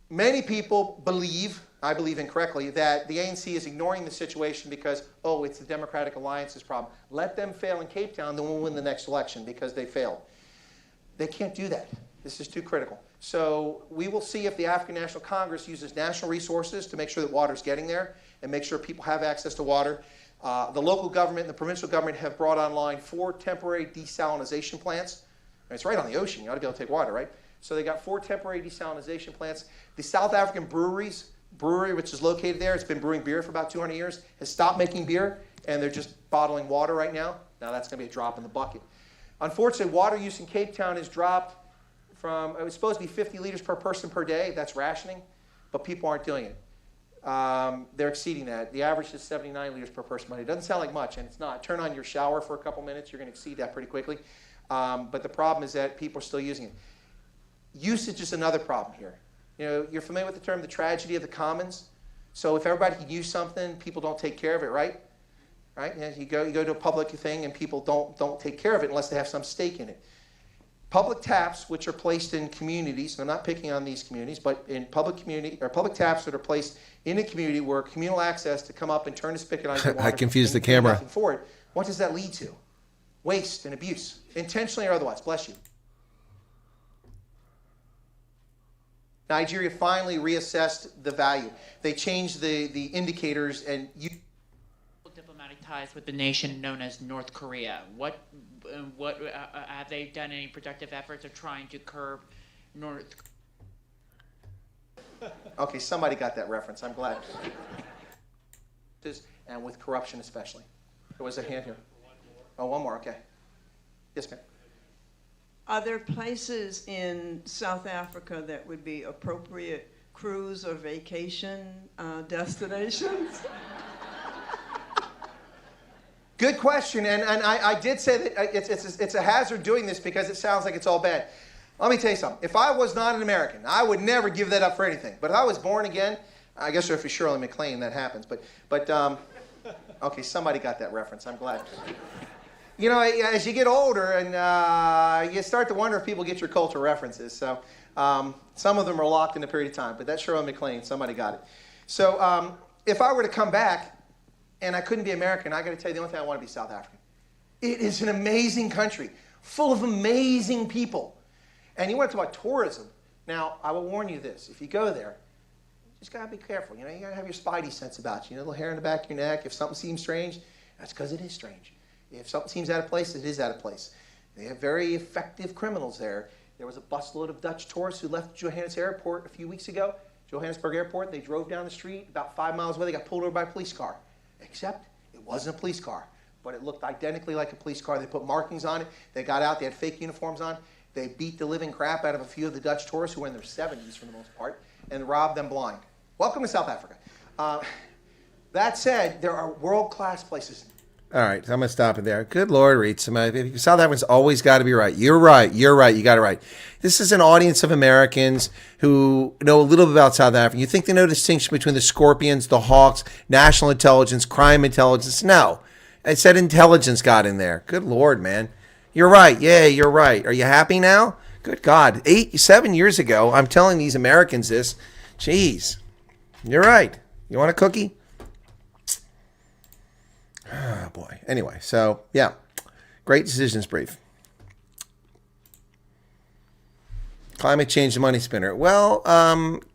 Many people believe, I believe incorrectly, that the ANC is ignoring the situation because, oh, it's the Democratic Alliance's problem. Let them fail in Cape Town, then we'll win the next election because they failed. They can't do that. This is too critical. So we will see if the African National Congress uses national resources to make sure that water's getting there and make sure people have access to water. The local government and the provincial government have brought online 4 temporary desalination plants. And it's right on the ocean. You ought to be able to take water, right? So they got 4 temporary desalination plants. The South African brewery, which is located there, it's been brewing beer for about 200 years, has stopped making beer, and they're just bottling water right now. Now that's going to be a drop in the bucket. Unfortunately, water use in Cape Town has dropped from, it was supposed to be 50 liters per person per day. That's rationing, but people aren't doing it. They're exceeding that. The average is 79 liters per person per day. It doesn't sound like much, and it's not. Turn on your shower for a couple minutes, you're going to exceed that pretty quickly. But the problem is that people are still using it. Usage is another problem here. You know, you're familiar with the term the tragedy of the commons? So if everybody can use something, people don't take care of it, right? Right? And you go to a public thing and people don't take care of it unless they have some stake in it. Public taps, which are placed in communities, and I'm not picking on these communities, but in public taps that are placed in a community where communal access to come up and turn a spigot on your water. I confused the and pay camera. nothing for it. What does that lead to? Waste and abuse, intentionally or otherwise. Bless you. Nigeria finally reassessed the value. They changed the indicators and you. Diplomatic ties with the nation known as North Korea. What have they done any productive efforts of trying to curb North? Okay, somebody got that reference. I'm glad. And with corruption especially. There was a hand here. Oh, one more. Okay. Yes, ma'am. Are there places in South Africa that would be appropriate cruise or vacation destinations? Good question, and I did say that it's a hazard doing this because it sounds like it's all bad. Let me tell you something. If I was not an American, I would never give that up for anything. But if I was born again, I guess if you're Shirley MacLaine, that happens. But okay, somebody got that reference. I'm glad. You know, as you get older, and you start to wonder if people get your cultural references. So some of them are locked in a period of time, but that's Shirley MacLaine. Somebody got it. So if I were to come back and I couldn't be American, I got to tell you, the only thing I want to be South African. It is an amazing country, full of amazing people. And you want to talk about tourism. Now, I will warn you this. If you go there, you just got to be careful. You know, you got to have your spidey sense about you. You know, a little hair in the back of your neck. If something seems strange, that's because it is strange. If something seems out of place, it is out of place. They have very effective criminals there. There was a busload of Dutch tourists who left Johannesburg Airport a few weeks ago. Johannesburg Airport, they drove down the street about 5 miles away. They got pulled over by a police car. Except it wasn't a police car, but it looked identically like a police car. They put markings on it. They got out. They had fake uniforms on. They beat the living crap out of a few of the Dutch tourists who were in their 70s for the most part and robbed them blind. Welcome to South Africa. That said, there are world-class places. All right, I'm going to stop it there. Good Lord, Reed. South Africans always got to be right. You're right. You're right. You got it right. This is an audience of Americans who know a little bit about South Africa. You think they know the distinction between the Scorpions, the Hawks, national intelligence, crime intelligence? No. I said intelligence got in there. Good Lord, man. You're right. Yeah, you're right. Are you happy now? Good God. 7 years ago, I'm telling these Americans this. Jeez. You're right. You want a cookie? Oh, boy. Anyway, so, yeah. Great decisions brief. Climate change the money spinner. Well,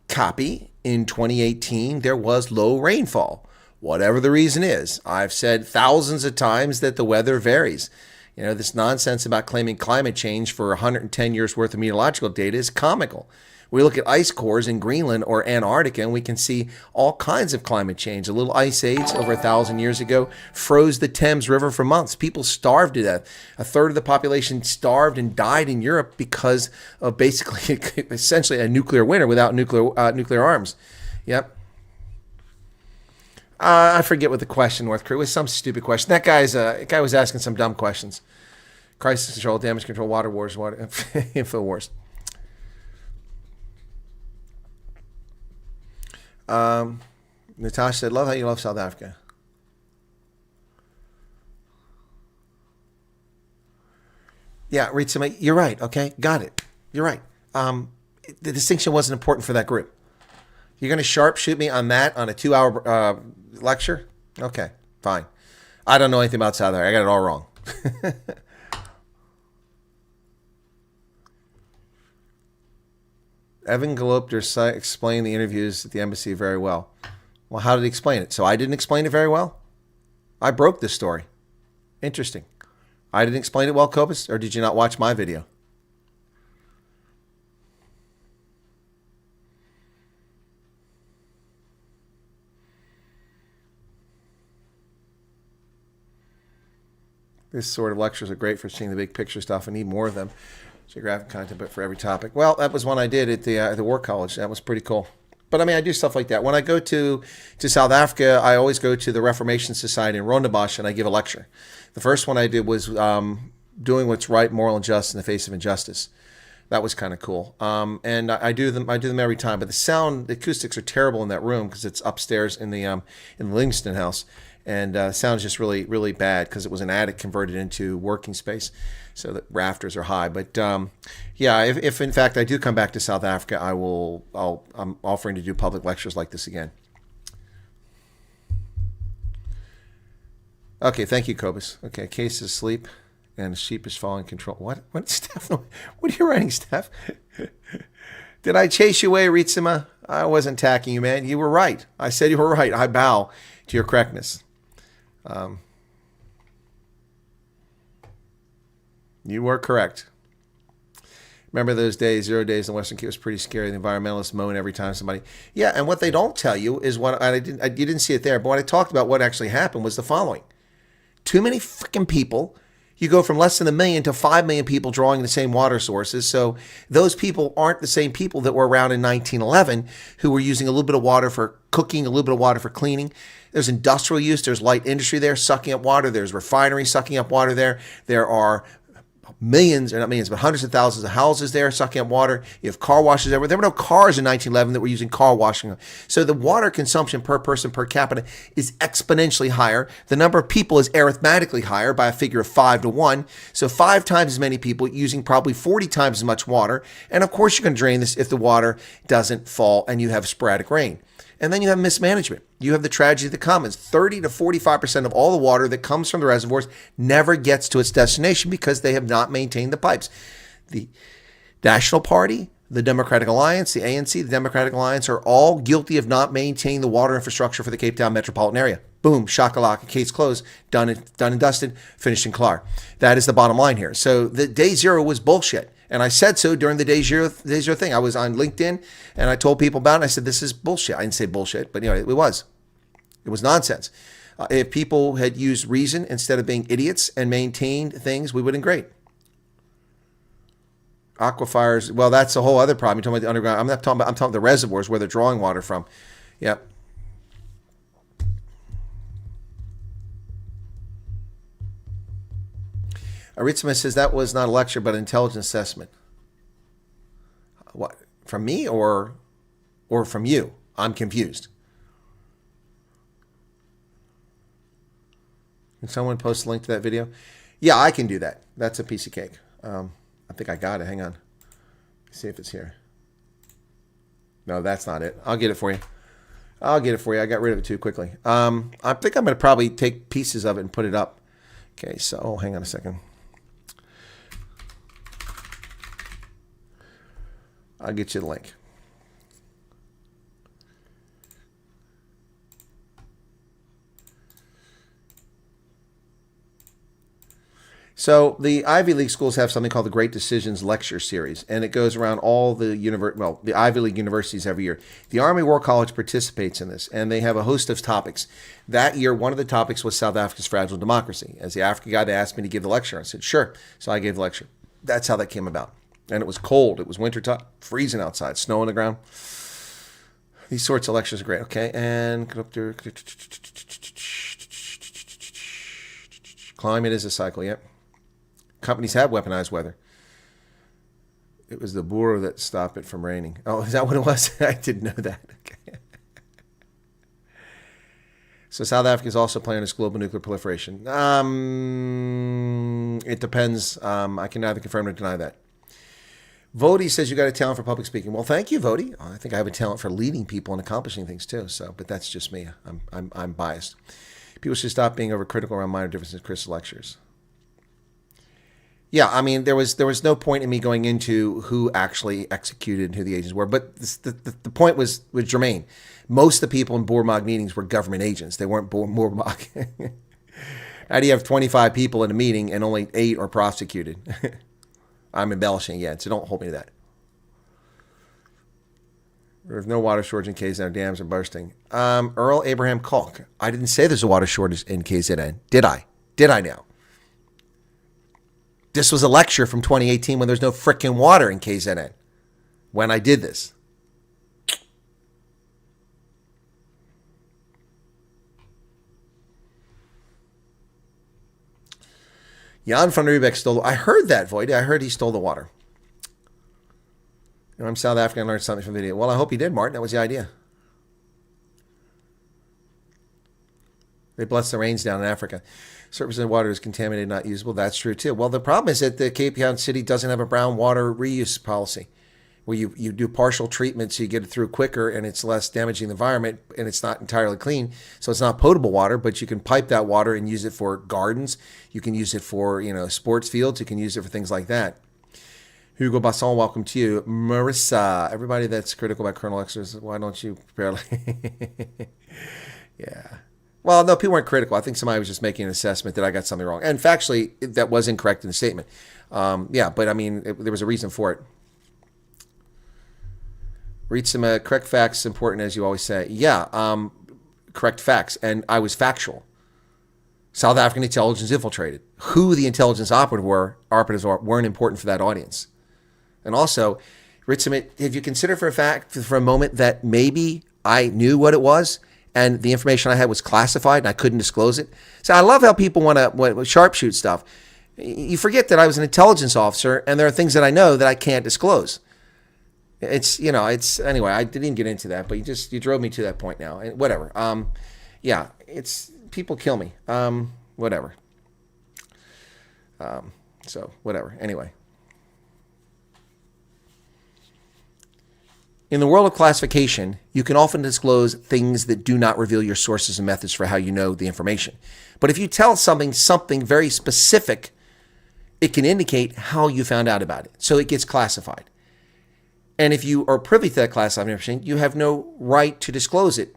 copy. In 2018, there was low rainfall. Whatever the reason is. I've said thousands of times that the weather varies. You know, this nonsense about claiming climate change for 110 years worth of meteorological data is comical. We look at ice cores in Greenland or Antarctica, and we can see all kinds of climate change. A little ice age over 1,000 years ago froze the Thames River for months. People starved to death. A third of the population starved and died in Europe because of basically, essentially, a nuclear winter without nuclear arms. Yep. I forget what the question, North Korea. It was some stupid question. That guy was asking some dumb questions. Crisis control, damage control, water wars, info wars. Natasha said, love how you love South Africa. Yeah, read somebody. You're right. Okay, got it. You're right. The distinction wasn't important for that group. You're going to sharpshoot me on that on a 2-hour lecture? Okay, fine. I don't know anything about South Africa. I got it all wrong. Evan Galopter explained the interviews at the embassy very well. Well, how did he explain it? So I didn't explain it very well? I broke this story. Interesting. I didn't explain it well, Copus, or did you not watch my video? This sort of lectures are great for seeing the big picture stuff. I need more of them. Geographic content, but for every topic. Well, that was one I did at the War College. That was pretty cool. But I mean, I do stuff like that. When I go to South Africa, I always go to the Reformation Society in Rondebosch and I give a lecture. The first one I did was doing what's right, moral, and just in the face of injustice. That was kind of cool. And I do them every time. But the acoustics are terrible in that room because it's upstairs in the Livingston house, and sound's just really, really bad because it was an attic converted into working space, so the rafters are high. But yeah, if in fact I do come back to South Africa, I'm offering to do public lectures like this again. Okay, thank you, Cobus. Okay, Case is asleep. And the sheep is following control. What, Steph? What are you writing, Steph? Did I chase you away, Ritsima? I wasn't attacking you, man. You were right. I said you were right. I bow to your correctness. You were correct. Remember those days, 0 days in Western Cape was pretty scary. The environmentalists moan every time somebody... Yeah, and what they don't tell you is what... you didn't see it there, but what I talked about, what actually happened was the following. Too many freaking people... You go from less than 1 million to 5 million people drawing the same water sources. So those people aren't the same people that were around in 1911 who were using a little bit of water for cooking, a little bit of water for cleaning. There's industrial use. There's light industry there sucking up water. There's refineries sucking up water there. There are millions, or not millions, but hundreds of thousands of houses there sucking up water. You have car washes there. There were no cars in 1911 that were using car washing. So the water consumption per person per capita is exponentially higher. The number of people is arithmetically higher by a figure of 5 to 1. So 5 times as many people using probably 40 times as much water. And of course you're going to drain this if the water doesn't fall and you have sporadic rain. And then you have mismanagement. You have the tragedy of the commons. 30 to 45% of all the water that comes from the reservoirs never gets to its destination because they have not maintained the pipes. The National Party, the Democratic Alliance, the ANC, the Democratic Alliance are all guilty of not maintaining the water infrastructure for the Cape Town metropolitan area. Boom, shakalaka, case closed, done and dusted, finished and clar. That is the bottom line here. So the day zero was bullshit. And I said so during the day zero thing. I was on LinkedIn and I told people about it. And I said, this is bullshit. I didn't say bullshit, but it was. It was nonsense. If people had used reason instead of being idiots and maintained things, we would have been great. Aquifers, well, that's a whole other problem. You're talking about the underground. I'm talking about the reservoirs where they're drawing water from. Yep. Aritzma says that was not a lecture, but an intelligence assessment. What? From me or from you? I'm confused. Can someone post a link to that video? Yeah, I can do that. That's a piece of cake. I think I got it. Hang on. Let's see if it's here. No, that's not it. I'll get it for you. I got rid of it too quickly. I think I'm going to probably take pieces of it and put it up. Okay, so hang on a second. I'll get you the link. So the Ivy League schools have something called the Great Decisions Lecture Series, and it goes around all the the Ivy League universities every year. The Army War College participates in this, and they have a host of topics. That year, one of the topics was South Africa's fragile democracy. As the African guy, they asked me to give the lecture. I said, sure. So I gave the lecture. That's how that came about. And it was cold. It was winter time, freezing outside, snow on the ground. These sorts of lectures are great. Okay, and get up there. Climate is a cycle, yep. Companies have weaponized weather. It was the Boer that stopped it from raining. Oh, is that what it was? I didn't know that. Okay. So South Africa is also planning its global nuclear proliferation. It depends. I can neither confirm nor deny that. Vody says you got a talent for public speaking. Well, thank you, Vody. I think I have a talent for leading people and accomplishing things too. So, but that's just me. I'm biased. People should stop being overcritical around minor differences in Chris' lectures. Yeah, I mean, there was no point in me going into who actually executed and who the agents were. But the point was germane. Most of the people in Boermag meetings were government agents. They weren't Boermag. How do you have 25 people in a meeting and only 8 are prosecuted? I'm embellishing again, so don't hold me to that. There's no water shortage in KZN. Our dams are bursting. Earl Abraham Kalk. I didn't say there's a water shortage in KZN. Did I? Did I now? This was a lecture from 2018 when there's no frickin' water in KZN. When I did this. Jan van Riebeck stole... I heard that, Void. I heard he stole the water. I'm South African. I learned something from the video. Well, I hope you did, Martin. That was the idea. They bless the rains down in Africa. Surface of the water is contaminated, not usable. That's true, too. Well, the problem is that the Cape Town City doesn't have a brown water reuse policy where you do partial treatment so you get it through quicker and it's less damaging the environment and it's not entirely clean. So it's not potable water, but you can pipe that water and use it for gardens. You can use it for, sports fields. You can use it for things like that. Hugo Basson, welcome to you. Marissa, everybody that's critical about Colonel Exers, why don't you prepare? Yeah. Well, no, people weren't critical. I think somebody was just making an assessment that I got something wrong. And factually, that was incorrect in the statement. Yeah, but I mean, there was a reason for it. Read some correct facts, important as you always say. Yeah, correct facts. And I was factual. South African intelligence infiltrated. Who the intelligence operatives were weren't important for that audience. And also, Ritzman, have you considered for a moment that maybe I knew what it was and the information I had was classified and I couldn't disclose it? So I love how people want to sharpshoot stuff. You forget that I was an intelligence officer and there are things that I know that I can't disclose. Anyway, I didn't even get into that, but you drove me to that point now. And whatever. Yeah, people kill me. Whatever. So whatever. Anyway. In the world of classification, you can often disclose things that do not reveal your sources and methods for how you know the information. But if you tell something very specific, it can indicate how you found out about it. So it gets classified. And if you are privy to that classified information, you have no right to disclose it.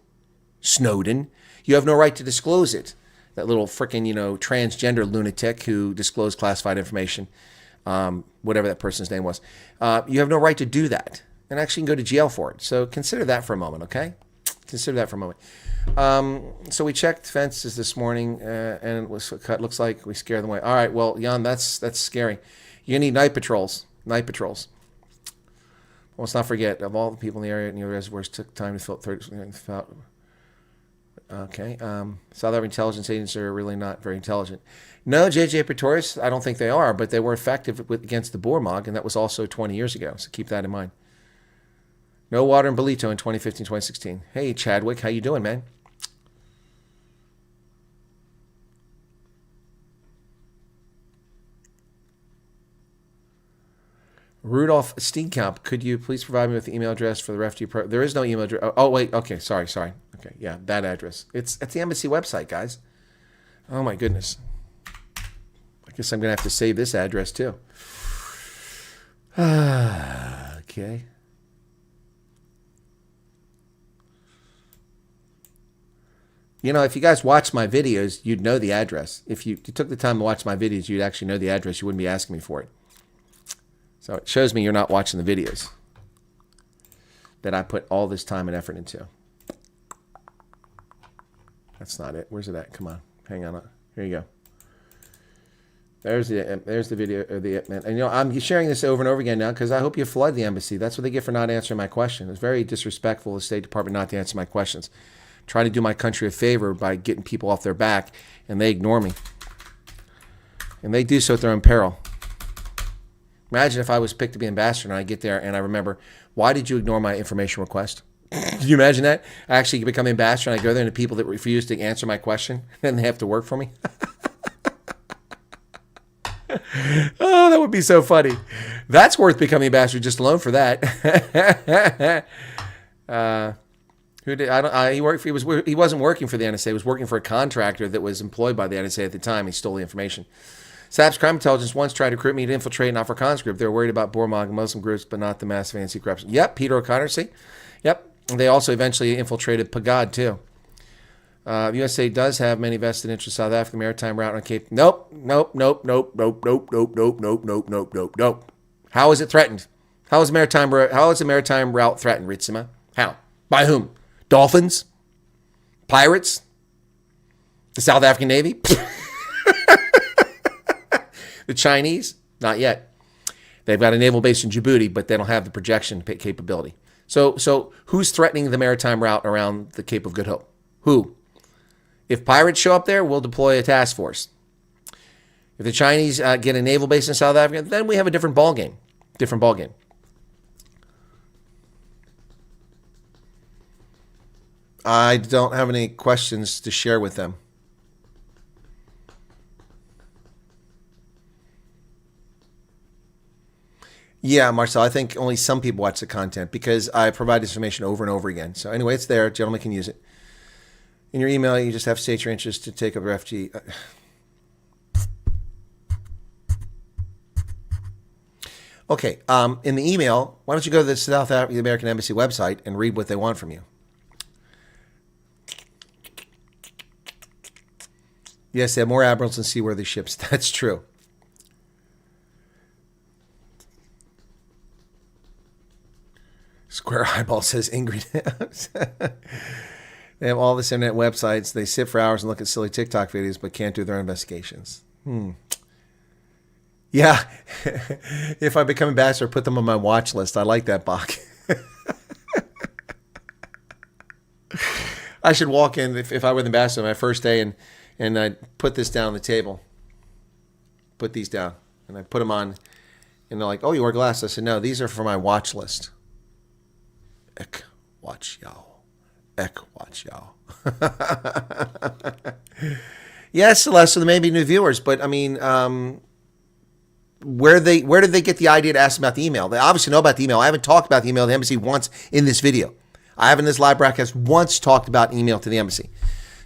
Snowden, you have no right to disclose it. That little frickin', transgender lunatic who disclosed classified information, whatever that person's name was. You have no right to do that. And actually can go to jail for it. So consider that for a moment, okay? Consider that for a moment. So we checked fences this morning, and it looks like we scared them away. All right, well, Jan, that's scary. You need night patrols. Night patrols. Let's not forget, of all the people in the area near the reservoirs took time to filter. Okay. South African intelligence agents are really not very intelligent. No, J.J. Pretorius, I don't think they are, but they were effective against the Boermog, and that was also 20 years ago, so keep that in mind. No water in Belito in 2015, 2016. Hey, Chadwick, how you doing, man? Rudolph Steenkamp, could you please provide me with the email address for the refugee program? There is no email address. Oh, wait. Okay, sorry. Okay, yeah, that address. It's at the embassy website, guys. Oh, my goodness. I guess I'm going to have to save this address, too. Okay. If you guys watch my videos, you'd know the address. If you took the time to watch my videos, you'd actually know the address. You wouldn't be asking me for it. So it shows me you're not watching the videos that I put all this time and effort into. That's not it. Where's it at? Come on. Hang on. Here you go. There's the video of the and I'm sharing this over and over again now because I hope you flood the embassy. That's what they get for not answering my question. It's very disrespectful of the State Department not to answer my questions. Try to do my country a favor by getting people off their back, and they ignore me. And they do so at their own peril. Imagine if I was picked to be ambassador and I get there and I remember, why did you ignore my information request? Can you imagine that? I actually become ambassador and I go there and the people that refuse to answer my question, then they have to work for me. Oh, that would be so funny. That's worth becoming ambassador just alone for that. He wasn't working for the NSA. He was working for a contractor that was employed by the NSA at the time. He stole the information. SAP's crime intelligence once tried to recruit me to infiltrate an Afrikaans group. They were worried about Boermog and Muslim groups, but not the massive anti-corruption. Yep, Peter O'Connor, see? Yep. They also eventually infiltrated Pagad, too. The USA does have many vested interests in South Africa, maritime route on Cape. Nope. How is it threatened? How is the maritime route threatened, Ritsima? How? By whom? Dolphins? Pirates? The South African Navy? The Chinese? Not yet. They've got a naval base in Djibouti, but they don't have the projection capability. So who's threatening the maritime route around the Cape of Good Hope? Who? If pirates show up there, we'll deploy a task force. If the Chinese get a naval base in South Africa, then we have a different ballgame. I don't have any questions to share with them. Yeah, Marcel, I think only some people watch the content because I provide this information over and over again. So anyway, it's there. Gentlemen can use it. In your email, you just have to state your interest to take up a refugee. Okay, in the email, why don't you go to the South African American Embassy website and read what they want from you? Yes, they have more admirals than seaworthy ships. That's true. Square Eyeball says Ingrid. They have all this internet websites. They sit for hours and look at silly TikTok videos, but can't do their investigations. Yeah. If I become ambassador, put them on my watch list. I like that, Bach. I should walk in, if I were the ambassador, my first day, and I'd put this down on the table. Put these down. And I put them on, and they're like, oh, you wear glasses? I said, no, these are for my watch list. Ek watch y'all. Ek watch y'all. Yes, Celeste, so there may be new viewers, but I mean, where did they get the idea to ask about the email? They obviously know about the email. I haven't talked about the email to the embassy once in this video. I haven't in this live broadcast once talked about email to the embassy.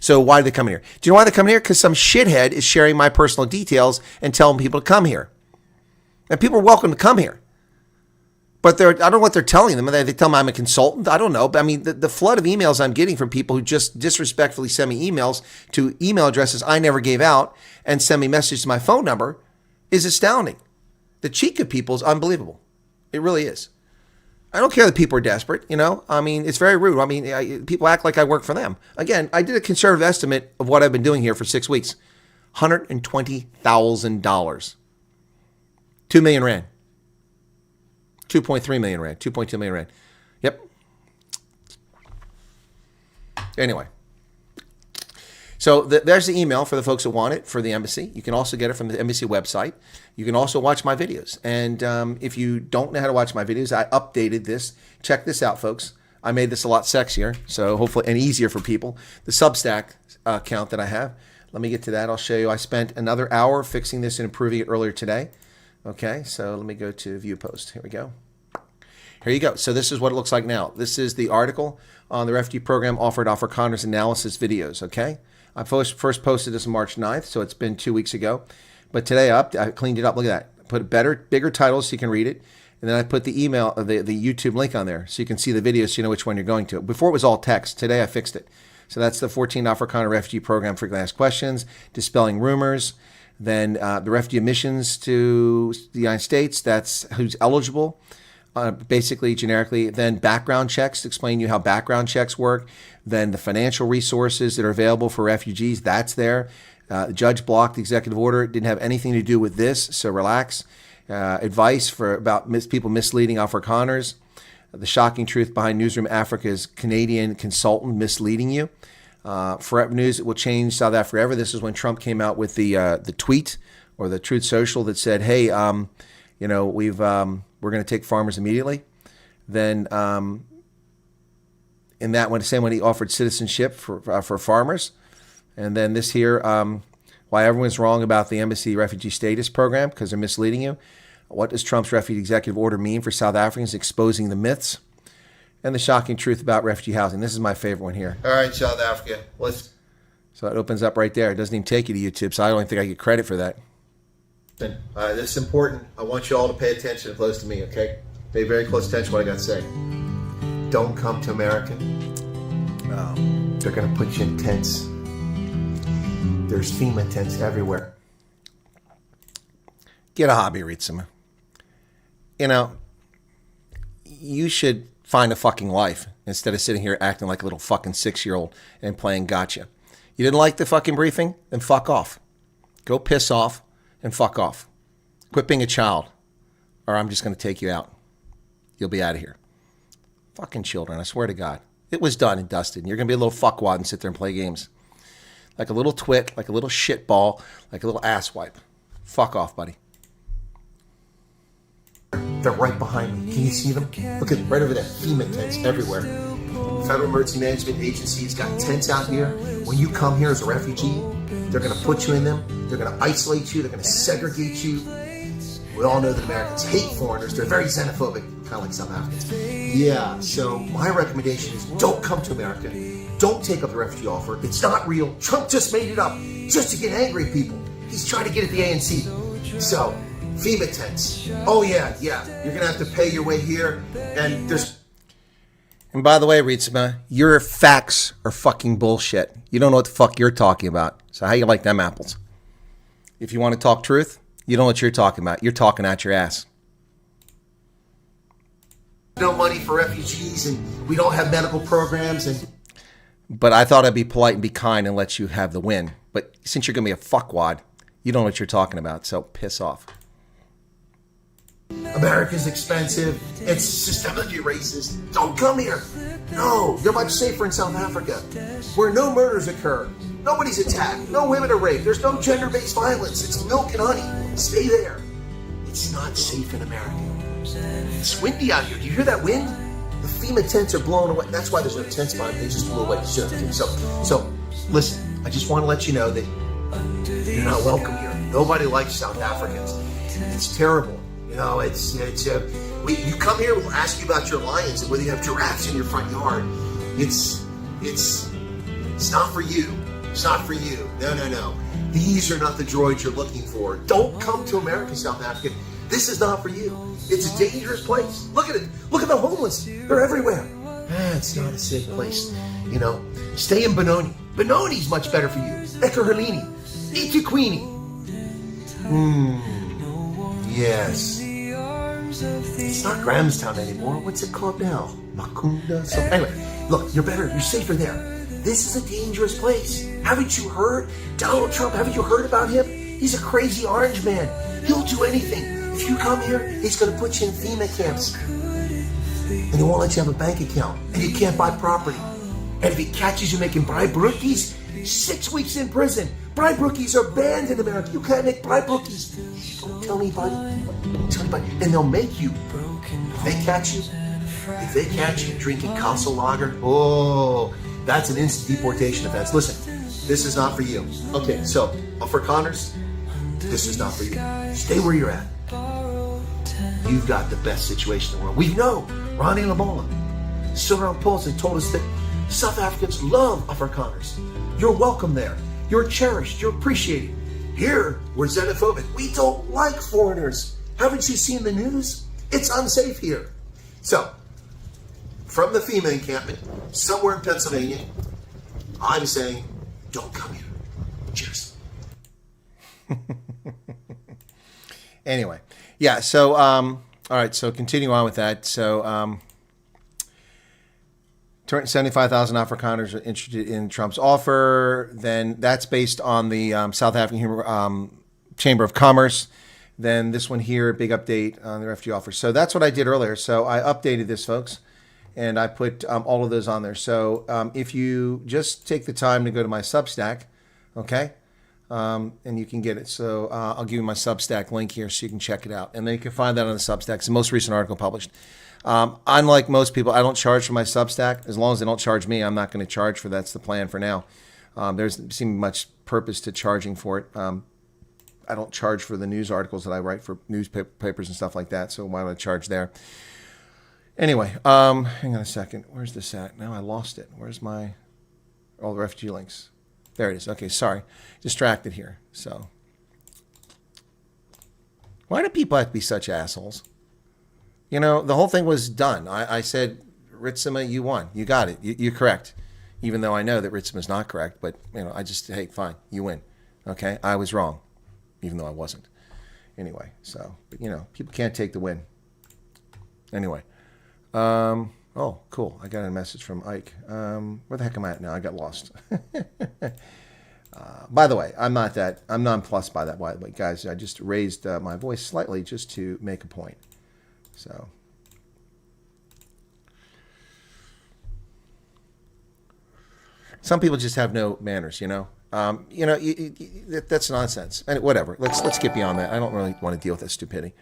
So why did they come here? Do you know why they come here? Because some shithead is sharing my personal details and telling people to come here. And people are welcome to come here. But I don't know what they're telling them. They tell me I'm a consultant. I don't know. But I mean, the flood of emails I'm getting from people who just disrespectfully send me emails to email addresses I never gave out and send me messages to my phone number is astounding. The cheek of people is unbelievable. It really is. I don't care that people are desperate, you know. I mean, it's very rude. I mean, people act like I work for them. Again, I did a conservative estimate of what I've been doing here for 6 weeks. $120,000. 2 million rand. 2.3 million rand. 2.2 million rand. Yep. Anyway. So there's the email for the folks that want it for the embassy. You can also get it from the embassy website. You can also watch my videos. And if you don't know how to watch my videos, I updated this. Check this out, folks. I made this a lot sexier, so hopefully, and easier for people. The Substack account that I have. Let me get to that. I'll show you. I spent another hour fixing this and improving it earlier today. Okay, so let me go to view post. Here we go. Here you go. So this is what it looks like now. This is the article on the refugee program offered Afrikaners analysis videos, okay? I first posted this on March 9th, so it's been 2 weeks ago. But today I cleaned it up. Look at that. I put bigger titles so you can read it. And then I put the email, the YouTube link on there so you can see the videos so you know which one you're going to. Before it was all text. Today I fixed it. So that's the 14 Afrikaner refugee program for asked questions, dispelling rumors. Then the refugee admissions to the United States, that's who's eligible, basically generically. Then background checks, explain to you how background checks work. Then the financial resources that are available for refugees, that's there. The judge blocked the executive order. It didn't have anything to do with this, so relax. Advice about people misleading Afrikaners. The shocking truth behind Newsroom Africa's Canadian consultant misleading you. Forever News, it will change South Africa forever. This is when Trump came out with the tweet or the Truth Social that said, "Hey, you know, we're going to take farmers immediately." Then, in that one, the same when he offered citizenship for farmers, and then this here, why everyone's wrong about the embassy refugee status program because they're misleading you. What does Trump's refugee executive order mean for South Africans? Exposing the myths. And the shocking truth about refugee housing. This is my favorite one here. All right, South Africa. So it opens up right there. It doesn't even take you to YouTube, so I don't even think I get credit for that. This is important. I want you all to pay attention close to me, okay? Pay very close attention to what I got to say. Don't come to America. They're going to put you in tents. There's FEMA tents everywhere. Get a hobby, Ritsuma. You know, you should find a fucking life instead of sitting here acting like a little fucking 6-year-old and playing gotcha. You didn't like the fucking briefing? Then fuck off. Go piss off and fuck off. Quit being a child or I'm just going to take you out. You'll be out of here. Fucking children, I swear to God. It was done and dusted. And you're going to be a little fuckwad and sit there and play games. Like a little twit, like a little shitball, like a little asswipe. Fuck off, buddy. They're right behind me. Can you see them? Look at right over there. FEMA tents everywhere. Federal Emergency Management Agency's got tents out here. When you come here as a refugee, they're going to put you in them. They're going to isolate you. They're going to segregate you. We all know that Americans hate foreigners. They're very xenophobic, kind of like South Africans. Yeah, so my recommendation is don't come to America. Don't take up the refugee offer. It's not real. Trump just made it up just to get angry at people. He's trying to get at the ANC. So, FEMA tents. Oh, yeah. You're going to have to pay your way here. And there's... And by the way, Ritsma, your facts are fucking bullshit. You don't know what the fuck you're talking about. So how you like them apples? If you want to talk truth, you don't know what you're talking about. You're talking out your ass. No money for refugees, and we don't have medical programs. But I thought I'd be polite and be kind and let you have the win. But since you're going to be a fuckwad, you don't know what you're talking about. So piss off. America's expensive. It's systemically racist. Don't come here. No, you're much safer in South Africa, where no murders occur. Nobody's attacked. No women are raped. There's no gender-based violence. It's milk and honey. Stay there. It's not safe in America. It's windy out here. Do you hear that wind? The FEMA tents are blowing away. That's why there's no tents behind. They just blew away. So listen, I just want to let you know that you're not welcome here. Nobody likes South Africans. It's terrible. You know, you come here, we'll ask you about your lions and whether you have giraffes in your front yard. It's not for you. It's not for you. No. These are not the droids you're looking for. Don't come to America, South Africa. This is not for you. It's a dangerous place. Look at it. Look at the homeless. They're everywhere. It's not a safe place. You know, stay in Benoni. Benoni's much better for you. Ekurhuleni. Ituquini. Yes. It's not Grahamstown anymore. What's it called now? Makunda? So anyway, look, you're better. You're safer there. This is a dangerous place. Haven't you heard? Donald Trump, haven't you heard about him? He's a crazy orange man. He'll do anything. If you come here, he's going to put you in FEMA camps. And he won't let you have a bank account. And you can't buy property. And if he catches you making bribe rookies, 6 weeks in prison. Bribe rookies are banned in America. You can't make bribe rookies. Don't tell anybody. Don't tell anybody. And they'll make you. If they catch you drinking Castle Lager, oh, that's an instant deportation offense. Listen, this is not for you. Okay, so Afrikaners, this is not for you. Stay where you're at. You've got the best situation in the world. We know. Ronnie Lamola, Cyril Paulson told us that South Africans love Afrikaners. You're welcome there. You're cherished. You're appreciated. Here, we're xenophobic. We don't like foreigners. Haven't you seen the news? It's unsafe here. So, from the FEMA encampment, somewhere in Pennsylvania, I'm saying, don't come here. Cheers. Anyway, yeah, so, all right, so continue on with that. So, 75,000 Afrikaners are interested in Trump's offer. Then that's based on the South African Chamber of Commerce. Then this one here, big update on the refugee offer. So that's what I did earlier. So I updated this, folks, and I put all of those on there. So if you just take the time to go to my Substack, okay, and you can get it. So I'll give you my Substack link here so you can check it out. And then you can find that on the Substack. It's the most recent article published. Unlike most people, I don't charge for my Substack. As long as they don't charge me, I'm not going to charge for that. That's the plan for now. There's seems much purpose to charging for it. I don't charge for the news articles that I write for newspapers and stuff like that, so why would I charge there? Anyway, hang on a second. Where's this at? Now I lost it. Where's my all the refugee links? There it is. Okay, sorry. Distracted here. So why do people have to be such assholes? You know, the whole thing was done. I said, Ritsima, you won. You got it. You're correct. Even though I know that Ritsima's not correct. But, you know, I just, hey, fine. You win. Okay? I was wrong. Even though I wasn't. Anyway, so, but, you know, people can't take the win. Anyway. Oh, cool. I got a message from Ike. Where the heck am I at now? I got lost. By the way, I'm nonplussed by that. By the way, guys, I just raised my voice slightly just to make a point. So, some people just have no manners, you know. That's nonsense. And whatever. Let's get beyond that. I don't really want to deal with that stupidity.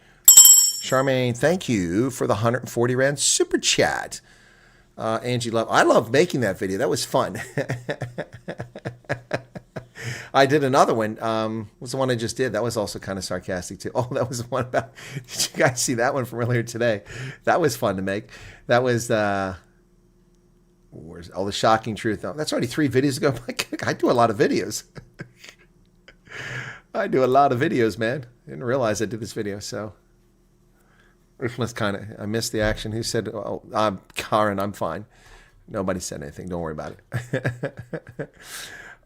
Charmaine, thank you for the 140 Rand super chat. Angie Love. I love making that video. That was fun. I did another one. Was the one I just did. That was also kind of sarcastic too. Oh, that was the one about. Did you guys see that one from earlier today? That was fun to make. That was where's all the shocking truth? Oh, that's already 3 videos ago. I do a lot of videos. I do a lot of videos, man. I didn't realize I did this video, so. This was kind of, I missed the action. Who said, oh, I'm Karen, I'm fine. Nobody said anything. Don't worry about it.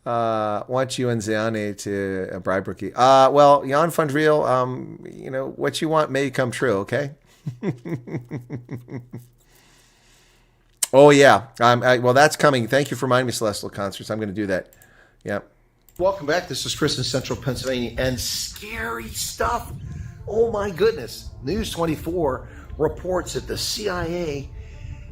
Want you and Ziane to bribe Rookie. Well, Jan van Driel, you know, what you want may come true, okay? Oh, yeah. Well, that's coming. Thank you for reminding me, Celestial Concerts. I'm going to do that. Yep. Welcome back. This is Chris in Central Pennsylvania, and scary stuff. Oh my goodness. News 24 reports that the CIA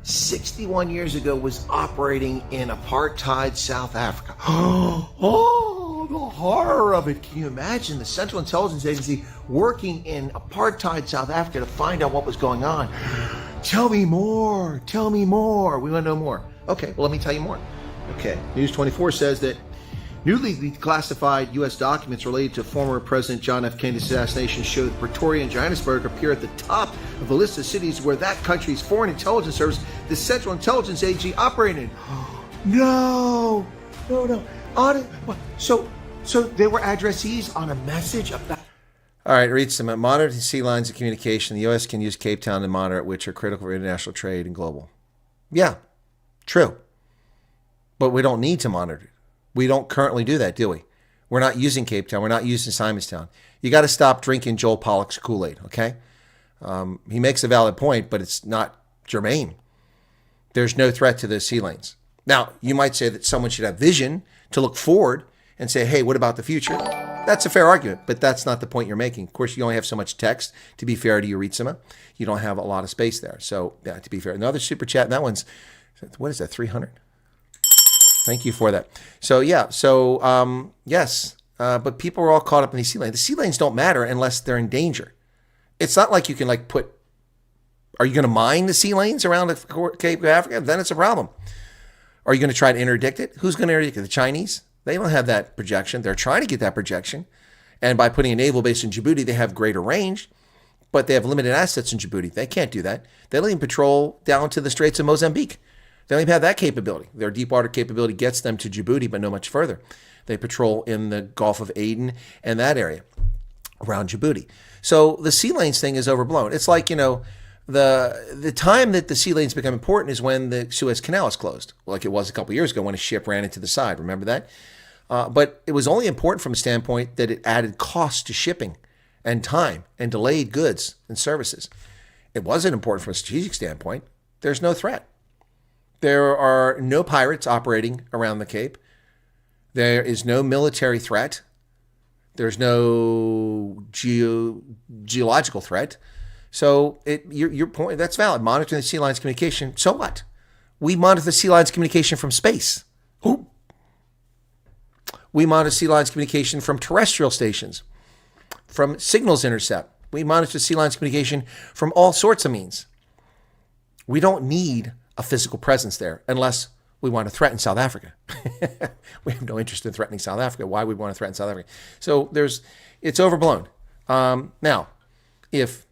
61 years ago was operating in apartheid South Africa. Oh, the horror of it. Can you imagine the Central Intelligence Agency working in apartheid South Africa to find out what was going on? Tell me more. Tell me more. We want to know more. Okay, well, let me tell you more. Okay, News 24 says that newly declassified U.S. documents related to former President John F. Kennedy's assassination show that Pretoria and Johannesburg appear at the top of the list of cities where that country's foreign intelligence service, the Central Intelligence Agency, operated. No. So they were addressees on a message about. All right, read some. Monitoring sea lines of communication. The U.S. can use Cape Town and monitor it, which are critical for international trade and global. Yeah, true. But we don't need to monitor it. We don't currently do that, do we? We're not using Cape Town. We're not using Simonstown. You got to stop drinking Joel Pollak's Kool-Aid, okay? He makes a valid point, but it's not germane. There's no threat to those sea lanes. Now, you might say that someone should have vision to look forward and say, hey, what about the future? That's a fair argument, but that's not the point you're making. Of course, you only have so much text. To be fair to you, Ritsima, you don't have a lot of space there. So, yeah, to be fair. Another super chat, and that one's, what is that, 300? Thank you for that. So, yeah. So, yes. But people are all caught up in these sea lanes. The sea lanes don't matter unless they're in danger. It's not like you can put, are you going to mine the sea lanes around the Cape of Africa? Then it's a problem. Are you going to try to interdict it? Who's going to interdict it? The Chinese? They don't have that projection. They're trying to get that projection. And by putting a naval base in Djibouti, they have greater range, but they have limited assets in Djibouti. They can't do that. They don't even patrol down to the Straits of Mozambique. They don't even have that capability. Their deep water capability gets them to Djibouti, but no much further. They patrol in the Gulf of Aden and that area around Djibouti. So the sea lanes thing is overblown. It's like, the time that the sea lanes become important is when the Suez Canal is closed, like it was a couple years ago when a ship ran into the side. Remember that? But it was only important from a standpoint that it added cost to shipping and time and delayed goods and services. It wasn't important from a strategic standpoint. There's no threat. There are no pirates operating around the Cape. There is no military threat. There's no geological threat. So your point, that's valid. Monitoring the sea lines communication. So what? We monitor the sea lines communication from space. Who? We monitor sea lines communication from terrestrial stations, from signals intercept. We monitor sea lines communication from all sorts of means. We don't need a physical presence there unless we want to threaten South Africa. We have no interest in threatening South Africa. Why would we want to threaten South Africa? So it's overblown. Now, if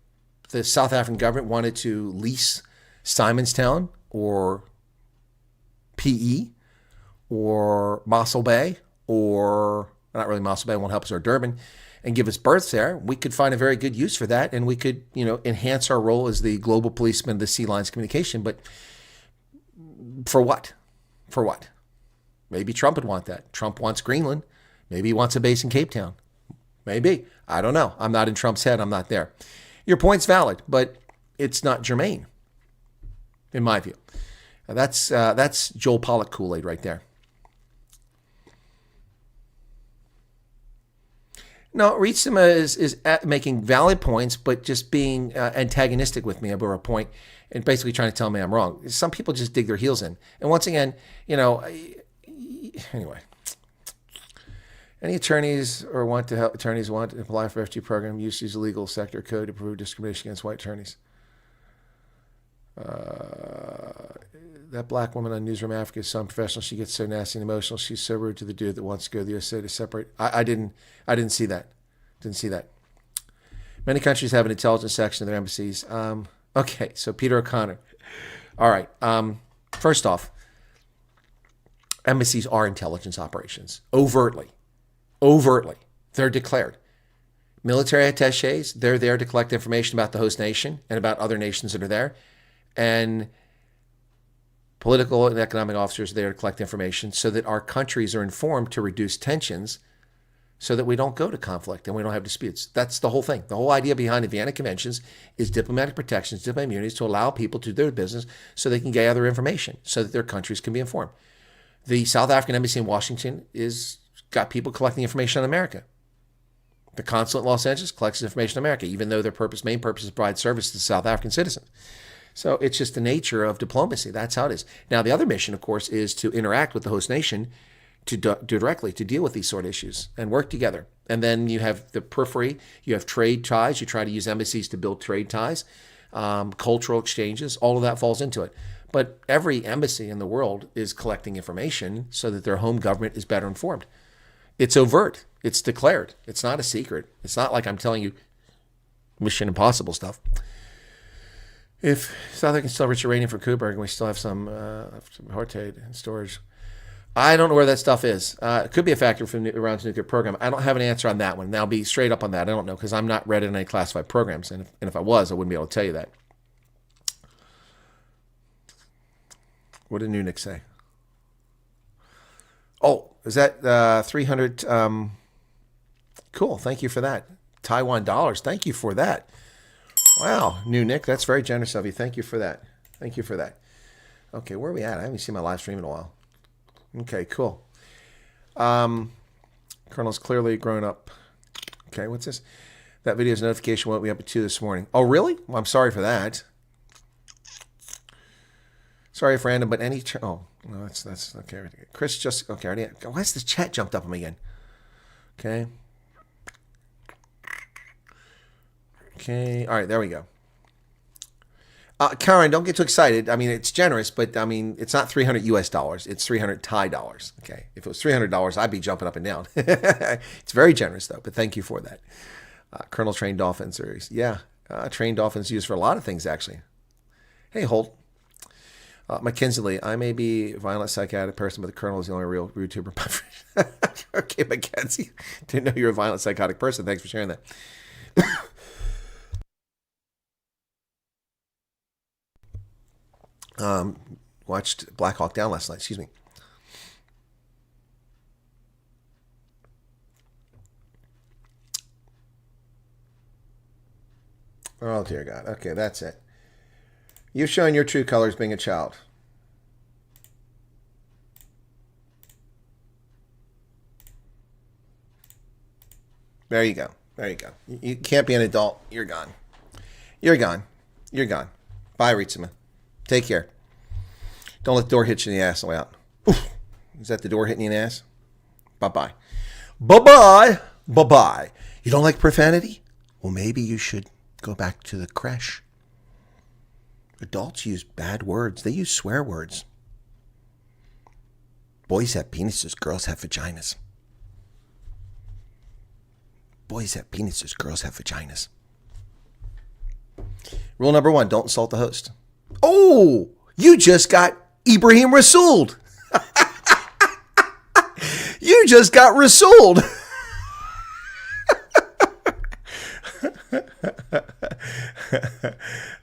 the South African government wanted to lease Simonstown or PE or Mossel Bay, or not really Mossel Bay, won't help us, or Durban, and give us berths there, we could find a very good use for that, and we could, enhance our role as the global policeman of the sea lines communication. But for what? For what? Maybe Trump would want that. Trump wants Greenland. Maybe he wants a base in Cape Town. Maybe. I don't know. I'm not in Trump's head. I'm not there. Your point's valid, but it's not germane, in my view. That's Joel Pollak Kool-Aid right there. No, Ritsima is making valid points, but just being antagonistic with me about a point and basically trying to tell me I'm wrong. Some people just dig their heels in. And once again, anyway. Any attorneys want to apply for FG program, use the legal sector code to prove discrimination against white attorneys. That black woman on Newsroom Africa is so unprofessional. She gets so nasty and emotional. She's so rude to the dude that wants to go to the USA to separate. I didn't see that. Didn't see that. Many countries have an intelligence section of their embassies. Okay, so Peter O'Connor. All right. First off, embassies are intelligence operations. Overtly. They're declared. Military attaches, they're there to collect information about the host nation and about other nations that are there. And political and economic officers are there to collect information so that our countries are informed to reduce tensions so that we don't go to conflict and we don't have disputes. That's the whole thing. The whole idea behind the Vienna Conventions is diplomatic protections, diplomatic immunities to allow people to do their business so they can gather information so that their countries can be informed. The South African embassy in Washington is got people collecting information on America. The consulate in Los Angeles collects information on America, even though their main purpose is to provide service to South African citizens. So it's just the nature of diplomacy. That's how it is. Now, the other mission, of course, is to interact with the host nation to directly to deal with these sort of issues and work together. And then you have the periphery. You have trade ties. You try to use embassies to build trade ties, cultural exchanges. All of that falls into it. But every embassy in the world is collecting information so that their home government is better informed. It's overt. It's declared. It's not a secret. It's not like I'm telling you Mission Impossible stuff. If South Africa can still rich uranium for Kuiberg and we still have some Hortate in storage, I don't know where that stuff is. It could be a factor for Iran's nuclear program. I don't have an answer on that one. And I'll be straight up on that. I don't know because I'm not read in any classified programs. And if I was, I wouldn't be able to tell you that. What did Nunick say? Oh, is that 300? Cool. Thank you for that. Taiwan dollars. Thank you for that. Wow, Nunick, that's very generous of you. Thank you for that. Thank you for that. Okay, where are we at? I haven't seen my live stream in a while. Okay, cool. Colonel's clearly grown up. Okay, what's this? That video's notification woke me up at 2 this morning. Oh, really? Well, I'm sorry for that. Sorry if random, but any... oh, no, that's... okay. Chris just... okay, already... why has the chat jumped up on me again? Okay. Okay, all right, there we go. Karen, don't get too excited. I mean, it's generous, but I mean, it's not $300 US. It's 300 Thai dollars. Okay, if it was $300, I'd be jumping up and down. It's very generous, though, but thank you for that. Colonel trained dolphins. Yeah, trained dolphins used for a lot of things, actually. Hey, Holt. Mackenzie, I may be a violent psychotic person, but the Colonel is the only real YouTuber. Okay, Mackenzie. Didn't know you're a violent psychotic person. Thanks for sharing that. Watched Black Hawk Down last night. Excuse me. Oh, dear God. Okay, that's it. You've shown your true colors being a child. There you go. There you go. You can't be an adult. You're gone. You're gone. You're gone. Bye, Ritsuma. Take care. Don't let the door hit you in the ass on the way out. Oof. Is that the door hitting you in the ass? Bye-bye. Bye-bye. Bye-bye. You don't like profanity? Well, maybe you should go back to the creche. Adults use bad words. They use swear words. Boys have penises. Girls have vaginas. Boys have penises. Girls have vaginas. Rule number 1, don't insult the host. Oh, you just got Ibrahim Rasooled. You just got Rasooled.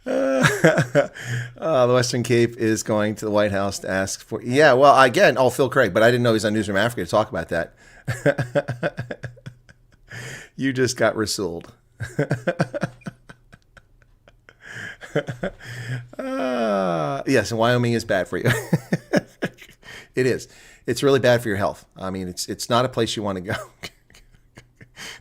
The Western Cape is going to the White House to ask for... yeah, well, again, Phil Craig, but I didn't know he was on Newsroom Africa to talk about that. You just got Rasooled. Yes, and Wyoming is bad for you. It is. It's really bad for your health. I mean, it's not a place you want to go.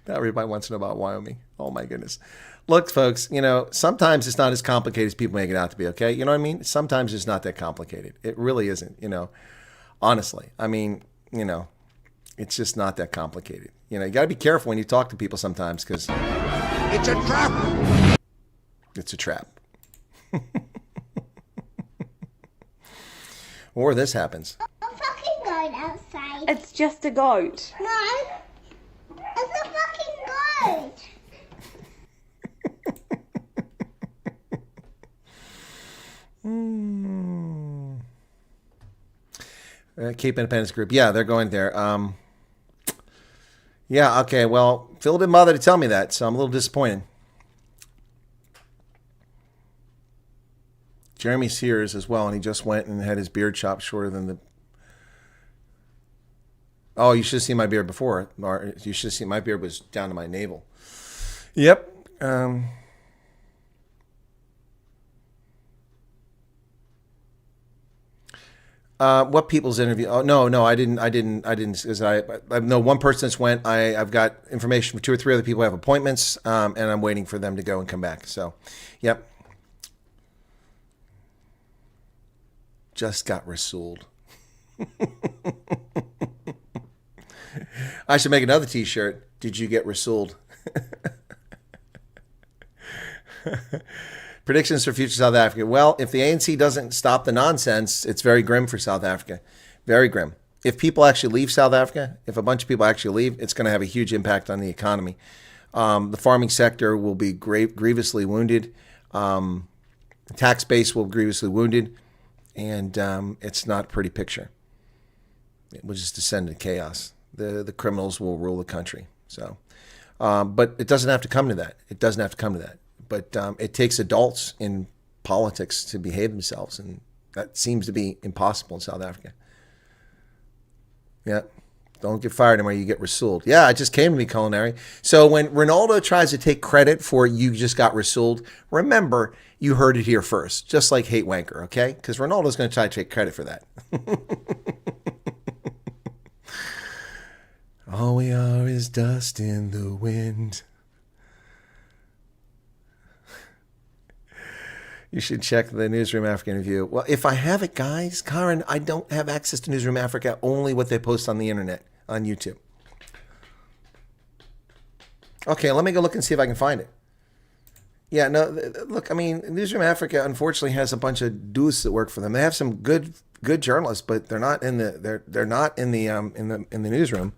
Now everybody wants to know about Wyoming. Oh my goodness. Look, folks, sometimes it's not as complicated as people make it out to be, okay? You know what I mean? Sometimes it's not that complicated. It really isn't, honestly. I mean, it's just not that complicated. You got to be careful when you talk to people sometimes because... it's a trap! It's a trap. or this happens. A fucking goat outside. It's just a goat. No, it's a fucking goat. Cape Independence Group. Yeah, they're going there. Yeah, okay. Well, Phil didn't bother to tell me that, so I'm a little disappointed. Jeremy Sears as well, and he just went and had his beard chopped shorter than the... Oh, you should have seen my beard before. Or you should have seen my beard was down to my navel. Yep. What people's interview? Oh, no, I didn't, because I know one person that's went. I've got information for 2 or 3 other people who have appointments, and I'm waiting for them to go and come back. So, yep. Just got Rasooled. I should make another t-shirt. Did you get Rasooled? Predictions for future South Africa. Well, if the ANC doesn't stop the nonsense, it's very grim for South Africa. Very grim. If people actually leave South Africa, if a bunch of people actually leave, it's going to have a huge impact on the economy. The farming sector will be grievously wounded. The tax base will be grievously wounded. And it's not a pretty picture. It will just descend into chaos. The criminals will rule the country. So, but it doesn't have to come to that. It doesn't have to come to that. But it takes adults in politics to behave themselves, and that seems to be impossible in South Africa. Yeah, don't get fired anymore. You get Rasooled. Yeah, it just came to me, culinary. So when Ronaldo tries to take credit for you just got Rasooled, remember you heard it here first. Just like Hate Wanker, okay? Because Ronaldo's going to try to take credit for that. All we are is dust in the wind. You should check the Newsroom Africa interview. Well, if I have it, guys, Karen, I don't have access to Newsroom Africa, only what they post on the internet, on YouTube. Okay, let me go look and see if I can find it. Yeah, no, look, I mean, Newsroom Africa unfortunately has a bunch of dudes that work for them. They have some good journalists, but they're not in the they're not in the newsroom.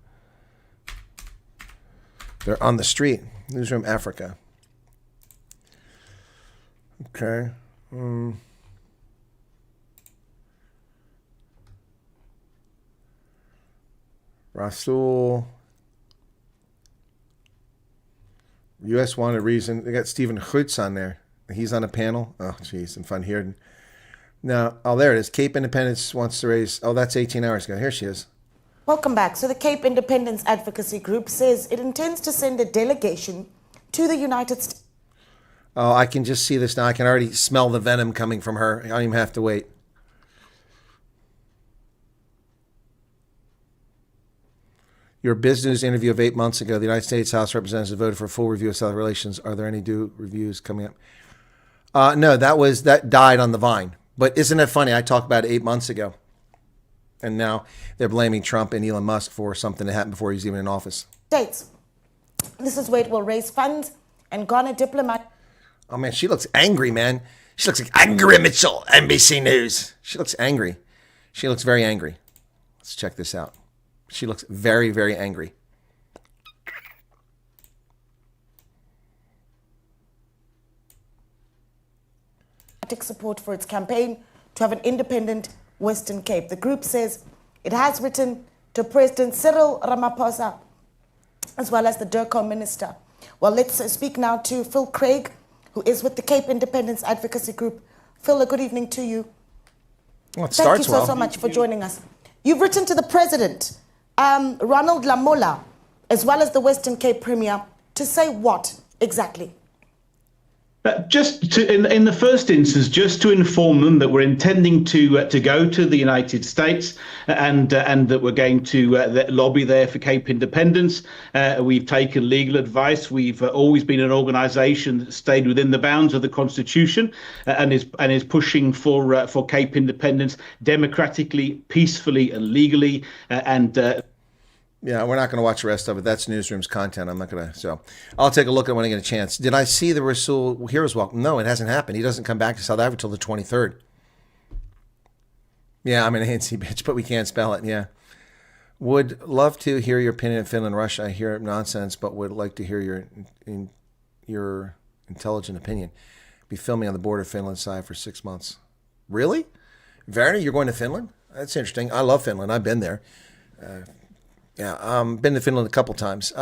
They're on the street. Newsroom Africa. Okay. Rasool. U.S. wanted reason. They got Stephen Goetz on there. He's on a panel. Oh, geez, and Van Heerden. Now, oh, there it is. Cape Independence wants to raise. Oh, that's 18 hours ago. Here she is. Welcome back. So the Cape Independence Advocacy Group says it intends to send a delegation to the United States. Oh, I can just see this now. I can already smell the venom coming from her. I don't even have to wait. Your business interview of 8 months ago, the United States House of Representatives voted for a full review of South relations. Are there any due reviews coming up? No, that died on the vine. But isn't it funny? I talked about it 8 months ago. And now they're blaming Trump and Elon Musk for something that happened before he was even in office. States. This is where it will raise funds and garner diplomatic. Oh, man, she looks angry, man. She looks like Angry Mitchell, NBC News. She looks angry. She looks very angry. Let's check this out. She looks very, very angry. Support for its campaign to have an independent Western Cape. The group says it has written to President Cyril Ramaphosa as well as the DIRCO minister. Well, let's speak now to Phil Craig, who is with the Cape Independence Advocacy Group. Phil, a good evening to you. Well, it Thank you starts well. so much for joining us. You've written to the President, Ronald Lamola, as well as the Western Cape Premier, to say what exactly? Just to, in the first instance, just to inform them that we're intending to go to the United States and that we're going to lobby there for Cape independence. We've taken legal advice. We've always been an organisation that stayed within the bounds of the Constitution and is pushing for Cape independence democratically, peacefully, and legally. Yeah, we're not going to watch the rest of it. That's Newsroom's content. I'm not going to. So I'll take a look at it when I get a chance. Did I see the Rasool Heroes Welcome? No, it hasn't happened. He doesn't come back to South Africa until the 23rd. Yeah, I'm an ANC bitch, but we can't spell it. Yeah. Would love to hear your opinion on Finland, Russia. I hear nonsense, but would like to hear your intelligent opinion. Be filming on the border of Finland side for 6 months. Really? Werner, you're going to Finland? That's interesting. I love Finland. I've been there. Been to Finland a couple times.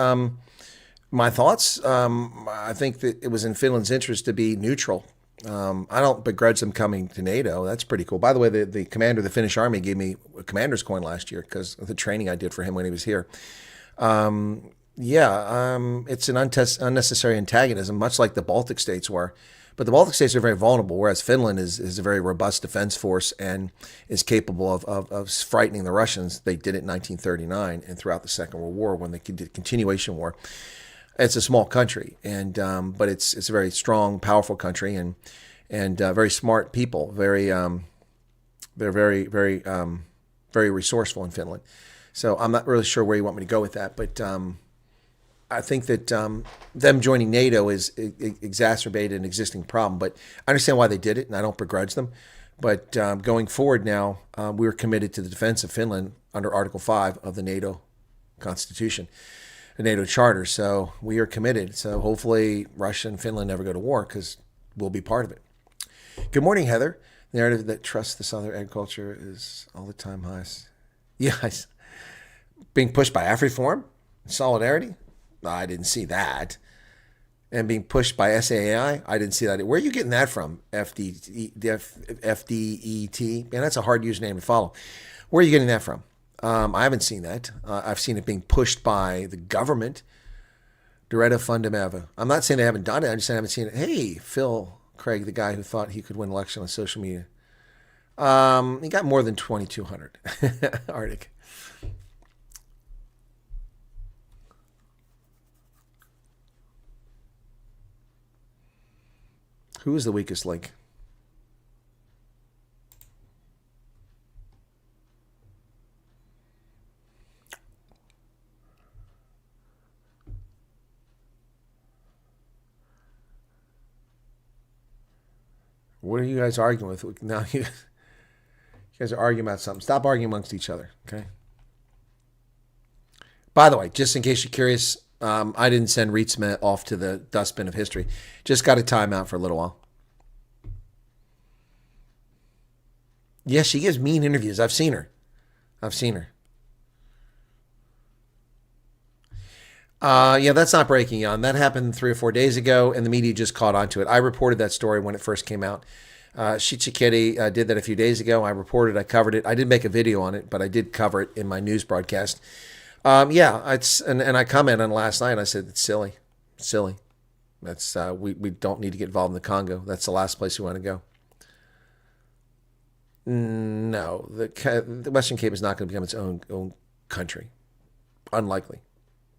My thoughts? I think that it was in Finland's interest to be neutral. I don't begrudge them coming to NATO. That's pretty cool. By the way, the commander of the Finnish army gave me a commander's coin last year because of the training I did for him when he was here. It's an unnecessary antagonism, much like the Baltic states were. But the Baltic states are very vulnerable, whereas Finland is a very robust defense force and is capable of frightening the Russians. They did it in 1939 and throughout the Second World War when they did the continuation war. It's a small country, but it's a very strong, powerful country, and very smart people. They're very resourceful in Finland. So I'm not really sure where you want me to go with that, but I think that them joining NATO is exacerbated an existing problem. But I understand why they did it, and I don't begrudge them. But going forward now, we're committed to the defense of Finland under Article 5 of the NATO Constitution, the NATO Charter. So we are committed. So hopefully Russia and Finland never go to war because we'll be part of it. Good morning, Heather. The narrative that trusts the Southern agriculture is all the time highest. Yes. Being pushed by AfriForum? Solidarity? No, I didn't see that. And being pushed by SAAI? I didn't see that. Where are you getting that from? FDET? Man, that's a hard username to follow. Where are you getting that from? I haven't seen that. I've seen it being pushed by the government. Doretta Fundameva. I'm not saying they haven't done it. I'm just saying I haven't seen it. Hey, Phil Craig, the guy who thought he could win an election on social media. He got more than 2,200. Arctic. Who is the weakest link? What are you guys arguing with? Now you guys are arguing about something. Stop arguing amongst each other, okay? By the way, just in case you're curious, I didn't send Rietzma off to the dustbin of history. Just got a timeout for a little while. Yes, she gives mean interviews. I've seen her. That's not breaking on. That happened 3 or 4 days ago, and the media just caught on to it. I reported that story when it first came out. Shichikedi did that a few days ago. I covered it. I didn't make a video on it, but I did cover it in my news broadcast. And I commented on it last night. I said it's silly. That's we don't need to get involved in the Congo. That's the last place we want to go. No, the Western Cape is not going to become its own country. Unlikely.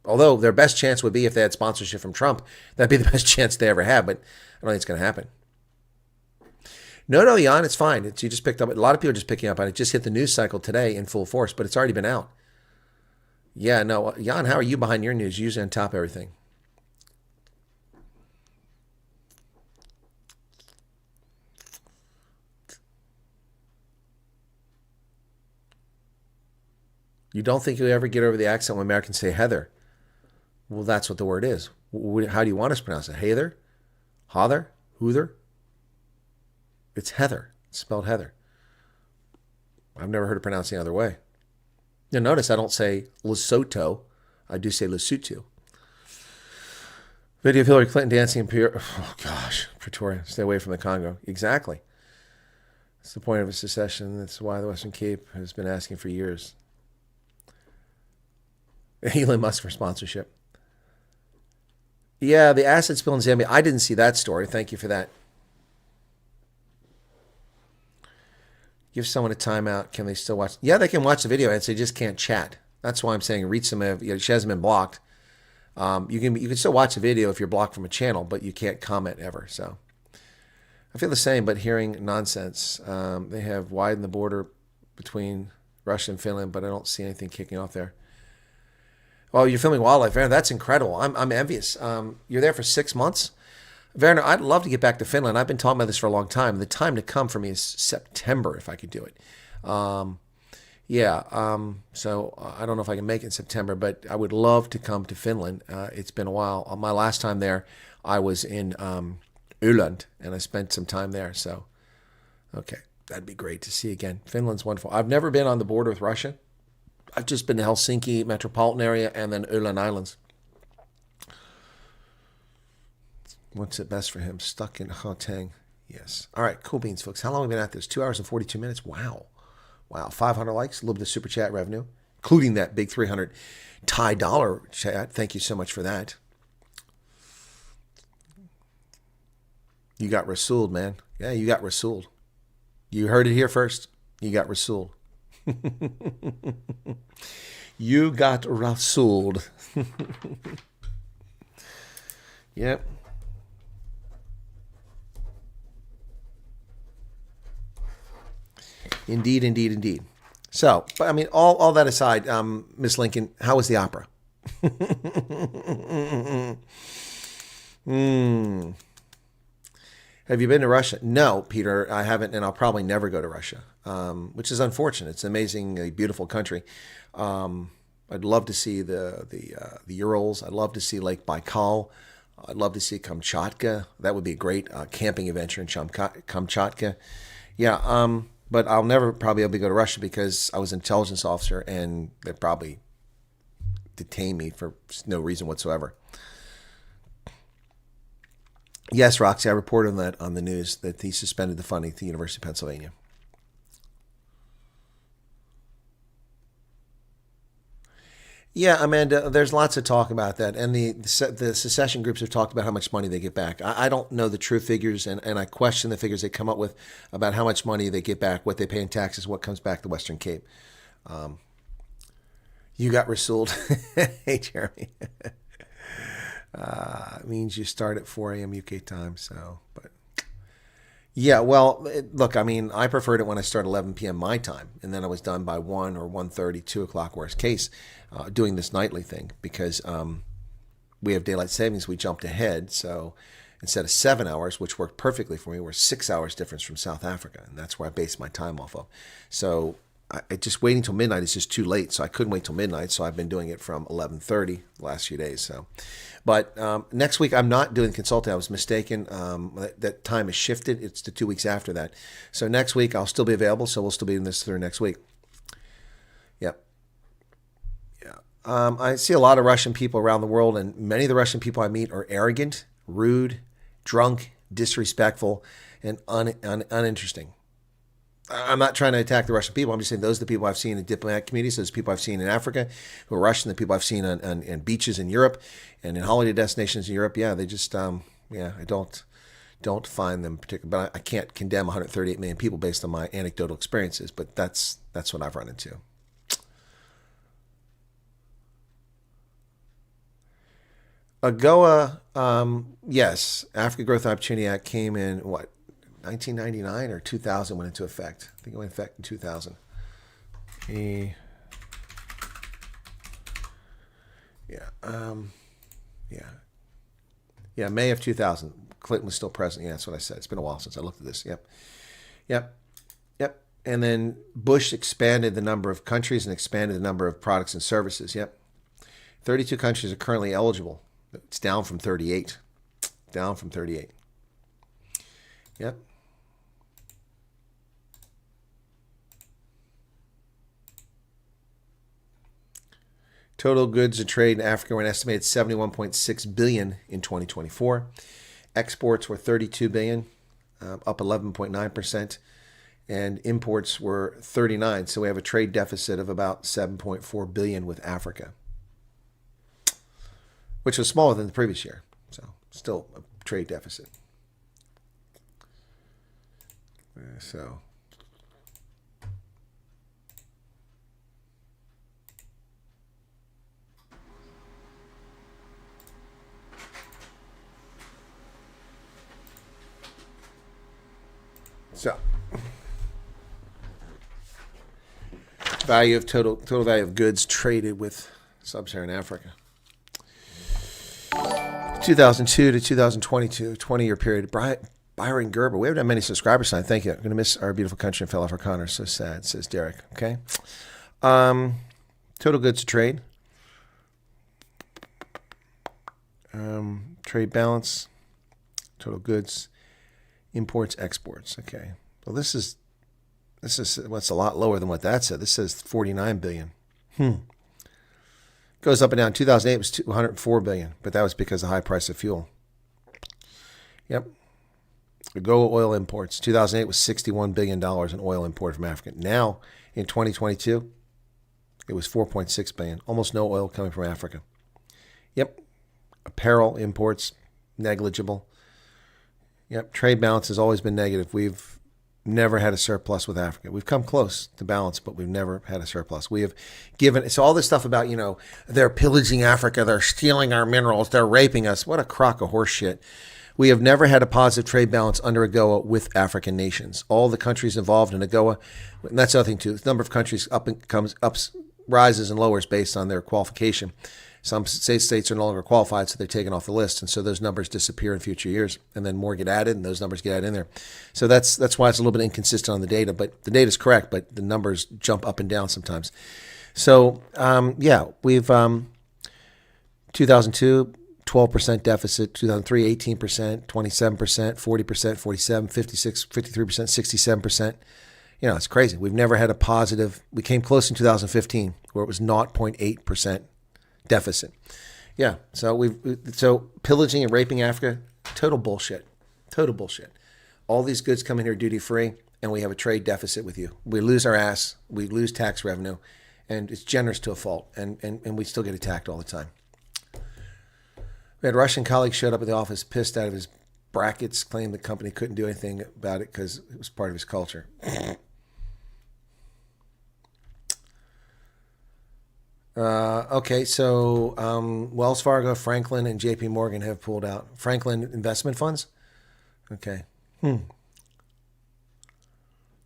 Although their best chance would be if they had sponsorship from Trump. That'd be the best chance they ever have, but I don't think it's going to happen. No, Jan, it's fine. You just picked up. A lot of people are just picking up on it. It just hit the news cycle today in full force, but it's already been out. Yeah, no, Jan, how are you behind your news? You're usually on top of everything. You don't think you'll ever get over the accent when Americans say Heather? Well, that's what the word is. How do you want us to pronounce it? Heather? Hother? Hoother? It's Heather. It's spelled Heather. I've never heard it pronounced the other way. You'll notice I don't say Lesotho. I do say Lesotho. Video of Hillary Clinton dancing in Pretoria. Stay away from the Congo. Exactly. That's the point of a secession. That's why the Western Cape has been asking for years. Elon Musk for sponsorship. Yeah, the acid spill in Zambia. I didn't see that story. Thank you for that. Give someone a timeout. Can they still watch? Yeah, they can watch the video ads. They just can't chat. That's why I'm saying reach some. She hasn't been blocked. You can still watch the video if you're blocked from a channel, but you can't comment ever. So I feel the same, but hearing nonsense. They have widened the border between Russia and Finland, but I don't see anything kicking off there. Oh, you're filming wildlife, Werner. That's incredible. I'm envious. You're there for 6 months. Werner, I'd love to get back to Finland. I've been talking about this for a long time. The time to come for me is September, if I could do it. So I don't know if I can make it in September, but I would love to come to Finland. It's been a while. My last time there, I was in Öland, and I spent some time there. So, okay, that'd be great to see again. Finland's wonderful. I've never been on the border with Russia. I've just been to Helsinki metropolitan area and then Öland Islands. What's it best for him? Stuck in Gauteng. Yes. All right, cool beans, folks. How long have we been at this? 2 hours and 42 minutes. Wow. 500 likes, a little bit of super chat revenue, including that big 300 Thai dollar chat. Thank you so much for that. You got Rasooled, man. Yeah, you got Rasooled. You heard it here first. You got Rasooled. You got Rasooled. Yep. Indeed, indeed, indeed. So, but I mean, all that aside, Miss Lincoln, how was the opera? Have you been to Russia? No, Peter, I haven't, and I'll probably never go to Russia, which is unfortunate. It's an amazing, beautiful country. I'd love to see the Urals. I'd love to see Lake Baikal. I'd love to see Kamchatka. That would be a great camping adventure in Kamchatka. Yeah, but I'll never probably be able to go to Russia because I was an intelligence officer and they'd probably detain me for no reason whatsoever. Yes, Roxy, I reported on that on the news that he suspended the funding at the University of Pennsylvania. Yeah, Amanda, there's lots of talk about that. And the secession groups have talked about how much money they get back. I don't know the true figures, and I question the figures they come up with about how much money they get back, what they pay in taxes, what comes back to Western Cape. You got Rasooled. Hey, Jeremy. It means you start at 4 a.m. UK time. So, but yeah, well, look, I mean, I preferred it when I started 11 p.m. my time, and then I was done by 1 or 1:30, 2 o'clock, worst case, doing this nightly thing because we have daylight savings. We jumped ahead, so instead of 7 hours, which worked perfectly for me, we're 6 hours difference from South Africa, and that's where I base my time off of. So just waiting till midnight is just too late, so I couldn't wait till midnight, so I've been doing it from 11:30 the last few days. So, but next week I'm not doing consulting. I was mistaken. That time has shifted. It's the 2 weeks after that. So next week I'll still be available, so we'll still be in this through next week. Yep. Yeah. I see a lot of Russian people around the world, and many of the Russian people I meet are arrogant, rude, drunk, disrespectful, and uninteresting. I'm not trying to attack the Russian people. I'm just saying those are the people I've seen in diplomatic communities. Those are the people I've seen in Africa who are Russian. The people I've seen on beaches in Europe and in holiday destinations in Europe. Yeah, they just, I don't find them particular. But I can't condemn 138 million people based on my anecdotal experiences. But that's what I've run into. AGOA, yes, Africa Growth Opportunity Act came in, 1999 or 2000 went into effect. I think it went into effect in 2000. May of 2000. Clinton was still president. Yeah, that's what I said. It's been a while since I looked at this. Yep. And then Bush expanded the number of countries and expanded the number of products and services. Yep. 32 countries are currently eligible. It's down from 38. Yep. Total goods and trade in Africa were an estimated $71.6 billion in 2024. Exports were $32 billion, up 11.9%, and imports were $39. So we have a trade deficit of about $7.4 billion with Africa, which was smaller than the previous year. So still a trade deficit. So. Value of total value of goods traded with Sub-Saharan Africa. 2002 to 2022, 20-year period. Byron Gerber. We haven't had many subscribers tonight. Thank you. I'm going to miss our beautiful country and fellow Afrikaners. So sad, says Derek. Okay. Total goods to trade. Trade balance. Total goods. Imports, exports. Okay. Well, this is what's a lot lower than what that said. This says 49 billion. Goes up and down. 2008 was 204 billion, but that was because of the high price of fuel. Yep. AGOA oil imports. 2008 was $61 billion in oil imported from Africa. Now, in 2022, it was 4.6 billion. Almost no oil coming from Africa. Yep. Apparel imports, negligible. Yep. Trade balance has always been negative. We've never had a surplus with Africa. We've come close to balance, but we've never had a surplus. We have given, so all this stuff about, they're pillaging Africa, they're stealing our minerals, they're raping us. What a crock of horse shit. We have never had a positive trade balance under AGOA with African nations. All the countries involved in AGOA, and that's the other thing too, the number of countries rises and lowers based on their qualification. Some states are no longer qualified, so they're taken off the list, and so those numbers disappear in future years, and then more get added, and those numbers get added in there. So that's why it's a little bit inconsistent on the data, but the data is correct, but the numbers jump up and down sometimes. So we've 2002. 12% deficit, 2003, 18%, 27%, 40%, 47%, 56%, 53%, 67%. It's crazy. We've never had a positive. We came close in 2015 where it was 0.8% deficit. Yeah. So pillaging and raping Africa, total bullshit. Total bullshit. All these goods come in here duty free and we have a trade deficit with you. We lose our ass. We lose tax revenue and it's generous to a fault and we still get attacked all the time. We had a Russian colleague showed up at the office pissed out of his brackets, claimed the company couldn't do anything about it because it was part of his culture. Okay, so Wells Fargo, Franklin, and JP Morgan have pulled out. Franklin investment funds? Okay.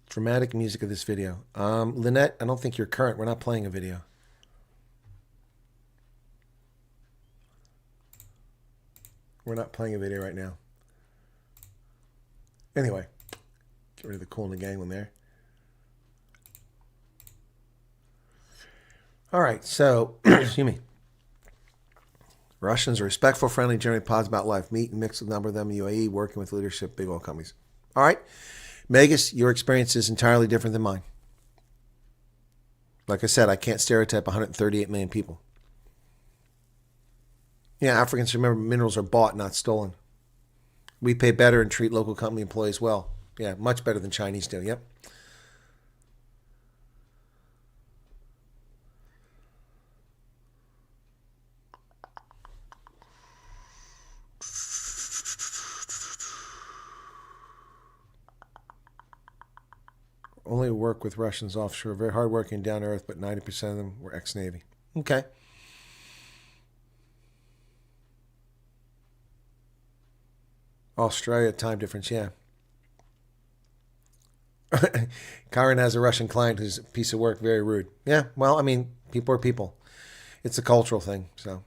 Dramatic music of this video. Lynette, I don't think you're current. We're not playing a video. We're not playing a video right now. Anyway, get rid of the Cool in the Gang one there. All right, so, excuse me. Russians are respectful, friendly, generally positive about life. Meet and mix with a number of them in UAE, working with leadership, big oil companies. All right, Megas, your experience is entirely different than mine. Like I said, I can't stereotype 138 million people. Yeah, Africans, remember, minerals are bought, not stolen. We pay better and treat local company employees well. Yeah, much better than Chinese do. Yep. Only work with Russians offshore. Very hardworking, down to earth, but 90% of them were ex-Navy. Okay. Australia, time difference, yeah. Karen has a Russian client who's a piece of work, very rude. Yeah, well, I mean, people are people. It's a cultural thing, so.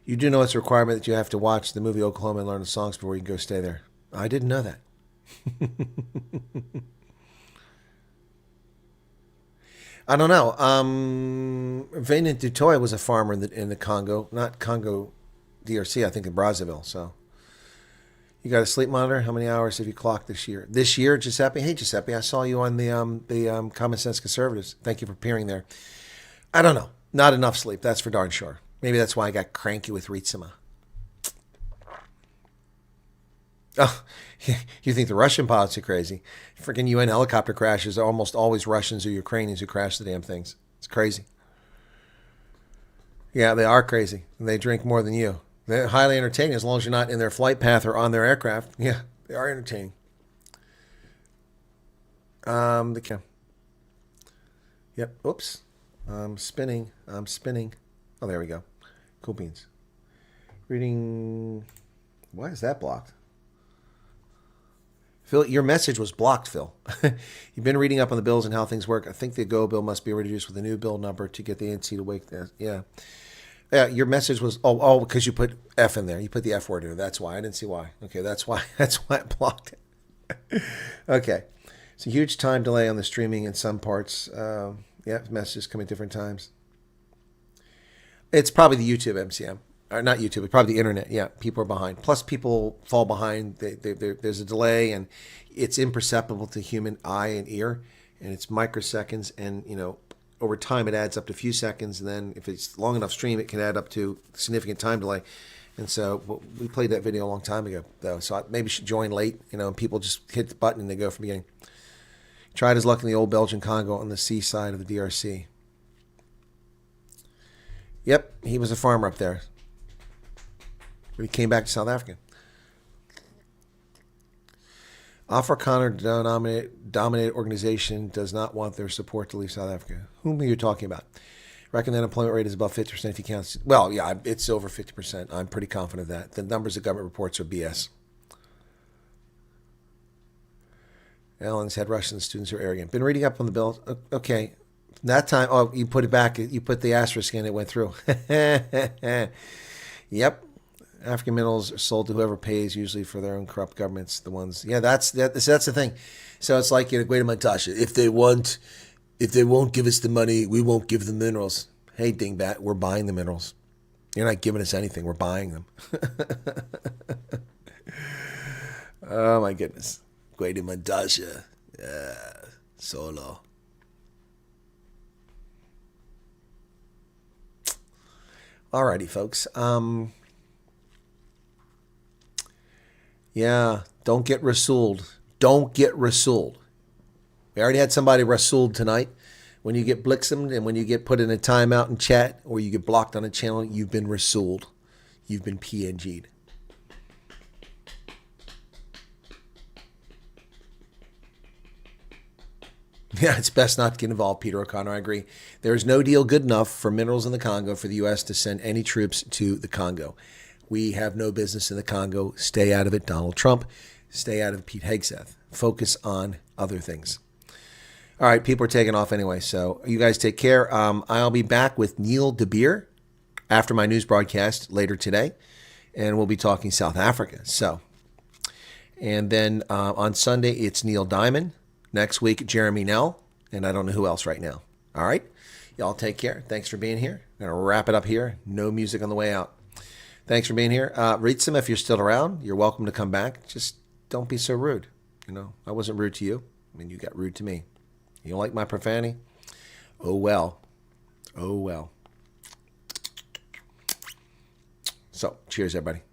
You do know it's a requirement that you have to watch the movie Oklahoma and learn the songs before you can go stay there. I didn't know that. I don't know. Venant Dutoy was a farmer in the Congo, not Congo DRC, I think in Brazzaville. So you got a sleep monitor? How many hours have you clocked this year? This year, Giuseppe? Hey, Giuseppe, I saw you on the Common Sense Conservatives. Thank you for appearing there. I don't know. Not enough sleep. That's for darn sure. Maybe that's why I got cranky with Ritsima. Oh, you think the Russian pilots are crazy? Freaking UN helicopter crashes are almost always Russians or Ukrainians who crash the damn things. It's crazy. Yeah, they are crazy. And they drink more than you. They're highly entertaining as long as you're not in their flight path or on their aircraft. Yeah, they are entertaining. Yep. Oops. I'm spinning. Oh, there we go. Cool beans. Reading. Why is that blocked? Phil, your message was blocked, Phil. You've been reading up on the bills and how things work. I think the AGOA bill must be reduced with a new bill number to get the ANC to wake that. Yeah. Yeah, your message was because you put F in there. You put the F word in there. That's why. I didn't see why. Okay, that's why. That's why I blocked it. Okay, it's a huge time delay on the streaming in some parts. Yeah, messages come at different times. It's probably the YouTube MCM. Or not YouTube, but probably the internet. Yeah, people are behind. Plus, people fall behind. There's a delay, and it's imperceptible to human eye and ear, and it's microseconds. And over time, it adds up to a few seconds, and then if it's long enough stream, it can add up to significant time delay. And so we played that video a long time ago, though. So maybe you should join late, and people just hit the button and they go from the beginning. Tried his luck in the old Belgian Congo on the seaside of the DRC. Yep, he was a farmer up there. But he came back to South Africa. Afrikaner dominated organization does not want their support to leave South Africa. Whom are you talking about? Reckon the unemployment rate is above 50% if you count. Well, yeah, it's over 50%. I'm pretty confident of that. The numbers the government reports are BS. Alan said Russian students are arrogant. Been reading up on the bill. Okay. That time, you put it back. You put the asterisk in, it went through. Yep. African minerals are sold to whoever pays, usually for their own corrupt governments. The ones, yeah, that's the thing. So it's like Guatemala. If they won't give us the money, we won't give them minerals. Hey, dingbat, we're buying the minerals. You're not giving us anything. We're buying them. Oh my goodness, Guatemala, solo. Alrighty, folks. Yeah, don't get rasooled. Don't get rasooled. We already had somebody rasooled tonight. When you get blixemed and when you get put in a timeout in chat or you get blocked on a channel, you've been rasooled. You've been PNG'd. Yeah, it's best not to get involved, Peter O'Connor. I agree. There is no deal good enough for minerals in the Congo for the U.S. to send any troops to the Congo. We have no business in the Congo. Stay out of it, Donald Trump. Stay out of Pete Hegseth. Focus on other things. All right, people are taking off anyway, so you guys take care. I'll be back with Neil De Beer after my news broadcast later today, and we'll be talking South Africa. And then on Sunday, it's Neil Diamond. Next week, Jeremy Nell, and I don't know who else right now. All right, y'all take care. Thanks for being here. I'm going to wrap it up here. No music on the way out. Thanks for being here. Read some if you're still around. You're welcome to come back. Just don't be so rude. I wasn't rude to you. I mean, you got rude to me. You don't like my profanity? Oh, well. Oh, well. So, cheers, everybody.